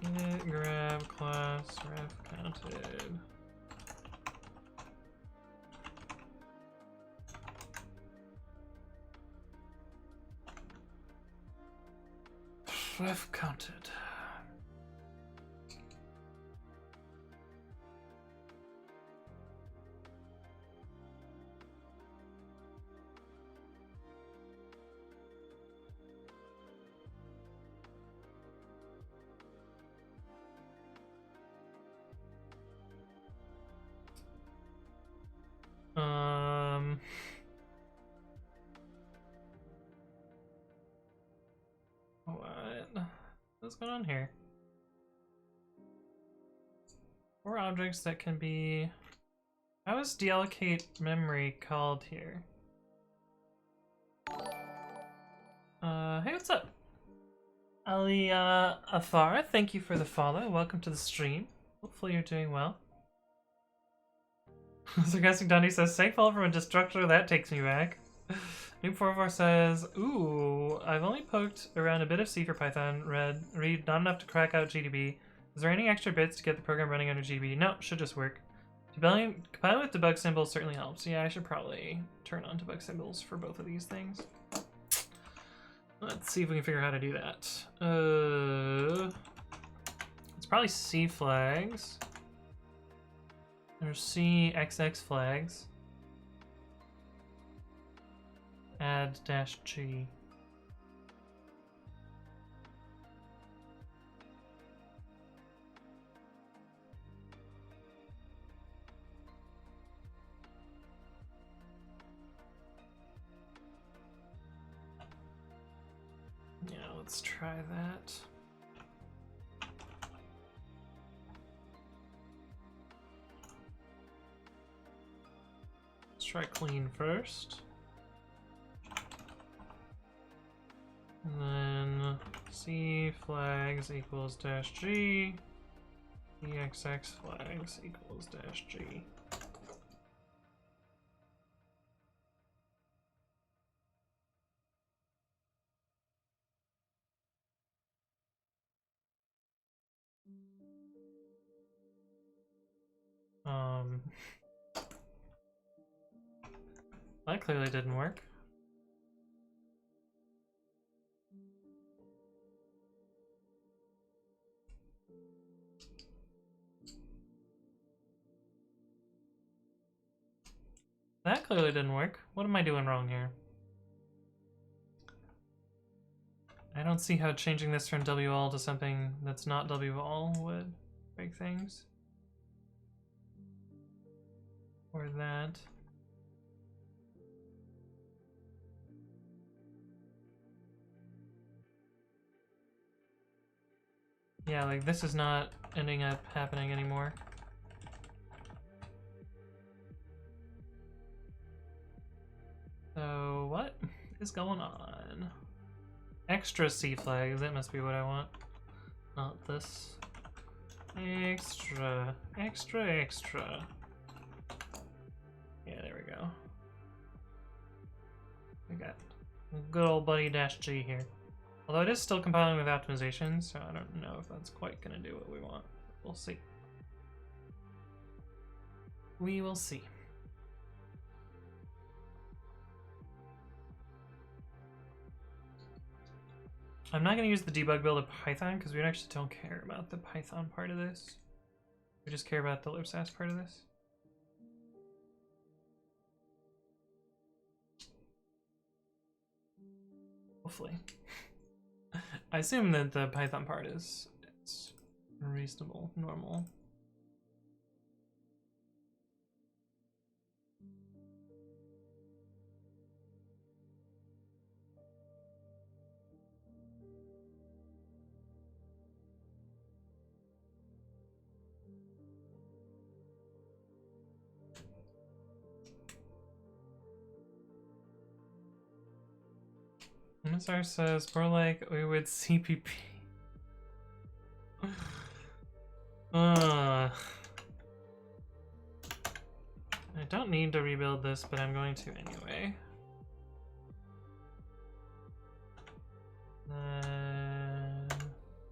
A: Init grab class ref counted. Ref counted. What's going on here? 4 objects that can be... How is deallocate memory called here? Hey, what's up? Ali Afara, thank you for the follow. Welcome to the stream. Hopefully you're doing well. Sarcastic Dundee says, thankful from a destructor, that takes me back. Noob 44 says, ooh, I've only poked around a bit of C for Python, read not enough to crack out GDB. Is there any extra bits to get the program running under GDB? No, should just work. Compiling with debug symbols certainly helps. Yeah, I should probably turn on debug symbols for both of these things. Let's see if we can figure out how to do that. It's probably C flags. There's CXX flags. Add -G. Yeah, let's try that. Let's try clean first. And then C flags equals -G. EXX flags equals -G. That clearly didn't work. That clearly didn't work. What am I doing wrong here? I don't see how changing this from WAL to something that's not WAL would break things. Or that. Yeah, like this is not ending up happening anymore. So what is going on? Extra C flags, that must be what I want. Not this. Extra, extra, extra. Yeah, there we go. We got good old buddy -G here. Although it is still compiling with optimization, so I don't know if that's quite gonna do what we want. We'll see. We will see. I'm not going to use the debug build of Python because we actually don't care about the Python part of this. We just care about the libsass part of this. Hopefully. I assume that the Python part is reasonable, normal. MSR says more like we would CPP. I don't need to rebuild this, but I'm going to anyway.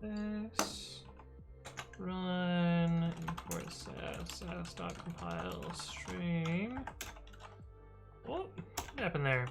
A: Then this run import sass.compile string. What happened there?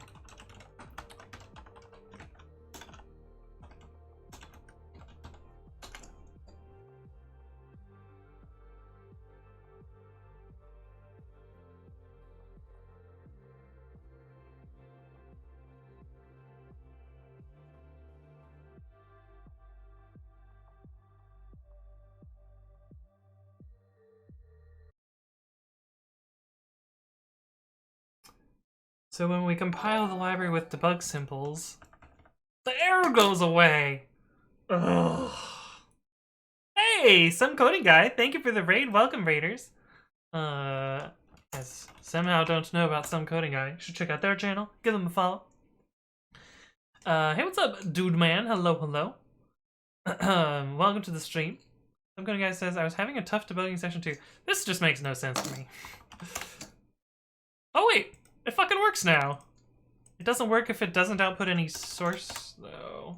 A: So when we compile the library with debug symbols, the error goes away! Ugh. Hey, some coding guy. Thank you for the raid. Welcome, raiders. Yes, somehow don't know about some coding guy. You should check out their channel. Give them a follow. Hey, what's up, dude man? Hello, hello. Welcome to the stream. Some coding guy says, I was having a tough debugging session too. This just makes no sense to me. Oh wait, it fucking works now. It doesn't work if it doesn't output any source, though.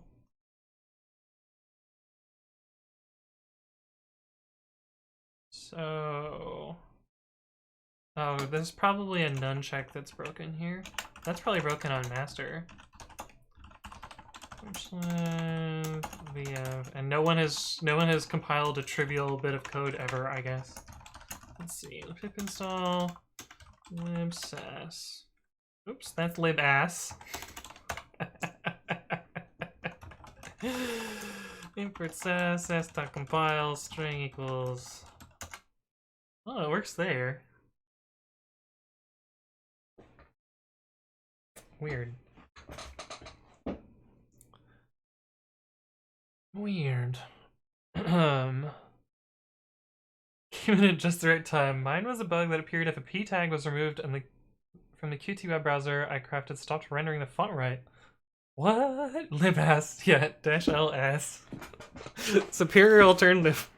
A: So... Oh, there's probably a nunchuck that's broken here. That's probably broken on master. And no one has compiled a trivial bit of code ever, I guess. Let's see. Pip install libsass. Oops, that's libass. Import sass, s.compile, string equals. Oh, it works there. Weird. Weird. Came in at just the right time. Mine was a bug that appeared if a p tag was removed and from the Qt web browser I crafted stopped rendering the font right. What? Libass, yeah, -ls. Superior alternative.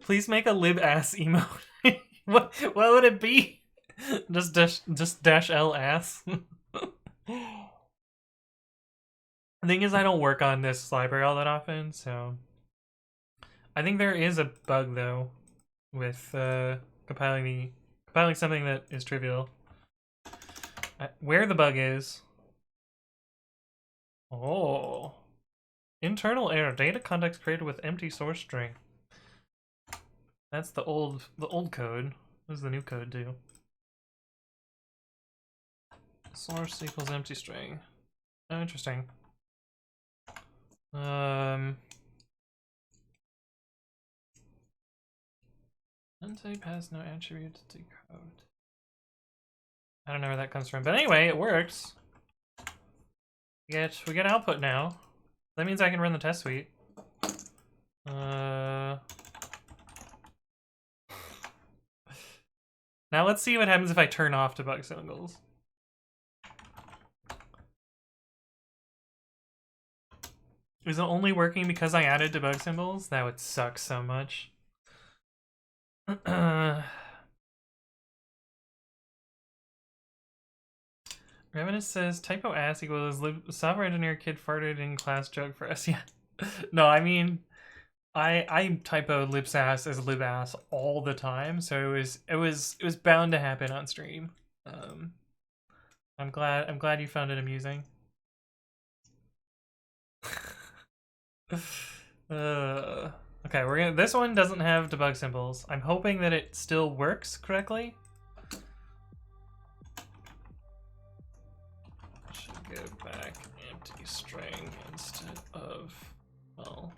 A: Please make a libass emote. what would it be? Just -ls. The thing is, I don't work on this library all that often, so I think there is a bug though with compiling something that is trivial. Where the bug is? Oh, internal error: data context created with empty source string. That's the old code. What does the new code do? Source equals empty string. Oh, interesting. Untype has no attribute to decode. I don't know where that comes from, but anyway, it works. We get output now. That means I can run the test suite. Now let's see what happens if I turn off debug symbols. Is it only working because I added debug symbols? That would suck so much. Revenus says typo ass equals software engineer kid farted in class joke for us. Yeah. No, I mean I typo libsass as libass all the time, so it was bound to happen on stream. I'm glad you found it amusing. Okay, this one doesn't have debug symbols. I'm hoping that it still works correctly. Should give back empty string instead of, well.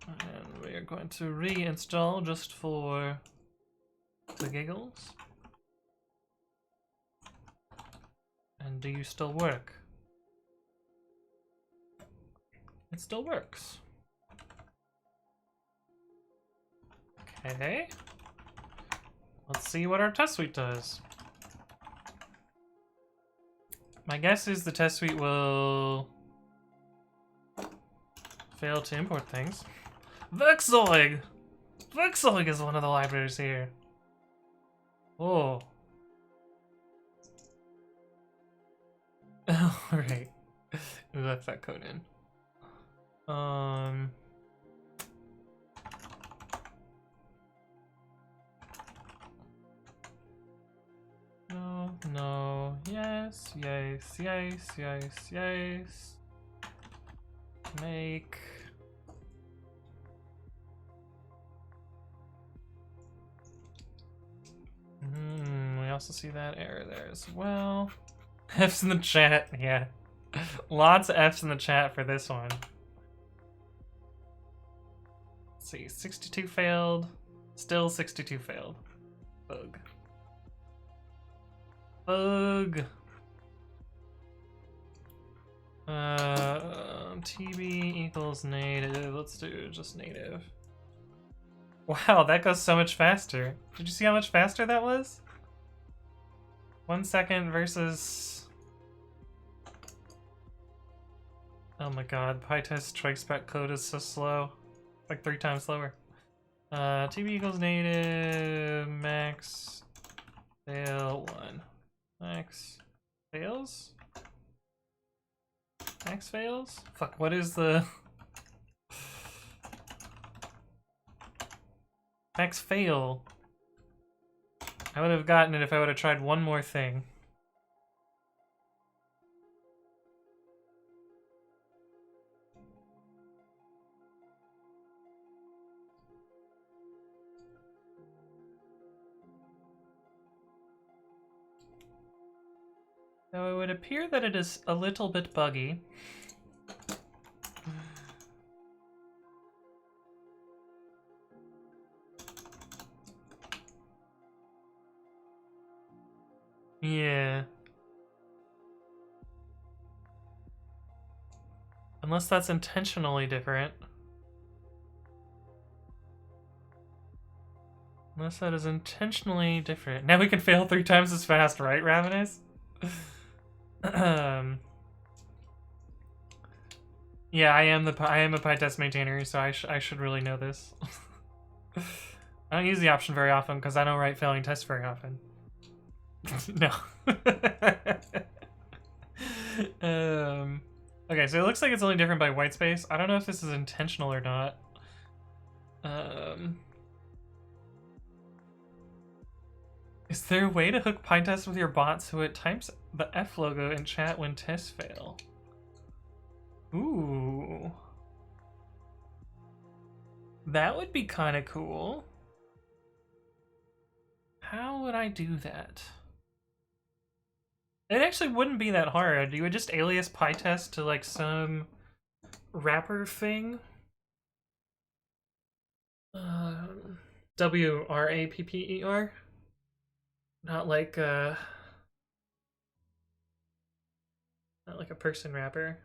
A: And we are going to reinstall just for the giggles. And do you still work? It still works. Okay. Let's see what our test suite does. My guess is the test suite will fail to import things. Vexoig! Vexoig is one of the libraries here. Oh. Alright. We left that code in. No, yes, yes. Make. We also see that error there as well. F's in the chat, yeah. Lots of F's in the chat for this one. Let's see, 62 failed. Still 62 failed. Bug. Bug. TB equals native. Let's do just native. Wow, that goes so much faster. Did you see how much faster that was? 1 second versus... Oh my god, PyTest traceback code is so slow. Like 3 times slower. TB equals native, max, fail 1. Max fails? Max fails? Fuck, what is the... Max fail. I would have gotten it if I would have tried one more thing. So it would appear that it is a little bit buggy. Yeah. Unless that's intentionally different. Unless that is intentionally different. Now we can fail 3 times as fast, right, Ravenous? Yeah, I am a PyTest maintainer, so I should really know this. I don't use the option very often because I don't write failing tests very often. No. Okay, so it looks like it's only different by white space. I don't know if this is intentional or not. Is there a way to hook PyTest with your bot so it types the F logo in chat when tests fail? Ooh. That would be kind of cool. How would I do that? It actually wouldn't be that hard. You would just alias PyTest to like some wrapper thing. WRAPPER. Not like a person wrapper.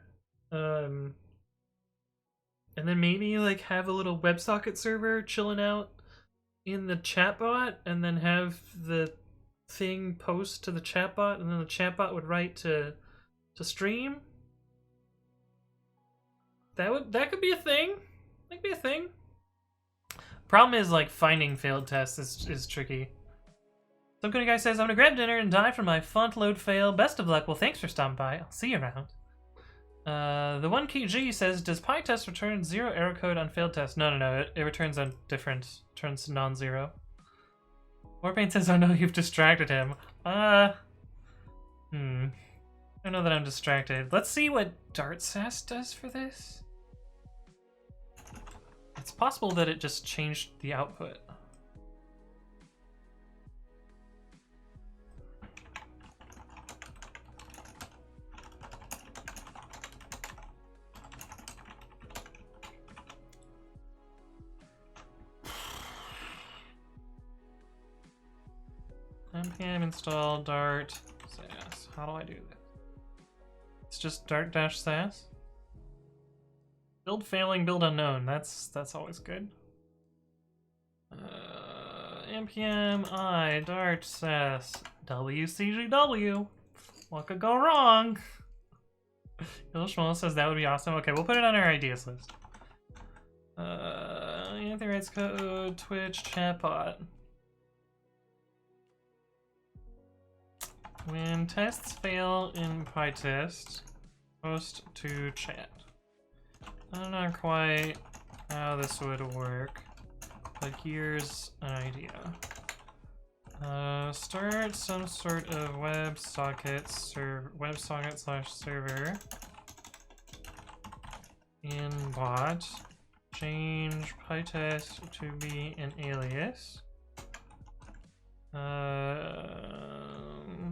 A: And then maybe like have a little WebSocket server chilling out in the chatbot, and then have the thing post to the chatbot, and then the chatbot would write to stream. That could be a thing. That could be a thing. Problem is like finding failed tests is tricky. Some good guy says, I'm gonna grab dinner and die from my font load fail. Best of luck. Well, thanks for stopping by. I'll see you around. The 1KG says, does PyTest return 0 error code on failed tests? No. It returns a different, turns non-zero. Warpaint says, oh no, you've distracted him. I don't know that I'm distracted. Let's see what libsass does for this. It's possible that it just changed the output. npm install dart sass. How do I do this? It's just dart-sass. Build failing, build unknown. That's always good. npm I dart sass wcgw. What could go wrong? Illushmo says that would be awesome. Okay, we'll put it on our ideas list. Anthony writes code, Twitch, chatbot. When tests fail in PyTest, post to chat. I don't know quite how this would work, but here's an idea. Start some sort of WebSocket /server in bot. Change PyTest to be an alias.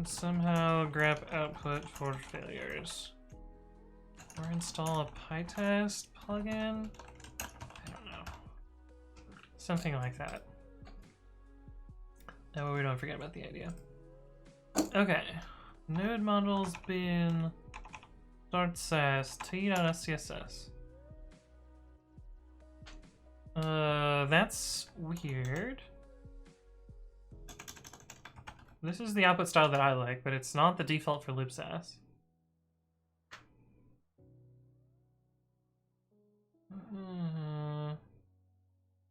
A: Somehow grab output for failures. Or install a PyTest plugin? I don't know. Something like that. That way we don't forget about the idea. Okay. Node module's been start sass t.scss. That's weird. This is the output style that I like, but it's not the default for libsass.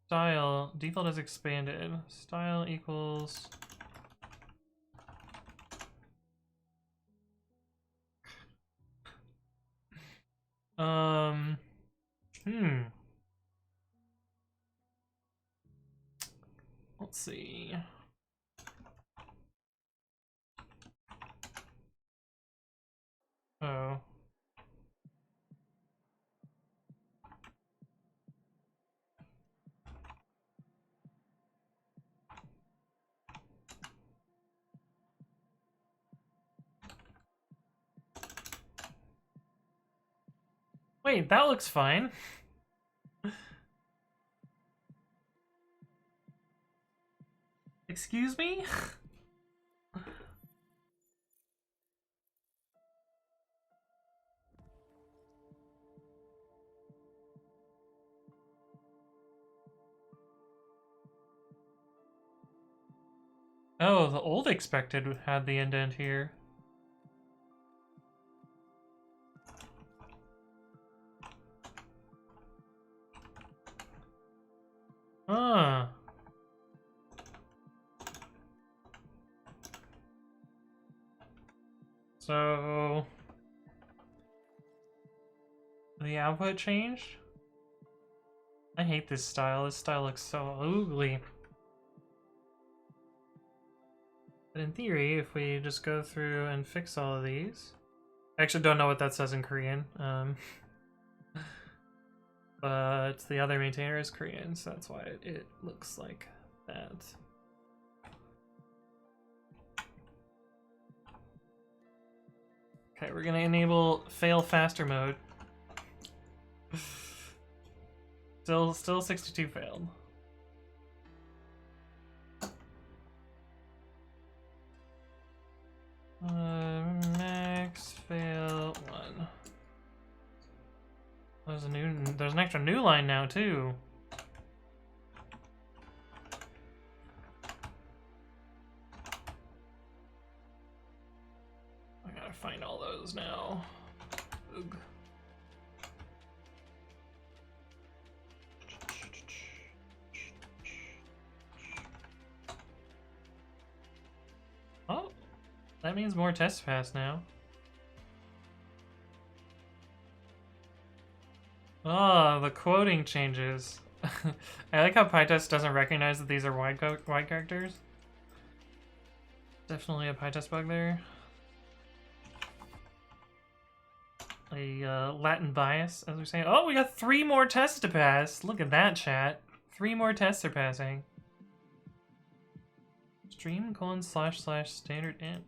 A: Style, default is expanded. Style equals... Let's see. Oh. Wait, that looks fine. Excuse me? Oh, the old expected had the indent here. Huh. So... the output changed? I hate this style. This style looks so ugly. But in theory, if we just go through and fix all of these... I actually don't know what that says in Korean. But the other maintainer is Korean, so that's why it looks like that. Okay, we're gonna enable fail faster mode. Still 62 failed. Max fail 1. There's an extra new line now too. I gotta find all those now. Ugh. Oh, that means more tests pass now. Oh, the quoting changes. I like how PyTest doesn't recognize that these are wide characters. Definitely a PyTest bug there. A Latin bias, as we're saying. Oh, we got 3 more tests to pass. Look at that, chat. 3 more tests are passing. Stream : / standard in.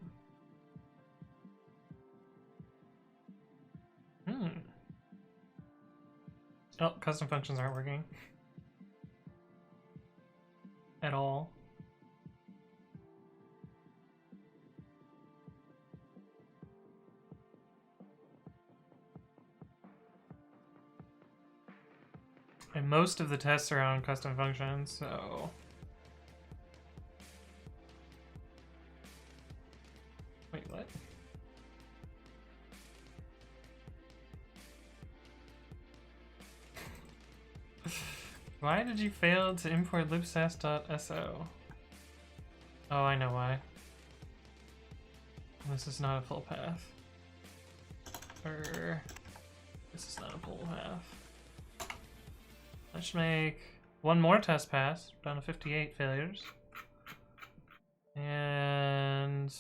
A: Oh, custom functions aren't working. At all. And most of the tests are on custom functions, so... Wait, what? Why did you fail to import libsass.so? Oh, I know why. This is not a full path. Or... this is not a full path. Let's make 1 more test pass, down to 58 failures. And...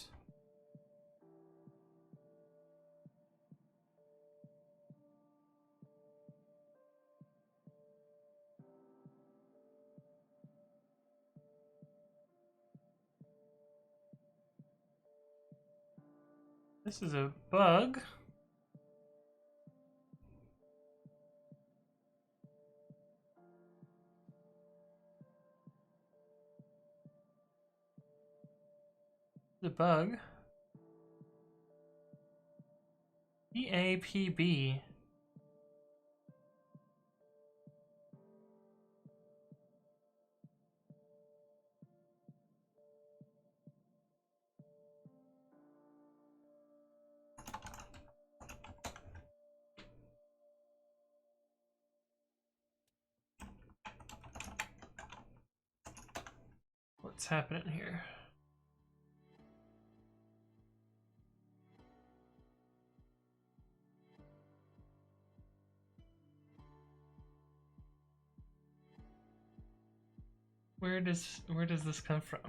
A: this is a bug. The bug. EAPB. What's happening here? Where does this come from?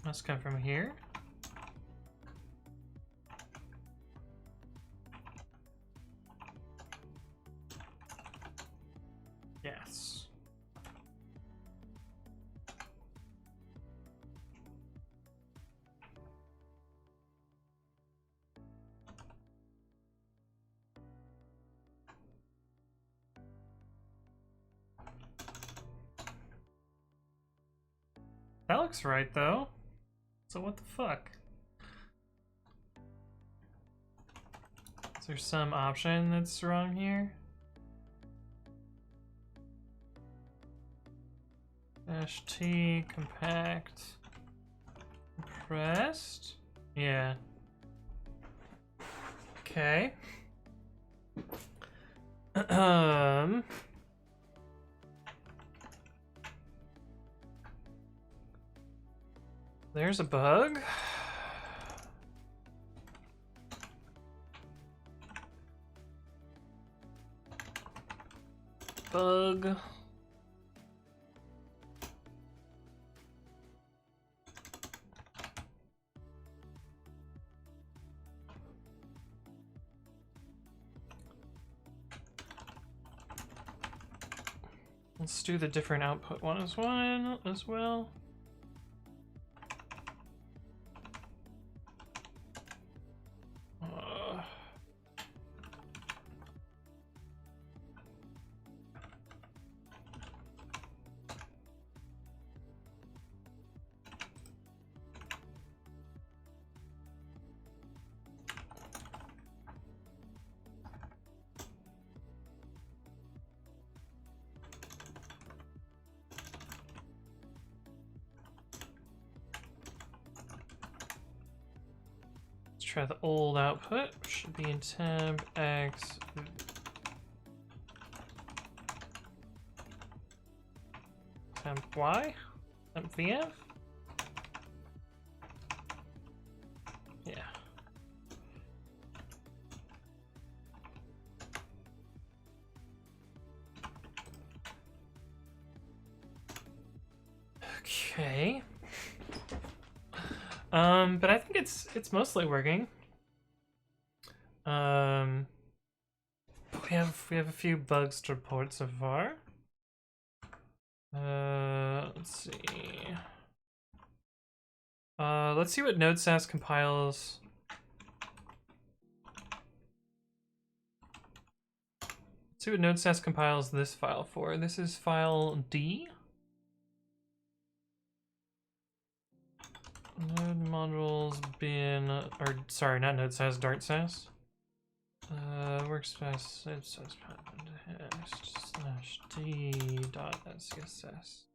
A: Must come from here. Yes. That looks right though. So what the fuck? Is there some option that's wrong here? -T compact compressed. Yeah. Okay. There's a bug. Bug. Let's do the different output one as well. Try the old output, should be in temp x temp y, temp vf. Yeah. Okay. But I think it's mostly working. We have a few bugs to report so far. Let's see. Let's see what node.sass compiles. Let's see what node.sass compiles this file for. This is file D. Node modules bin, or sorry, not node.sass, dart.sass. Workspace libsass-python/d.scss.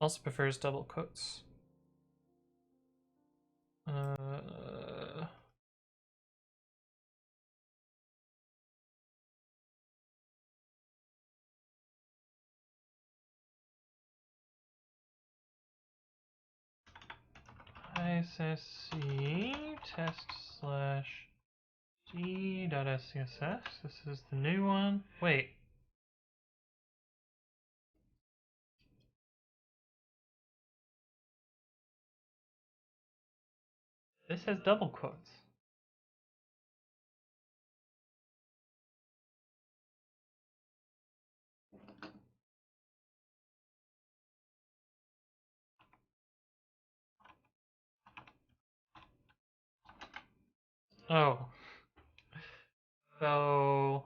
A: Also prefers double quotes. ISSC test/d.scss. This is the new one. Wait. This has double quotes. Oh. So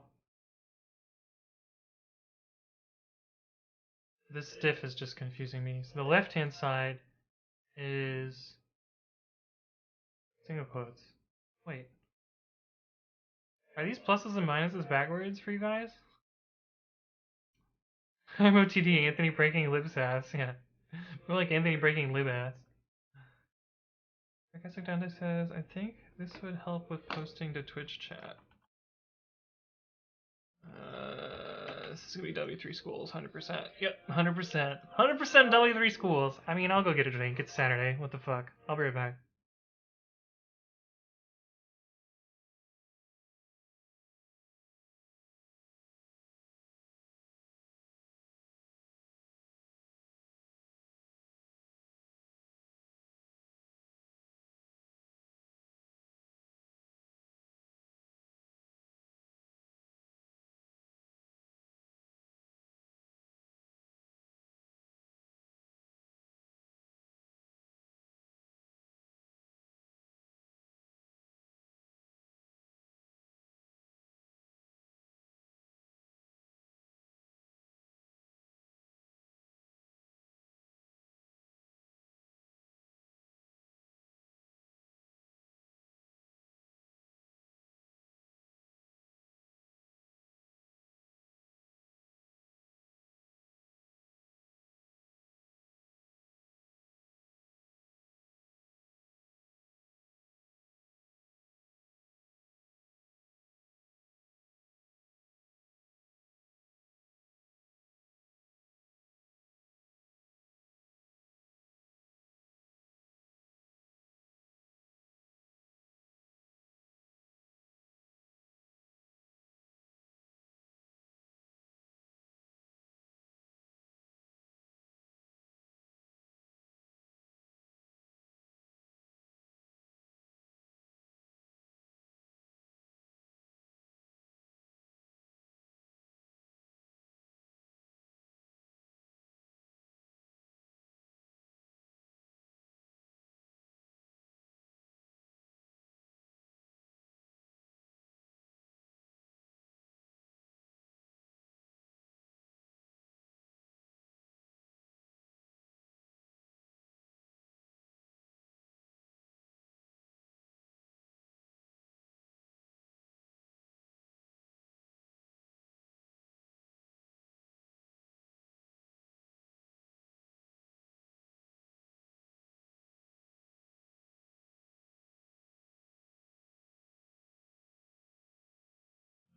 A: this diff is just confusing me. So the left-hand side is single quotes. Wait. Are these pluses and minuses backwards for you guys? I'm OTD, Anthony breaking libsass, yeah. More like Anthony breaking libass. Sarcastic Dante says, I think this would help with posting to Twitch chat. This is gonna be W3 schools, 100%. Yep, 100%. 100% W3 schools. I mean, I'll go get a drink. It's Saturday. What the fuck? I'll be right back.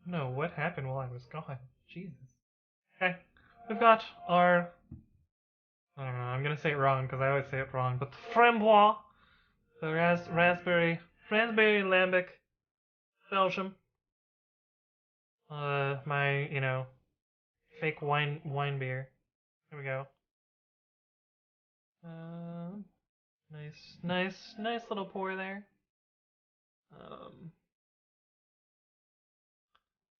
A: No, what happened while I was gone? Jesus. Okay, we've got our... I don't know, I'm gonna say it wrong because I always say it wrong, but the framboise, the raspberry lambic, Belgium. My, fake wine beer. Here we go. Nice little pour there. Um,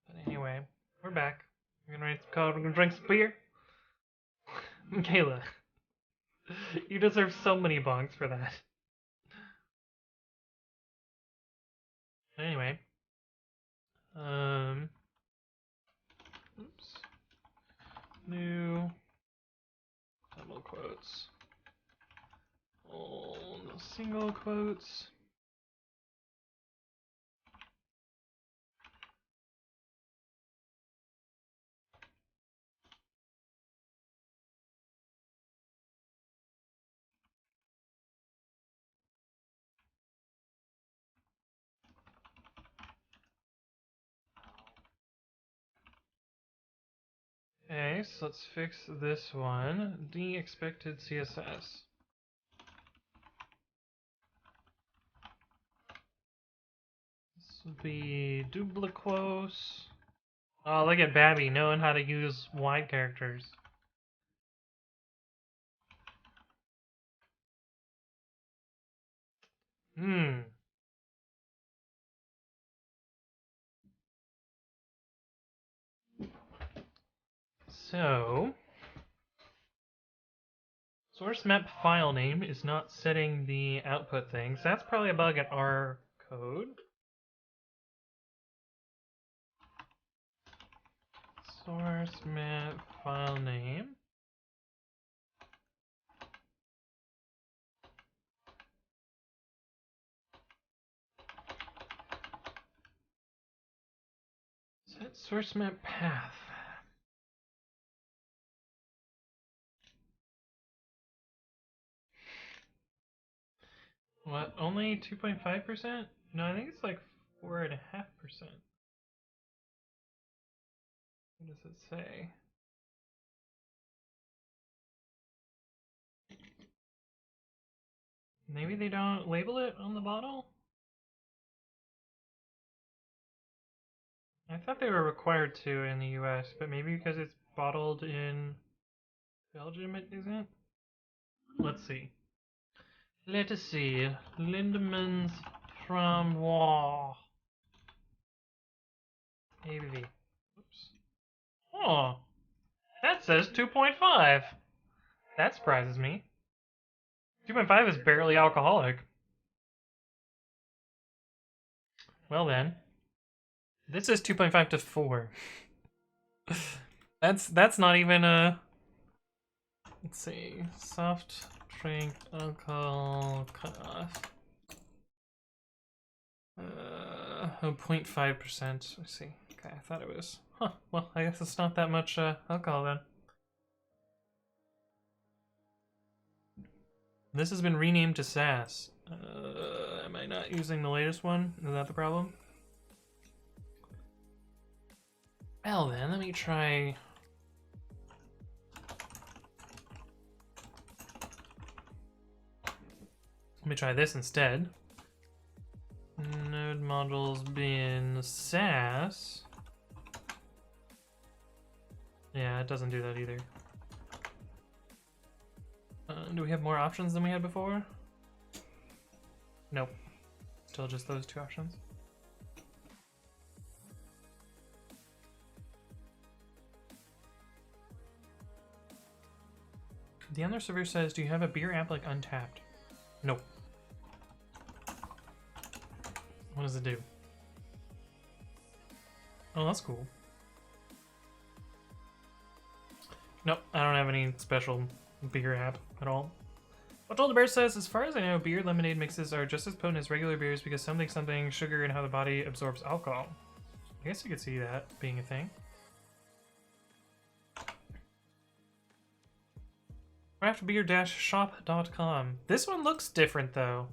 A: but anyway, we're back. We're gonna we're gonna drink some beer. Michaela, you deserve so many bongs for that. Anyway, oops, new double quotes. Oh, no single quotes. Okay, so let's fix this one. De-expected CSS. This would be duplicose. Oh, look at Babby knowing how to use wide characters. So, source map file name is not setting the output thing, so that's probably a bug in our code. source map file name. Set source map path. What? Only 2.5%? No, I think it's like 4.5%. What does it say? Maybe they don't label it on the bottle? I thought they were required to in the US, but maybe because it's bottled in Belgium it isn't? Let's see. Let us see. Lindemans Framboise. ABV. Oops. Oh, that says 2.5. That surprises me. 2.5 is barely alcoholic. Well then. This is 2.5 to 4. That's not even a... Let's see. Soft drink alcohol cutoff. 0.5%. I see. Okay, I thought it was. Huh. Well, I guess it's not that much alcohol then. This has been renamed to Sass. Am I not using the latest one? Is that the problem? Well then, let me try... Let me try this instead. Node modules bin Sass. Yeah, it doesn't do that either. Do we have more options than we had before? Nope. Still just those two options. The other server says, do you have a beer app like Untapped? Nope. What does it do? Oh, that's cool. Nope, I don't have any special beer app at all. What Old the Bear says, as far as I know, beer lemonade mixes are just as potent as regular beers because something, sugar, and how the body absorbs alcohol. I guess you could see that being a thing. Craftbeer-shop.com. This one looks different though.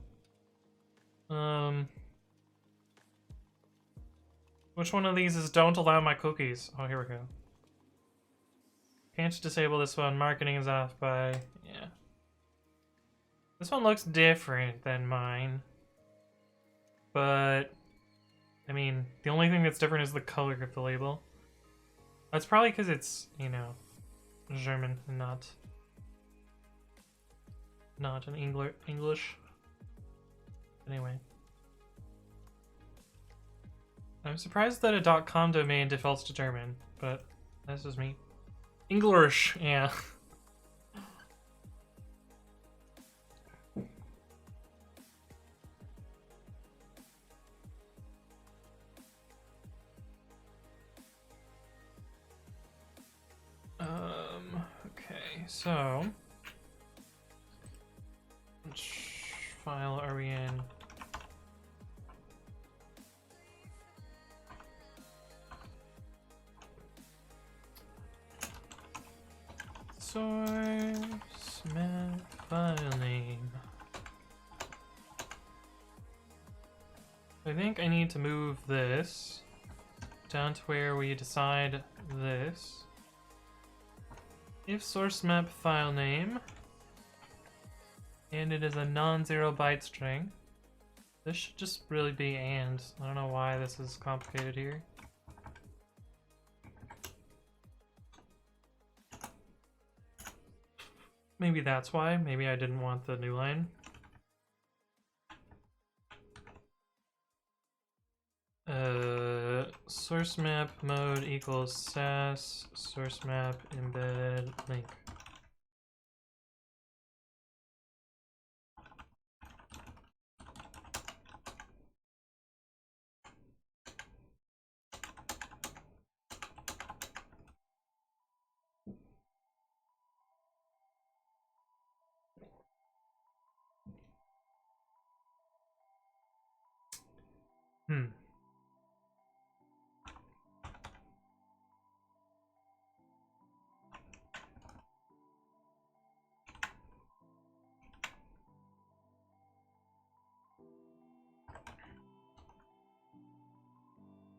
A: Which one of these is don't allow my cookies? Oh, here we go. Can't disable this one. Marketing is off by... yeah. This one looks different than mine. But... I mean, the only thing that's different is the color of the label. That's probably because it's, you know, German and not in English. Anyway. I'm surprised that a .com domain defaults to German, but that's just me. English, yeah. Okay, so which file are we in? Source map file name. I think I need to move this down to where we decide this. If source map file name, and it is a non-zero byte string, this should just really be and. I don't know why this is complicated here. Maybe that's why. Maybe I didn't want the new line. Source map mode equals sass source map embed link. Hmm.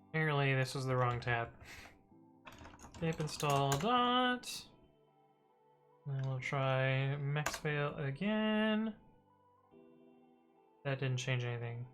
A: Apparently this was the wrong tab. Pip install dot. And we'll try maxfail again. That didn't change anything.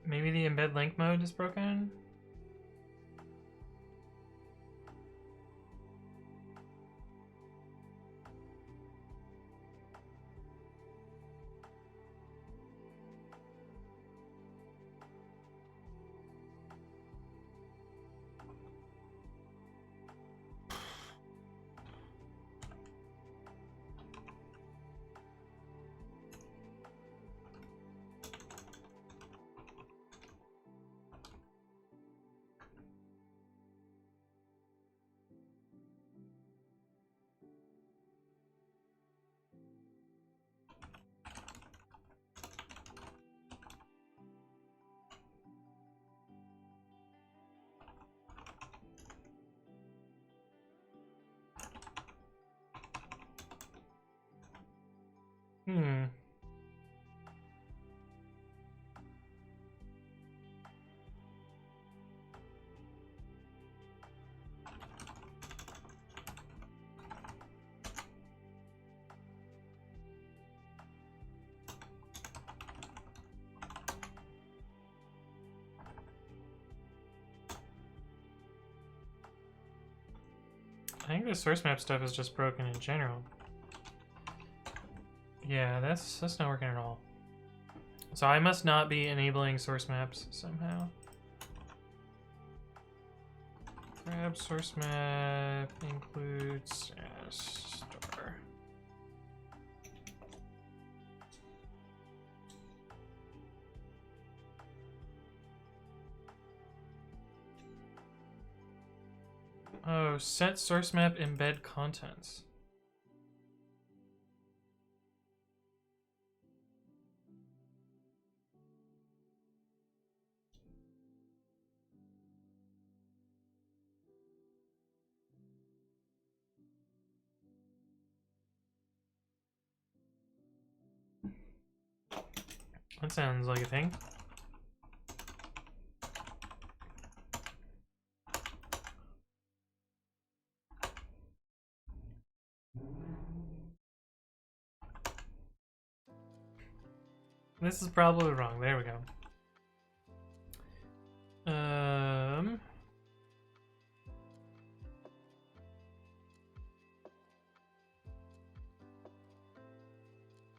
A: Maybe the embed link mode is broken? Hmm. I think the source map stuff is just broken in general. Yeah, that's not working at all. So I must not be enabling source maps somehow. Grab source map includes star. Oh, set source map embed contents. That sounds like a thing. This is probably wrong. There we go.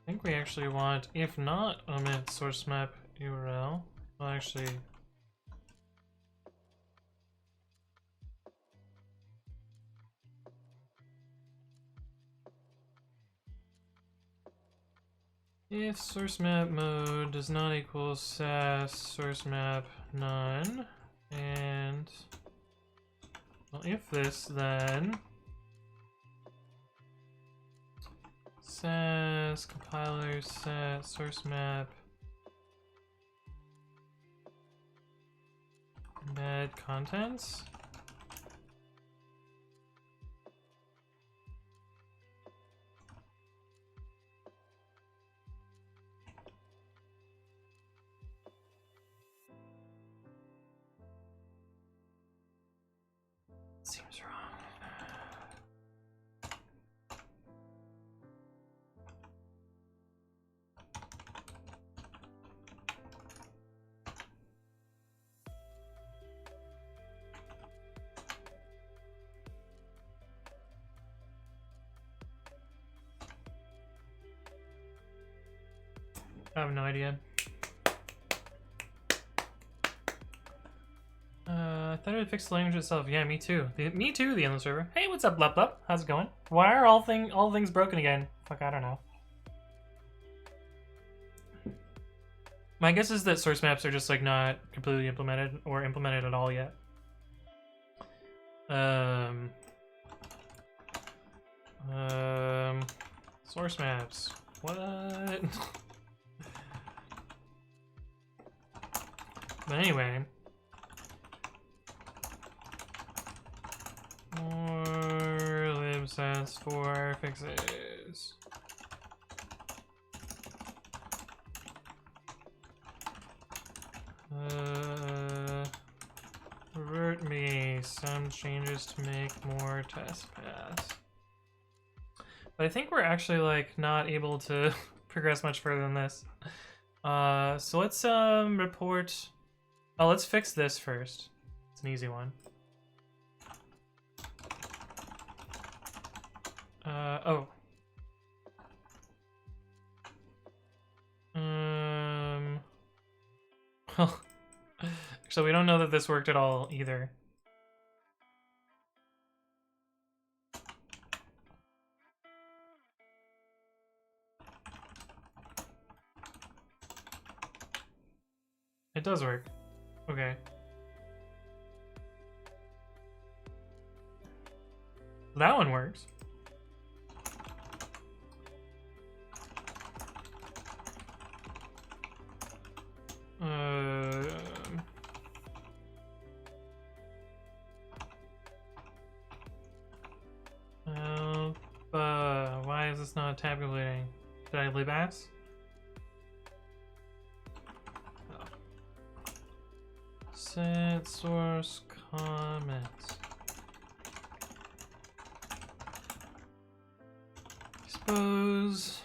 A: I think we actually want, if not omit source map URL, well actually if source map mode does not equal sass source map none, and well, if this, then sass compiler set source map embed contents. Seems wrong. I have no idea. I thought it would fix the language itself. Yeah, me too. Me too, the endless server. Hey, what's up, Blup Blup? How's it going? Why are all things broken again? Fuck, I don't know. My guess is that source maps are just like not completely implemented or implemented at all yet. Source maps. What? But anyway. More libsass for fixes. Revert me some changes to make more test paths. But I think we're actually like not able to progress much further than this. So let's report. Oh, let's fix this first. It's an easy one. Oh. Well, so we don't know that this worked at all either. It does work. Okay. That one works. Why is this not tabulating? Did I libass? Oh. Set source comments. Suppose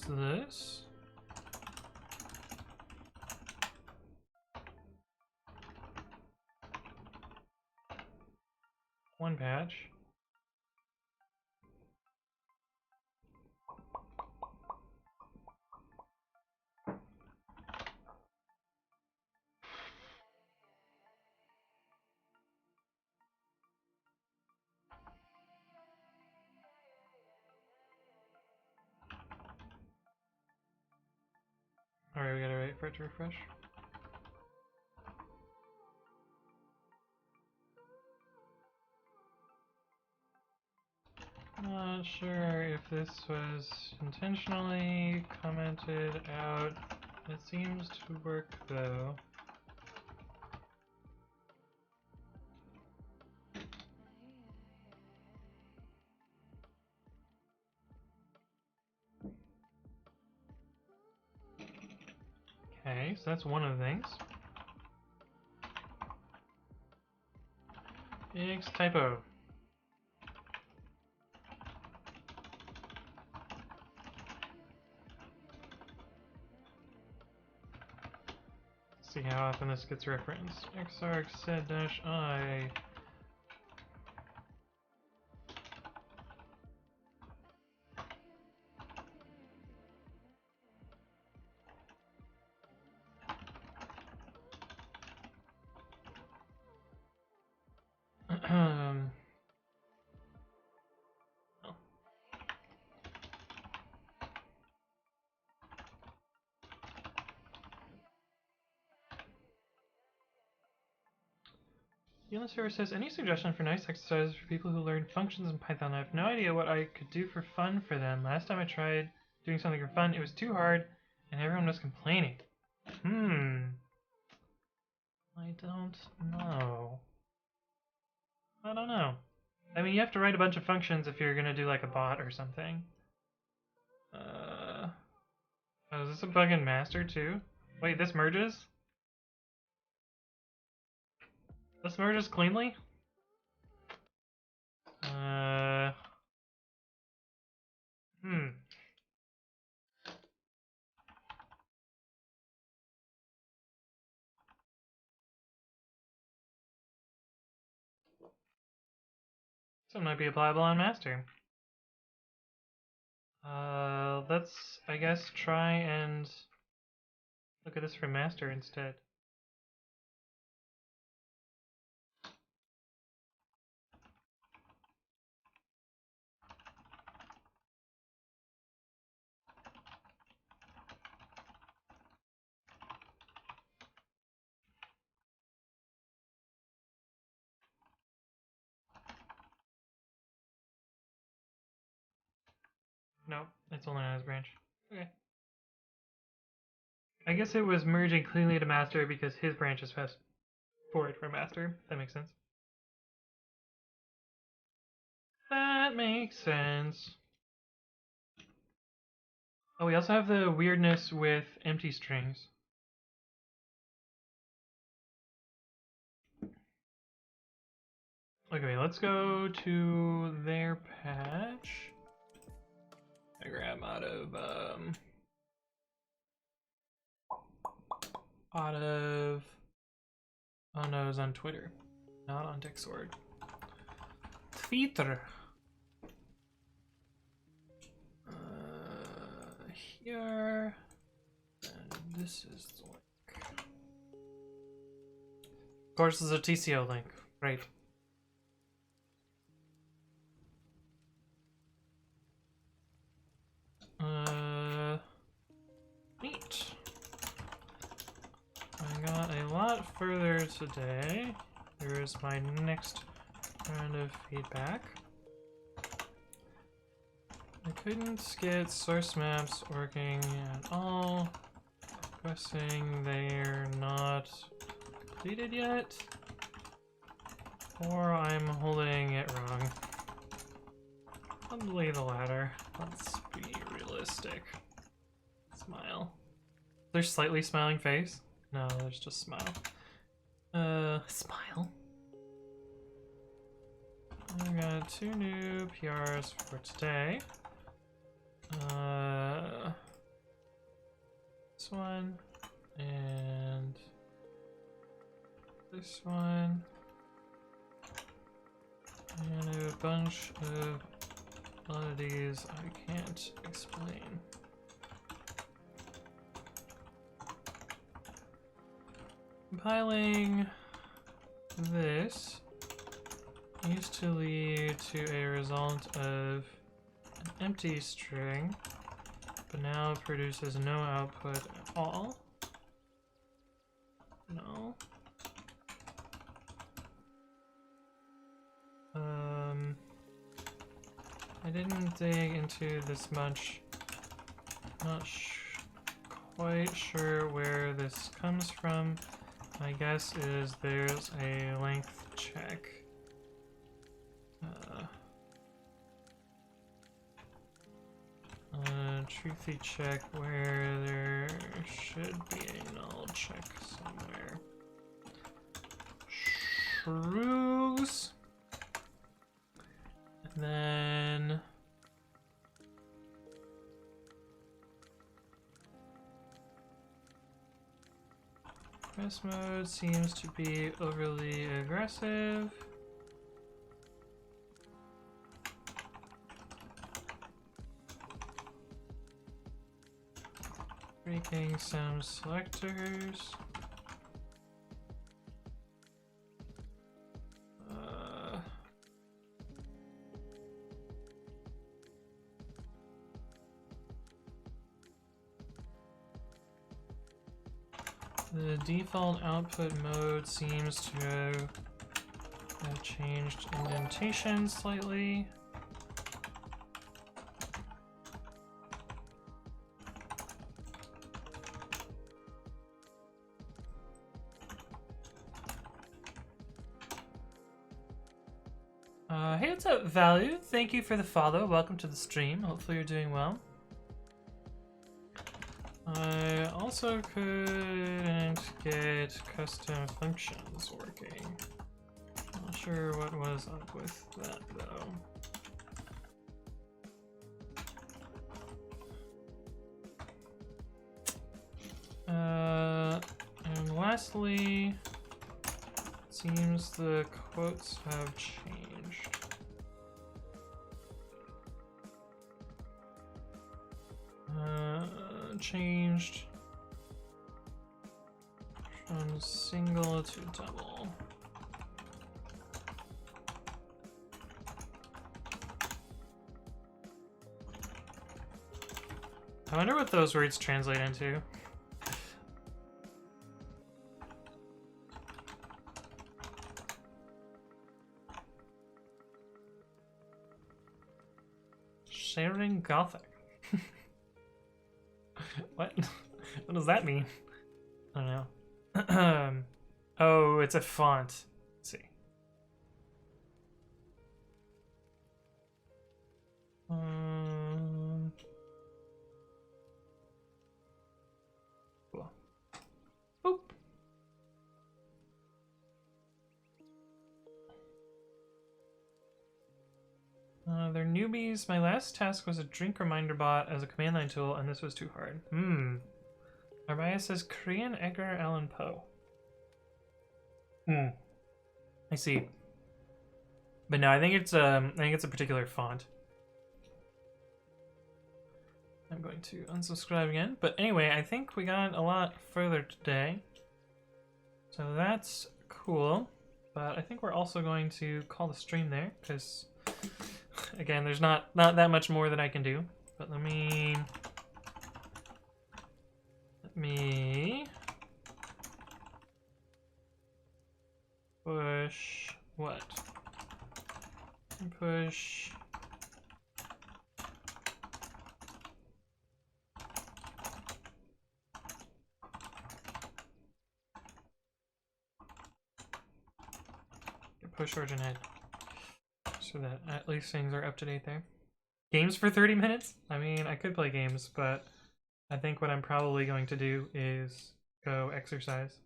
A: this. One patch. Alright, we gotta wait for it to refresh. Not sure if this was intentionally commented out. It seems to work though. Okay, so that's one of the things. X typo. See how often this gets referenced. Xarg said dash I. The server says, any suggestion for nice exercises for people who learn functions in Python? I have no idea what I could do for fun for them. Last time I tried doing something for fun, it was too hard and everyone was complaining. I don't know. I don't know. I mean, you have to write a bunch of functions if you're gonna do like a bot or something. Oh, is this a bug in master too? Wait, this merges? This merges cleanly? So it might be applicable on master. Let's, I guess, try and look at this for master instead. No, it's only on his branch. Okay. I guess it was merging cleanly to master because his branch is fast forward for master. That makes sense. That makes sense. Oh, we also have the weirdness with empty strings. Okay, let's go to their patch. I grab out of oh no, it's on Twitter, not on Discord. Twitter. Here, and this is the link. Of course, this is a TCO link. Great. Neat. I got a lot further today. Here's my next round of feedback. I couldn't get source maps working at all. Guessing they're not completed yet. Or I'm holding it wrong. Probably the latter. Let's be realistic. Smile. There's slightly smiling face? No, there's just smile. Smile. I got 2 new PRs for today. This one and this one, and a bunch of oddities I can't explain. Compiling this used to lead to a result of an empty string, but now produces no output at all. No. I didn't dig into this much. Not quite sure where this comes from. My guess is there's a length check. Truthy check where there should be a null check somewhere. Shrews. And then press mode seems to be overly aggressive. Breaking some selectors. The default output mode seems to have changed indentation slightly. Hey, what's up, Value? Thank you for the follow. Welcome to the stream. Hopefully you're doing well. I also couldn't get custom functions working. Not sure what was up with that, though. And lastly, it seems the quotes have changed. changed from single to double. I wonder what those words translate into. Sharing Gothic. What? What does that mean? I don't know. Oh, it's a font. Let's see. Cool. Boop. They're newbies. My last task was a drink reminder bot as a command line tool, and this was too hard. Our bias says Korean Edgar Allan Poe. I see. But no, I think it's a particular font. I'm going to unsubscribe again. But anyway, I think we got a lot further today. So that's cool. But I think we're also going to call the stream there, because again, there's not that much more that I can do. But let me push what? Push push origin head so that at least things are up to date there. Games for 30 minutes? I mean, I could play games, but I think what I'm probably going to do is go exercise.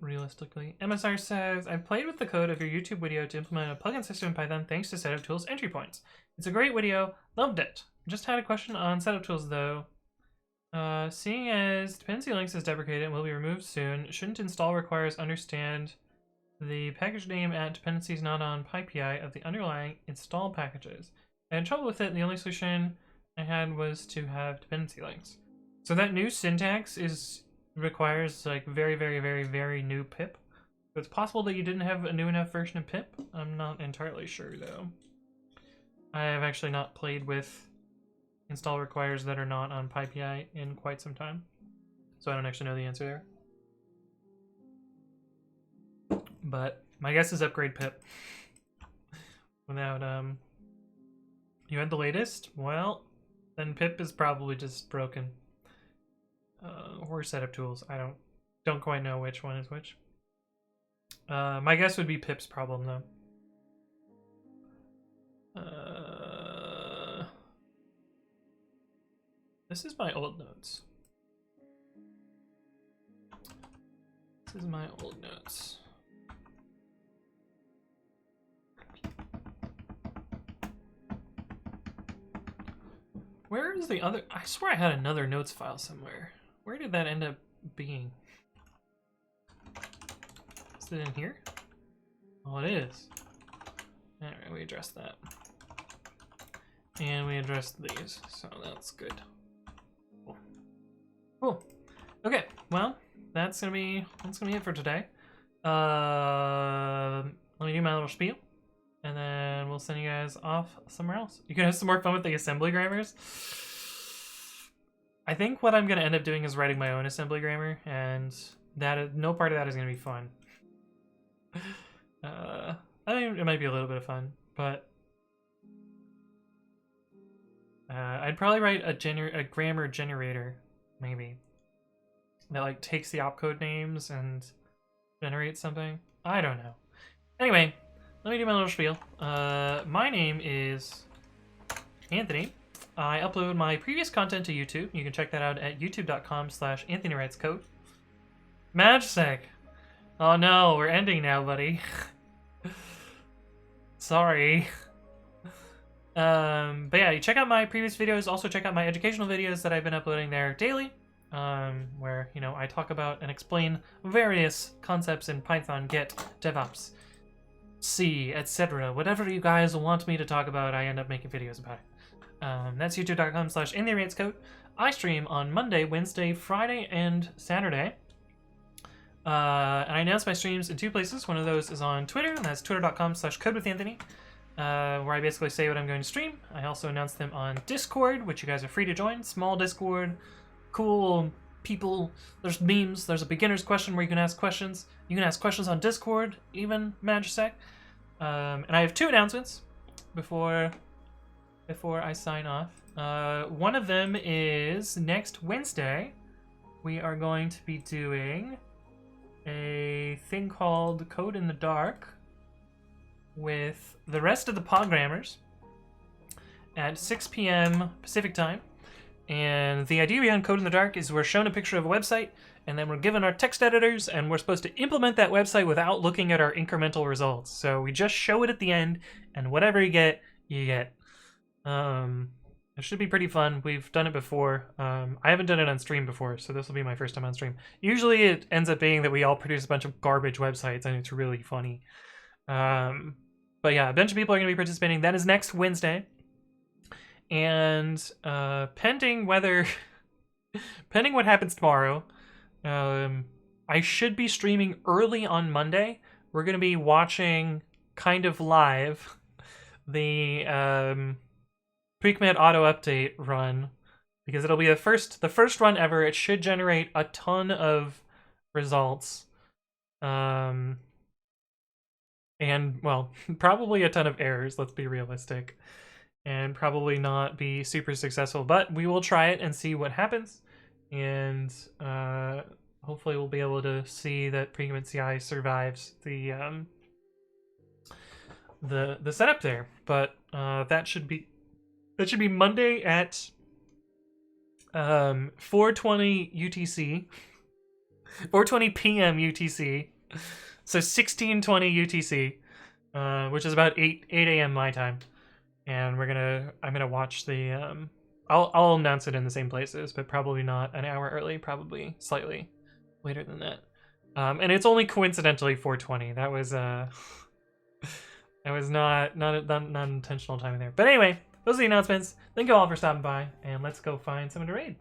A: Realistically. MSR says, I've played with the code of your YouTube video to implement a plugin system in Python thanks to setup tools entry points. It's a great video. Loved it. Just had a question on setup tools though. Seeing as dependency links is deprecated and will be removed soon, shouldn't install requires understand the package name at dependencies not on PyPI of the underlying install packages. I had trouble with it, and the only solution I had was to have dependency links. So that new syntax requires like very new pip. So it's possible that you didn't have a new enough version of pip. I'm not entirely sure though. I have actually not played with install requires that are not on PyPI in quite some time, so I don't actually know the answer there. But my guess is upgrade pip. Without you had the latest? Well, then pip is probably just broken. Or setup tools. I don't quite know which one is which. My guess would be pip's problem though. This is my old notes. This is my old notes. Where is the other? I swear I had another notes file somewhere. Where did that end up being? Is it in here? Oh, it is. Alright, we addressed that. And we addressed these, so that's good. Cool. Cool. Okay, well, that's gonna be it for today. Let me do my little spiel, and then we'll send you guys off somewhere else. You can have some more fun with the assembly grammars. I think what I'm gonna end up doing is writing my own assembly grammar, and no part of that is gonna be fun. I think it might be a little bit of fun, but I'd probably write a grammar generator, maybe, that like takes the opcode names and generates something. I don't know. Anyway, let me do my little spiel. My name is Anthony. I upload my previous content to YouTube. You can check that out at youtube.com/AnthonyWritesCode. Magic! Oh no, we're ending now, buddy. Sorry. But yeah, you check out my previous videos. Also check out my educational videos that I've been uploading there daily. Where, you know, I talk about and explain various concepts in Python, Git, DevOps, C, etc. Whatever you guys want me to talk about, I end up making videos about it. That's youtube.com/InTheRantsCode. I stream on Monday, Wednesday, Friday, and Saturday. And I announce my streams in 2 places. One of those is on Twitter, and that's twitter.com/CodeWithAnthony, where I basically say what I'm going to stream. I also announce them on Discord, which you guys are free to join. Small Discord, cool people. There's memes. There's a beginner's question where you can ask questions. You can ask questions on Discord, even Magisec. And I have 2 announcements before I sign off. One of them is next Wednesday, we are going to be doing a thing called Code in the Dark with the rest of the Podgrammers at 6 p.m. Pacific time. And the idea behind Code in the Dark is we're shown a picture of a website, and then we're given our text editors, and we're supposed to implement that website without looking at our incremental results. So we just show it at the end, and whatever you get, you get. It should be pretty fun. We've done it before. I haven't done it on stream before, so this will be my first time on stream. Usually it ends up being that we all produce a bunch of garbage websites, and it's really funny. But yeah, a bunch of people are going to be participating. That is next Wednesday. And pending what happens tomorrow, I should be streaming early on Monday. We're going to be watching kind of live the pre-commit auto update run, because it'll be the first run ever. It should generate a ton of results, and well, probably a ton of errors. Let's be realistic, and probably not be super successful. But we will try it and see what happens, and hopefully we'll be able to see that pre-commit CI survives the setup there. But that should be Monday at 4:20 UTC, 4:20 p.m. UTC, so 16:20 UTC, which is about 8 a.m. my time. And I'm gonna watch the I'll announce it in the same places, but probably not an hour early, probably slightly later than that. And it's only coincidentally 4:20. That was not intentional timing there. But anyway, those are the announcements. Thank you all for stopping by, and let's go find someone to raid.